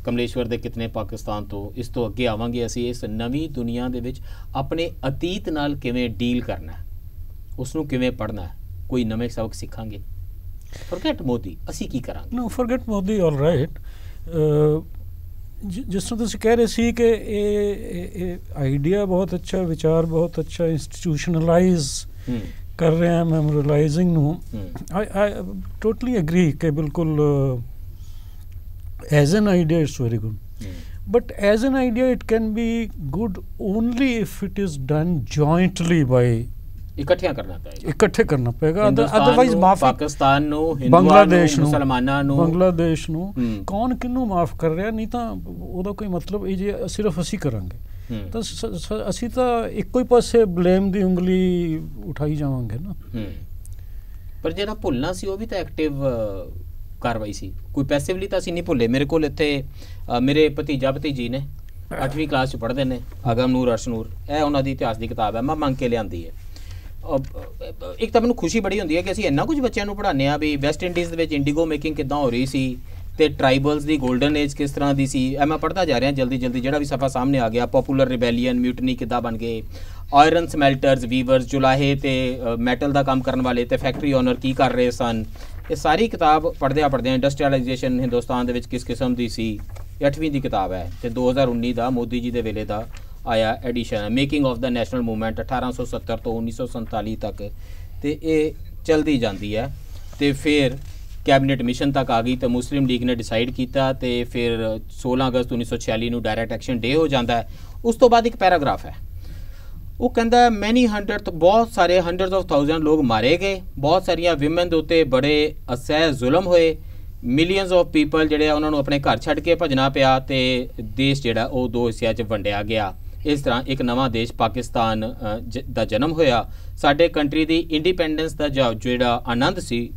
ਕਮਲੇਸ਼ਵਰ ਦੇ ਕਿਤਨੇ ਪਾਕਿਸਤਾਨ ਤੋਂ, ਇਸ ਤੋਂ ਅੱਗੇ ਆਵਾਂਗੇ ਅਸੀਂ ਇਸ ਨਵੀਂ ਦੁਨੀਆ ਦੇ ਵਿੱਚ ਆਪਣੇ ਅਤੀਤ ਨਾਲ ਕਿਵੇਂ ਡੀਲ ਕਰਨਾ ਹੈ, ਉਸ ਨੂੰ ਕਿਵੇਂ ਪੜ੍ਹਨਾ ਹੈ, ਕੋਈ ਨਵੇਂ ਸਬਕ ਸਿੱਖਾਂਗੇ। ਫੋਰਗੇਟ ਮੋਦੀ, ਅਸੀਂ ਕੀ ਕਰਾਂਗੇ?
ਨੋ ਫੋਰਗੇਟ ਮੋਦੀ, ਆਲ ਰਾਈਟ। ਜਿਸ ਤਰ੍ਹਾਂ ਤੁਸੀਂ ਕਹਿ ਰਹੇ ਸੀ ਕਿ ਇਹ ਆਈਡੀਆ ਬਹੁਤ ਅੱਛਾ, ਵਿਚਾਰ ਬਹੁਤ ਅੱਛਾ, ਇੰਸਟੀਟਿਊਸ਼ਨਲਾਈਜ਼ ਕਰ ਰਹੇ ਹਾਂ ਮੈਮੋਰਲਾਈਜ਼ਿੰਗ ਨੂੰ। ਆਈ ਟੋਟਲੀ ਐਗਰੀ ਕਿ ਬਿਲਕੁਲ as an idea it's very good, but as an idea it can be good only if it is done jointly by
ਇਕੱਠਿਆਂ ਕਰਨਾ ਪਏਗਾ,
ਇਕੱਠੇ ਕਰਨਾ ਪਏਗਾ। ਅਦਰਵਾਈਜ਼ ਮਾਫੀ
ਪਾਕਿਸਤਾਨ ਨੂੰ, ਹਿੰਦੂਆਂ ਨੂੰ, ਮੁਸਲਮਾਨਾਂ ਨੂੰ,
ਬੰਗਲਾਦੇਸ਼ ਨੂੰ ਕੌਣ ਕਿਹਨੂੰ ਮਾਫ ਕਰ ਰਿਹਾ, ਨਹੀਂ ਤਾਂ ਉਹਦਾ ਕੋਈ ਮਤਲਬ ਇਹ ਜੇ ਸਿਰਫ ਅਸੀਂ ਕਰਾਂਗੇ ਤਾਂ ਅਸੀਂ ਤਾਂ ਇੱਕੋ ਹੀ ਪਾਸੇ ਬਲੇਮ ਦੀ ਉਂਗਲੀ ਉਠਾਈ ਜਾਵਾਂਗੇ ਨਾ।
ਪਰ ਜਿਹੜਾ ਭੁੱਲਣਾ ਸੀ ਉਹ ਵੀ ਤਾਂ ਐਕਟਿਵ ਕਾਰਵਾਈ ਸੀ, ਕੋਈ ਪੈਸਿਵਲੀ ਤਾਂ ਅਸੀਂ ਨਹੀਂ ਭੁੱਲੇ। ਮੇਰੇ ਕੋਲ ਇੱਥੇ ਮੇਰੇ ਭਤੀਜਾ ਭਤੀਜੀ ਨੇ 8ਵੀਂ ਕਲਾਸ 'ਚ ਪੜ੍ਹਦੇ ਨੇ, ਅਗਮ ਨੂਰ ਅਰਸ਼ਨੂਰ, ਇਹ ਉਹਨਾਂ ਦੀ ਇਤਿਹਾਸ ਦੀ ਕਿਤਾਬ ਹੈ, ਮੈਂ ਮੰਗ ਕੇ ਲਿਆਂਦੀ ਹੈ। ਇੱਕ ਤਾਂ ਮੈਨੂੰ ਖੁਸ਼ੀ ਬੜੀ ਹੁੰਦੀ ਹੈ ਕਿ ਅਸੀਂ ਇੰਨਾ ਕੁਝ ਬੱਚਿਆਂ ਨੂੰ ਪੜ੍ਹਾਉਂਦੇ ਹਾਂ ਵੀ ਵੈਸਟ ਇੰਡੀਜ਼ ਦੇ ਵਿੱਚ ਇੰਡੀਗੋ ਮੇਕਿੰਗ ਕਿੱਦਾਂ ਹੋ ਰਹੀ ਸੀ ਤੇ ਟਰਾਈਬਲਸ ਦੀ ਗੋਲਡਨ ਏਜ ਕਿਸ ਤਰ੍ਹਾਂ ਦੀ ਸੀ। ਇਹ ਮੈਂ ਪੜ੍ਹਦਾ ਜਾ ਰਿਹਾ ਜਲਦੀ ਜਲਦੀ, ਜਿਹੜਾ ਵੀ ਸਫਾ ਸਾਹਮਣੇ ਆ ਗਿਆ, ਪੋਪੂਲਰ ਰਿਬੈਲੀਅਨ, ਮਿਊਟਨੀ ਕਿੱਦਾਂ ਬਣ ਗਏ, ਆਇਰਨ ਸਮੈਲਟਰਸ, ਵੀਵਰਸ, ਜੁਲਾਹੇ ਤੇ ਮੈਟਲ ਦਾ ਕੰਮ ਕਰਨ ਵਾਲੇ ਤੇ ਫੈਕਟਰੀ ਓਨਰ ਕੀ ਕਰ ਰਹੇ ਸਨ। ਇਹ ਸਾਰੀ ਕਿਤਾਬ ਪੜ੍ਹਦਿਆਂ ਇੰਡਸਟਰੀਅਲਾਈਜੇਸ਼ਨ ਹਿੰਦੁਸਤਾਨ ਦੇ ਵਿੱਚ ਕਿਸ ਕਿਸਮ ਦੀ ਸੀ, 8ਵੀਂ ਦੀ ਕਿਤਾਬ ਹੈ ਤੇ 2019 ਦਾ ਮੋਦੀ ਜੀ ਦੇ ਵੇਲੇ ਦਾ ਆਇਆ edition, making of the national movement 1870 ਤੋਂ 1947 ਤੱਕ, ਤੇ ਇਹ ਚਲਦੀ ਜਾਂਦੀ ਹੈ। ਤੇ ਫਿਰ ਕੈਬਨਿਟ ਮਿਸ਼ਨ ਤੱਕ ਆ ਗਈ ਤੇ ਮੁਸਲਿਮ ਲੀਗ ਨੇ ਡਿਸਾਈਡ ਕੀਤਾ ਤੇ ਫਿਰ 16 ਅਗਸਤ 1946 ਨੂੰ ਡਾਇਰੈਕਟ ਐਕਸ਼ਨ ਡੇ ਹੋ ਜਾਂਦਾ ਹੈ। ਉਸ ਤੋਂ ਬਾਅਦ ਇੱਕ ਪੈਰਾਗ੍ਰਾਫ ਹੈ, ਉਹ ਕਹਿੰਦਾ ਮੈਨੀ ਹੰਡਰਡ, ਬਹੁਤ ਸਾਰੇ ਹੰਡਰਡਸ ਆਫ ਥਾਊਜ਼ੈਂਡ ਲੋਕ ਮਾਰੇ ਗਏ, ਬਹੁਤ ਸਾਰੀਆਂ ਵਿਮਨ ਦੇ ਉੱਤੇ ਬੜੇ ਅਸਹਿ ਜ਼ੁਲਮ ਹੋਏ, ਮਿਲੀਅਨਸ ਆਫ ਪੀਪਲ ਜਿਹੜੇ ਆ ਉਹਨਾਂ ਨੂੰ ਆਪਣੇ ਘਰ ਛੱਡ ਕੇ ਭੱਜਣਾ ਪਿਆ ਤੇ ਦੇਸ਼ ਜਿਹੜਾ ਉਹ ਦੋ ਹਿੱਸਿਆਂ 'ਚ ਵੰਡਿਆ ਗਿਆ। ਇਸ ਤਰ੍ਹਾਂ ਇੱਕ ਨਵਾਂ ਦੇਸ਼ ਪਾਕਿਸਤਾਨ ਦਾ ਜਨਮ ਹੋਇਆ। ਸਾਡੇ ਕੰਟਰੀ ਦੀ ਇੰਡੀਪੈਂਡੈਂਸ ਦਾ ਜਿਹੜਾ ਆਨੰਦ ਸੀ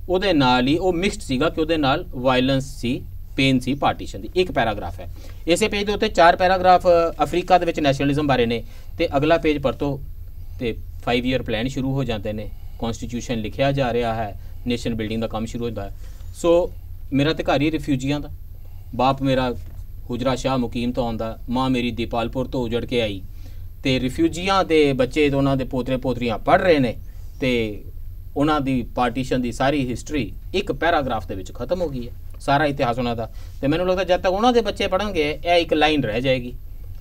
ਉਹਦੇ ਨਾਲ ਹੀ ਉਹ ਮਿਕਸਡ ਸੀਗਾ ਕਿ ਉਹਦੇ ਨਾਲ ਵਾਇਲੈਂਸ ਸੀ, ਪੇਨ ਸੀ ਪਾਰਟੀਸ਼ਨ ਦੀ। ਇੱਕ ਪੈਰਾਗ੍ਰਾਫ ਹੈ। ਇਸੇ ਪੇਜ ਦੇ ਉੱਤੇ 4 ਪੈਰਾਗ੍ਰਾਫ ਅਫਰੀਕਾ ਦੇ ਵਿੱਚ ਨੈਸ਼ਨਲਿਜ਼ਮ ਬਾਰੇ ਨੇ ਤੇ ਅਗਲਾ ਪੇਜ ਪਰਤੋ ਤੇ 5 ਈਅਰ ਪਲਾਨ ਸ਼ੁਰੂ ਹੋ ਜਾਂਦੇ ਨੇ, ਕਨਸਟੀਟਿਊਸ਼ਨ ਲਿਖਿਆ ਜਾ ਰਿਹਾ ਹੈ, ਨੇਸ਼ਨ ਬਿਲਡਿੰਗ ਦਾ ਕੰਮ ਸ਼ੁਰੂ ਹੁੰਦਾ ਹੈ। ਸੋ ਮੇਰਾ ਤੇ ਘਰ ਹੀ ਰਿਫਿਊਜੀਆਂ ਦਾ, ਬਾਪ ਮੇਰਾ ਹੁਜਰਾ ਸ਼ਾਹ ਮੁਕੀਮ ਤੋਂ ਆਉਂਦਾ, ਮਾਂ ਮੇਰੀ ਦੀਪਾਲਪੁਰ ਤੋਂ ਉਜੜ ਕੇ ਆਈ ਤੇ ਰਿਫਿਊਜੀਆਂ ਦੇ ਬੱਚੇ ਉਹਨਾਂ ਦੇ ਪੋਤਰੇ ਪੋਤਰੀਆਂ ਪੜ੍ਹ ਰਹੇ ਨੇ ਤੇ ਉਹਨਾਂ ਦੀ ਪਾਰਟੀਸ਼ਨ ਦੀ ਸਾਰੀ ਹਿਸਟਰੀ ਇੱਕ ਪੈਰਾਗ੍ਰਾਫ ਦੇ ਵਿੱਚ ਖਤਮ ਹੋ ਗਈ ਹੈ, ਸਾਰਾ ਇਤਿਹਾਸ ਉਹਨਾਂ ਦਾ। ਤੇ ਮੈਨੂੰ ਲੱਗਦਾ ਜਦ ਤੱਕ ਉਹਨਾਂ ਦੇ ਬੱਚੇ ਪੜ੍ਹਨਗੇ ਇਹ ਇੱਕ ਲਾਈਨ ਰਹਿ ਜਾਏਗੀ।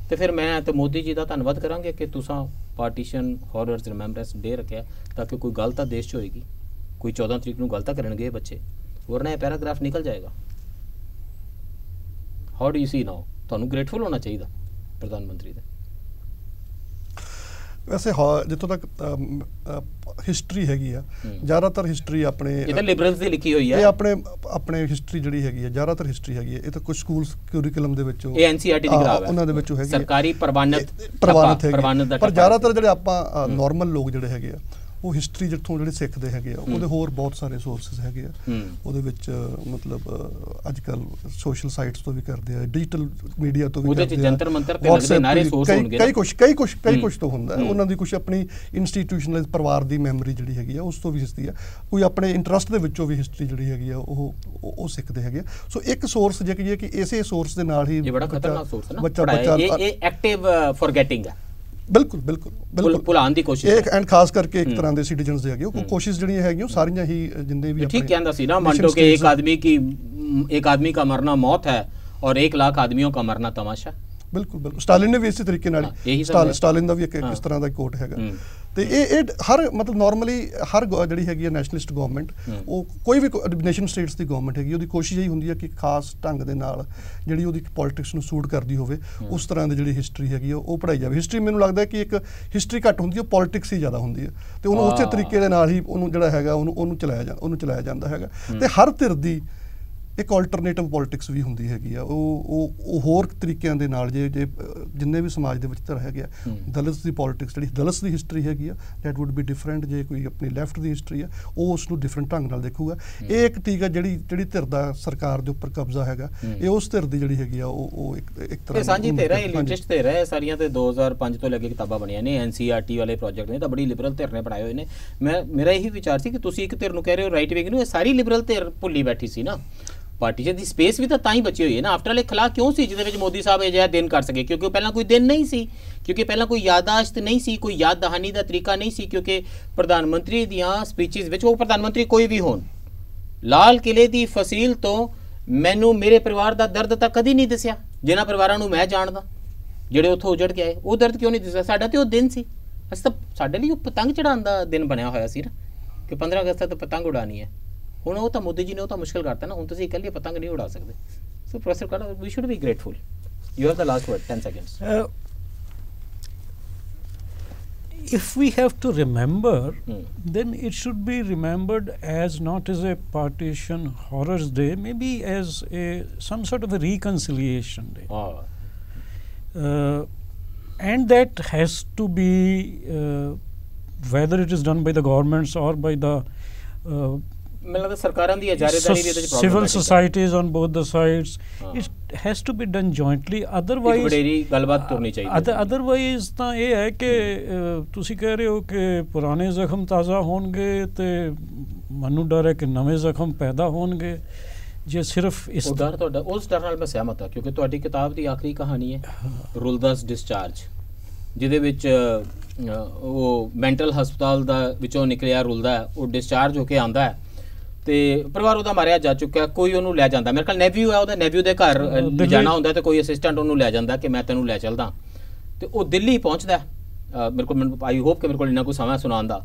ਤੇ ਫਿਰ ਮੈਂ ਤੇ ਮੋਦੀ ਜੀ ਦਾ ਧੰਨਵਾਦ ਕਰਾਂਗੇ ਕਿ ਤੁਸੀਂ ਪਾਰਟੀਸ਼ਨ ਹੌਰਰਸ ਰਿਮੈਂਬਰੈਂਸ ਡੇ ਰੱਖਿਆ ਤਾਂ ਕਿ ਕੋਈ ਗੱਲ ਤਾਂ ਦੇਸ਼ 'ਚ ਹੋਏਗੀ, ਕੋਈ 14 ਤਰੀਕ ਨੂੰ ਗੱਲ ਤਾਂ ਕਰਨਗੇ ਬੱਚੇ, ਵਰਨਾ ਇਹ ਪੈਰਾਗ੍ਰਾਫ ਨਿਕਲ ਜਾਏਗਾ। ਹਾਊ ਡੂ ਯੂ ਸੀ ਨਾਓ? ਤੁਹਾਨੂੰ ਗ੍ਰੇਟਫੁਲ ਹੋਣਾ ਚਾਹੀਦਾ ਪ੍ਰਧਾਨ ਮੰਤਰੀ ਦਾ।
ਵੈਸੇ ਜਿੱਥੋਂ ਤੱਕ ਹਿਸਟਰੀ ਹੈਗੀ ਆ, ਜ਼ਿਆਦਾਤਰ ਹਿਸਟਰੀ ਆਪਣੇ
ਇਹ ਤਾਂ ਲਿਬਰਲਸ ਦੀ ਲਿਖੀ ਹੋਈ ਹੈ,
ਇਹ ਆਪਣੇ ਹਿਸਟਰੀ ਜਿਹੜੀ ਹੈਗੀ ਆ, ਜ਼ਿਆਦਾਤਰ ਹਿਸਟਰੀ ਹੈਗੀ ਹੈ, ਇਹ ਤਾਂ ਕੁਝ ਸਕੂਲ ਕਰਿਕੂਲਮ ਦੇ ਵਿੱਚੋਂ,
ਇਹ ਐਨਸੀਈਆਰਟੀ ਦੀ ਕਿਤਾਬ ਹੈ,
ਉਹਨਾਂ ਦੇ ਵਿੱਚੋਂ ਹੈਗੀ
ਸਰਕਾਰੀ ਪ੍ਰਵਾਨਿਤ
ਹੈਗੀ। ਪਰ ਜ਼ਿਆਦਾਤਰ ਜਿਹੜੇ ਆਪਾਂ ਨਾਰਮਲ ਲੋਕ ਜਿਹੜੇ ਹੈਗੇ ਆ ਉਹ ਹਿਸਟਰੀ ਜਿੱਥੋਂ ਜਿਹੜੇ ਸਿੱਖਦੇ ਹੈਗੇ ਆ, ਉਹਦੇ ਹੋਰ ਬਹੁਤ ਸਾਰੇ ਸੋਰਸਿਸ ਹੈਗੇ ਆ। ਉਹਦੇ ਵਿੱਚ ਮਤਲਬ ਅੱਜ ਕੱਲ ਸੋਸ਼ਲ ਸਾਈਟਸ ਤੋਂ ਵੀ ਕਰਦੇ ਆ, ਡਿਜੀਟਲ ਮੀਡੀਆ ਤੋਂ ਵੀ ਕਰਦੇ ਆ, ਜੰਤਰ ਮੰਤਰ ਤੇ ਲੱਗਦੇ ਨਾਰੇ ਸੋਰਸ ਹੋਣਗੇ, ਕਈ ਕੁਝ ਤੋਂ ਹੁੰਦਾ। ਉਹਨਾਂ ਦੀ ਕੁਝ ਆਪਣੀ ਇੰਸਟੀਟਿਊਸ਼ਨਲਾਈਜ਼ ਪਰਿਵਾਰ ਦੀ ਮੈਮਰੀ ਜਿਹੜੀ ਹੈਗੀ ਆ ਉਸ ਤੋਂ ਵੀ ਹਿਸਟਰੀ ਆ, ਕੋਈ ਆਪਣੇ ਇੰਟਰਸਟ ਦੇ ਵਿੱਚੋਂ ਵੀ ਹਿਸਟਰੀ ਜਿਹੜੀ ਹੈਗੀ ਆ ਉਹ ਸਿੱਖਦੇ ਹੈਗੇ ਆ। ਸੋ ਇੱਕ ਸੋਰਸ ਜੇ ਕਹੀਏ ਕਿ ਇਸੇ ਸੋਰਸ ਦੇ ਨਾਲ ਹੀ
ਇਹ ਬੜਾ ਖਤਰਨਾਕ ਸੋਰਸ ਹੈ ਨਾ, ਇਹ ਐਕਟਿਵ ਫੋਰਗੇਟਿੰਗ ਹੈ। ਬਿਲਕੁਲ ਭੁਲਾਉਣ ਦੀ ਕੋਸ਼ਿਸ਼ ਹੈ,
ਐਂਡ ਖਾਸ ਕਰਕੇ ਇੱਕ ਤਰ੍ਹਾਂ ਦੇ ਸਿਟੀਜ਼ਨਸ ਦੇ ਹੈਗੇ ਉਹ ਕੋਸ਼ਿਸ਼ ਜਿਹੜੀਆਂ ਹੈਗੀਆਂ ਸਾਰੀਆਂ ਹੀ ਜਿੰਨੇ ਵੀ
ठीक कहता सी ना मंटो के एक आदमी का मरना मौत है और 1 लाख आदमियों का मरना तमाशा।
बिल्कुल स्टालिन ने भी इसी तरीके ਨਾਲ ਸਟਾਲਿਨ ਦਾ ਵੀ ਇੱਕ ਇਸ ਤਰ੍ਹਾਂ ਦਾ ਕੋਟ ਹੈਗਾ। ਤੇ ਇਹ ਹਰ ਮਤਲਬ ਨਾਰਮਲੀ ਹਰ ਜਿਹੜੀ ਹੈਗੀ ਹੈ ਨੈਸ਼ਨਲਿਸਟ ਗਵਰਨਮੈਂਟ, ਉਹ ਕੋਈ ਵੀ ਨੇਸ਼ਨ ਸਟੇਟਸ ਦੀ ਗਵਰਨਮੈਂਟ ਹੈਗੀ, ਉਹਦੀ ਕੋਸ਼ਿਸ਼ ਇਹੀ ਹੁੰਦੀ ਹੈ ਕਿ ਖਾਸ ਢੰਗ ਦੇ ਨਾਲ ਜਿਹੜੀ ਉਹਦੀ ਪੋਲਿਟਿਕਸ ਨੂੰ ਸੂਟ ਕਰਦੀ ਹੋਵੇ ਉਸ ਤਰ੍ਹਾਂ ਦੀ ਜਿਹੜੀ ਹਿਸਟਰੀ ਹੈਗੀ ਉਹ ਪੜ੍ਹਾਈ ਜਾਵੇ। ਹਿਸਟਰੀ ਮੈਨੂੰ ਲੱਗਦਾ ਕਿ ਇੱਕ ਹਿਸਟਰੀ ਘੱਟ ਹੁੰਦੀ ਹੈ, ਪੋਲਿਟਿਕਸ ਹੀ ਜ਼ਿਆਦਾ ਹੁੰਦੀ ਹੈ ਤੇ ਉਹਨੂੰ ਉਸੇ ਤਰੀਕੇ ਦੇ ਨਾਲ ਹੀ ਉਹਨੂੰ ਜਿਹੜਾ ਹੈਗਾ ਉਹਨੂੰ ਚਲਾਇਆ ਜਾਂਦਾ ਹੈਗਾ। ਤੇ ਹਰ ਧਿਰ ਦੀ ਇੱਕ ਆਲਟਰਨੇਟਿਵ ਪੋਲਿਟਿਕਸ ਵੀ ਹੁੰਦੀ ਹੈਗੀ ਆ, ਉਹ ਹੋਰ ਤਰੀਕਿਆਂ ਦੇ ਨਾਲ ਜੇ ਜਿੰਨੇ ਵੀ ਸਮਾਜ ਦੇ ਵਿੱਚ ਧਰ ਹੈਗੇ ਆ, ਦਲਿਤ ਦੀ ਪੋਲਿਟਿਕਸ ਜਿਹੜੀ ਦਲਿਤ ਦੀ ਹਿਸਟਰੀ ਹੈਗੀ ਆ ਦੈਟ ਵੁੱਡ ਬੀ ਡਿਫਰੈਂਟ, ਜੇ ਕੋਈ ਆਪਣੀ ਲੈਫਟ ਦੀ ਹਿਸਟਰੀ ਆ ਉਹ ਉਸ ਨੂੰ ਡਿਫਰੈਂਟ ਢੰਗ ਨਾਲ ਦੇਖੂਗਾ। ਇਹ ਇੱਕ ਟੀਕਾ ਜਿਹੜੀ ਧਿਰ ਦਾ ਸਰਕਾਰ ਦੇ ਉੱਪਰ ਕਬਜ਼ਾ ਹੈਗਾ, ਇਹ ਉਸ ਧਿਰ ਦੀ ਜਿਹੜੀ ਹੈਗੀ ਆ ਉਹ ਇੱਕ ਤਰ੍ਹਾਂ
ਸਾਂਝੀ ਧਿਰ ਹੈ, ਲਿਟਰੇਸਟ ਧਿਰ ਹੈ ਸਾਰੀਆਂ, ਤੇ 2005 ਤੋਂ ਲੈ ਕੇ ਕਿਤਾਬਾਂ ਬਣੀਆਂ ਨੇ, NCERT ਵਾਲੇ ਪ੍ਰੋਜੈਕਟ ਨੇ ਤਾਂ ਬੜੀ ਲਿਬਰਲ ਧਿਰ ਨੇ ਬਣਾਏ ਹੋਏ ਨੇ। ਮੇਰਾ ਇਹੀ ਵਿਚਾਰ ਸੀ ਕਿ ਤੁਸੀਂ ਇੱਕ ਧਿਰ ਨੂੰ ਕਹਿ ਰਹੇ ਹੋ ਰਾਈਟ ਵਿੰਗ ਨੂੰ, ਇਹ ਸਾਰੀ ਲਿਬਰਲ ਧਿਰ ਭੁੱਲੀ ਬੈਠੀ ਸੀ ਨਾ। ਪਾਰਟੀਸ਼ਨ ਦੀ ਸਪੇਸ ਵੀ ਤਾਂ ਹੀ ਬਚੀ ਹੋਈ ਹੈ ਨਾ। ਆਫਟਰ ਆਲ ਖਿਲਾਫ ਕਿਉਂ ਸੀ ਜਿਹਦੇ ਵਿੱਚ ਮੋਦੀ ਸਾਹਿਬ ਅਜਿਹਾ ਦਿਨ ਕਰ ਸਕੇ? ਕਿਉਂਕਿ ਪਹਿਲਾਂ ਕੋਈ ਦਿਨ ਨਹੀਂ ਸੀ, ਕਿਉਂਕਿ ਪਹਿਲਾਂ ਕੋਈ ਯਾਦਾਸ਼ਤ ਨਹੀਂ ਸੀ, ਕੋਈ ਯਾਦ ਦਹਾਨੀ ਦਾ ਤਰੀਕਾ ਨਹੀਂ ਸੀ, ਕਿਉਂਕਿ ਪ੍ਰਧਾਨ ਮੰਤਰੀ ਦੀਆਂ ਸਪੀਚਿਸ ਵਿੱਚ, ਉਹ ਪ੍ਰਧਾਨ ਮੰਤਰੀ ਕੋਈ ਵੀ ਹੋਣ, ਲਾਲ ਕਿਲੇ ਦੀ ਫਸੀਲ ਤੋਂ ਮੈਨੂੰ ਮੇਰੇ ਪਰਿਵਾਰ ਦਾ ਦਰਦ ਤਾਂ ਕਦੀ ਨਹੀਂ ਦਿਸਿਆ, ਜਿਨ੍ਹਾਂ ਪਰਿਵਾਰਾਂ ਨੂੰ ਮੈਂ ਜਾਣਦਾ ਜਿਹੜੇ ਉੱਥੋਂ ਉਜੜ ਕੇ ਆਏ, ਉਹ ਦਰਦ ਕਿਉਂ ਨਹੀਂ ਦਿਸਿਆ? ਸਾਡਾ ਤੇ ਉਹ ਦਿਨ ਸੀ, ਅਸੀਂ ਤਾਂ ਸਾਡੇ ਲਈ ਉਹ ਪਤੰਗ ਚੜਾਉਣ ਦਾ ਦਿਨ ਬਣਿਆ ਹੋਇਆ ਸੀ ਨਾ, ਕਿ 15 ਅਗਸਤ ਤੱਕ ਪਤੰਗ ਉਡਾਣੀ ਹੈ। ਹੁਣ ਉਹ ਤਾਂ ਮੋਦੀ ਜੀ ਨੇ ਉਹ ਤਾਂ ਮੁਸ਼ਕਿਲ ਕਰਤਾ ਨਾ, ਹੁਣ ਤੁਸੀਂ ਇਕੱਲੇ ਪਤੰਗ ਨਹੀਂ ਉਡਾ ਸਕਦੇ। So professor Kala, we should be grateful. You have the last word, 10 seconds.
If we have to remember, then it should be remembered as not as a partition horrors day, maybe as some sort of a reconciliation day. And that has to be, whether it is done by the governments or by the civil societies on both the sides, it has to be done jointly. Otherwise ਤਾਂ ਇਹ ਹੈ ਕਿ ਤੁਸੀਂ ਕਹਿ ਰਹੇ ਹੋ ਕਿ ਪੁਰਾਣੇ ਜ਼ਖਮ ਤਾਜ਼ਾ ਹੋਣਗੇ ਤੇ ਮੈਨੂੰ ਡਰ ਹੈ ਕਿ ਨਵੇਂ ਜ਼ਖਮ ਪੈਦਾ ਹੋਣਗੇ। ਜੇ ਸਿਰਫ ਇਸ
ਡਰ ਤੁਹਾਡਾ, ਉਸ ਡਰ ਨਾਲ ਮੈਂ ਸਹਿਮਤ ਹਾਂ, ਕਿਉਂਕਿ ਤੁਹਾਡੀ ਕਿਤਾਬ ਦੀ ਆਖਰੀ ਕਹਾਣੀ ਹੈ ਰੁਲਦਾਸ ਡਿਸਚਾਰਜ, ਜਿਹਦੇ ਵਿੱਚ ਉਹ ਮੈਂਟਲ ਹਸਪਤਾਲ ਦਾ ਵਿੱਚੋਂ ਨਿਕਲਿਆ ਰੁਲਦਾ, ਉਹ ਡਿਸਚਾਰਜ ਹੋ ਕੇ ਆਉਂਦਾ ਹੈ ਤੇ ਪਰਿਵਾਰ ਉਹਦਾ ਮਾਰਿਆ ਜਾ ਚੁੱਕਿਆ, ਕੋਈ ਉਹਨੂੰ ਲੈ ਜਾਂਦਾ, ਮੇਰੇ ਖਿਆਲ ਨੈਵਿਊ ਹੈ ਉਹਦਾ, ਨੈਵਿਊ ਦੇ ਘਰ ਜਾਣਾ ਹੁੰਦਾ ਤੇ ਕੋਈ ਅਸਿਸਟੈਂਟ ਉਹਨੂੰ ਲੈ ਜਾਂਦਾ ਕਿ ਮੈਂ ਤੈਨੂੰ ਲੈ ਚੱਲਦਾ, ਤੇ ਉਹ ਦਿੱਲੀ ਪਹੁੰਚਦਾ। ਮੇਰੇ ਕੋਲ ਆਈ ਹੋਪ ਕਿ ਮੇਰੇ ਕੋਲ ਇੰਨਾ ਕੋਈ ਸਮਾਂ ਸੁਣਾਉਣ ਦਾ,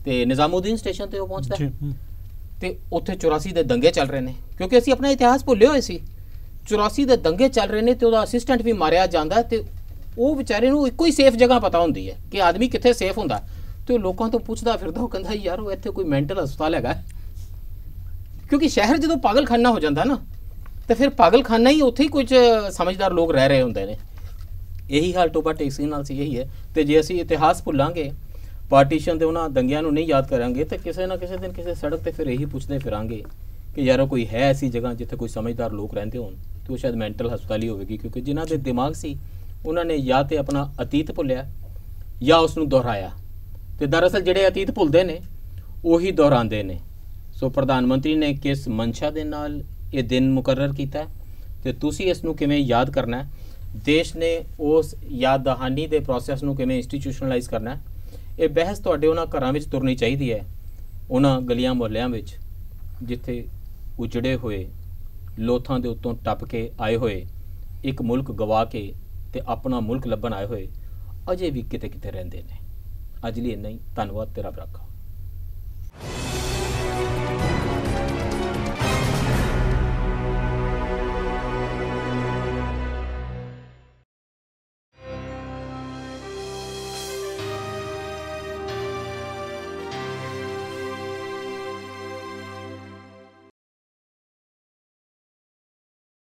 ਤੇ ਨਿਜ਼ਾਮੂਦੀਨ ਸਟੇਸ਼ਨ ਤੇ ਉਹ ਪਹੁੰਚਦਾ ਤੇ ਉੱਥੇ 84 ਦੇ ਦੰਗੇ ਚੱਲ ਰਹੇ ਨੇ, ਕਿਉਂਕਿ ਅਸੀਂ ਆਪਣਾ ਇਤਿਹਾਸ ਭੁੱਲੇ ਹੋਏ ਸੀ। 84 ਦੇ ਦੰਗੇ ਚੱਲ ਰਹੇ ਨੇ ਤੇ ਉਹਦਾ ਅਸਿਸਟੈਂਟ ਵੀ ਮਾਰਿਆ ਜਾਂਦਾ, ਤੇ ਉਹ ਵਿਚਾਰੇ ਨੂੰ ਇੱਕੋ ਹੀ ਸੇਫ ਜਗ੍ਹਾ ਪਤਾ ਹੁੰਦੀ ਹੈ ਕਿ ਆਦਮੀ ਕਿੱਥੇ ਸੇਫ ਹੁੰਦਾ, ਤੇ ਉਹ ਲੋਕਾਂ ਤੋਂ ਪੁੱਛਦਾ ਫਿਰਦਾ, ਉਹ ਕਹਿੰਦਾ ਯਾਰ ਉਹ ਇੱਥੇ ਕੋਈ ਮੈਂਟਲ ਹਸਪਤਾਲ ਹੈਗਾ? ਕਿਉਂਕਿ ਸ਼ਹਿਰ ਜਦੋਂ ਪਾਗਲਖਾਨਾ ਹੋ ਜਾਂਦਾ ਨਾ, ਤੇ ਫਿਰ ਪਾਗਲਖਾਨਾ ਹੀ ਉੱਥੇ ਹੀ ਕੁਝ ਸਮਝਦਾਰ ਲੋਕ ਰਹਿ ਰਹੇ ਹੁੰਦੇ ਨੇ। ਇਹੀ ਹਾਲ ਟੋਬਾ ਟੈਕਸੀ ਨਾਲ ਸੀ, ਇਹੀ ਹੈ। ਤੇ ਜੇ ਅਸੀਂ ਇਤਿਹਾਸ ਭੁੱਲਾਂਗੇ, ਪਾਰਟੀਸ਼ਨ ਦੇ ਉਹਨਾਂ ਦੰਗਿਆਂ ਨੂੰ ਨਹੀਂ ਯਾਦ ਕਰਾਂਗੇ, ਤੇ ਕਿਸੇ ਨਾ ਕਿਸੇ ਦਿਨ ਕਿਸੇ ਸੜਕ ਤੇ ਫਿਰ ਇਹੀ ਪੁੱਛਦੇ ਫਿਰਾਂਗੇ ਕਿ ਯਾਰ ਉਹ ਕੋਈ ਹੈ ਐਸੀ ਜਗ੍ਹਾ ਜਿੱਥੇ ਕੋਈ ਸਮਝਦਾਰ ਲੋਕ ਰਹਿੰਦੇ ਹੋਣ, ਤੇ ਉਹ ਸ਼ਾਇਦ ਮੈਂਟਲ ਹਸਪਤਾਲ ਹੀ ਹੋਵੇਗੀ, ਕਿਉਂਕਿ ਜਿਨ੍ਹਾਂ ਦੇ ਦਿਮਾਗ ਸੀ ਉਹਨਾਂ ਨੇ ਜਾਂ ਤੇ ਆਪਣਾ ਅਤੀਤ ਭੁੱਲਿਆ ਜਾਂ ਉਸ ਨੂੰ ਦੁਹਰਾਇਆ, ਤੇ ਦਰਅਸਲ ਜਿਹੜੇ ਅਤੀਤ ਭੁੱਲਦੇ ਨੇ ਉਹੀ ਦੁਹਰਾਉਂਦੇ ਨੇ। ਸੋ ਪ੍ਰਧਾਨ ਮੰਤਰੀ ਨੇ ਕਿਸ ਮਨਸ਼ਾ ਦੇ ਨਾਲ ਇਹ ਦਿਨ ਮੁਕਰਰ ਕੀਤਾ ਤੇ ਤੁਸੀਂ ਇਸ ਨੂੰ ਕਿਵੇਂ ਯਾਦ ਕਰਨਾ ਹੈ, ਦੇਸ਼ ਨੇ ਉਸ ਯਾਦ ਦਹਾਨੀ ਦੇ ਪ੍ਰੋਸੈਸ ਨੂੰ ਕਿਵੇਂ ਇੰਸਟੀਟਿਊਸ਼ਨਲਾਈਜ਼ ਕਰਨਾ ਹੈ, ਇਹ ਬਹਿਸ ਤੁਹਾਡੇ ਉਹਨਾਂ ਘਰਾਂ ਵਿੱਚ ਤੁਰਨੀ ਚਾਹੀਦੀ ਹੈ, ਉਹਨਾਂ ਗਲੀਆਂ ਮੁਹੱਲਿਆਂ ਵਿੱਚ ਜਿੱਥੇ ਉਜੜੇ ਹੋਏ, ਲੋਥਾਂ ਦੇ ਉੱਤੋਂ ਟੱਪ ਕੇ ਆਏ ਹੋਏ, ਇੱਕ ਮੁਲਕ ਗਵਾ ਕੇ ਤੇ ਆਪਣਾ ਮੁਲਕ ਲੱਭਣ ਆਏ ਹੋਏ ਅਜੇ ਵੀ ਕਿਤੇ ਕਿਤੇ ਰਹਿੰਦੇ ਨੇ। ਅੱਜ ਲਈ ਇੰਨਾ ਹੀ, ਧੰਨਵਾਦ, ਤੇਰਾ ਰੱਖਾ।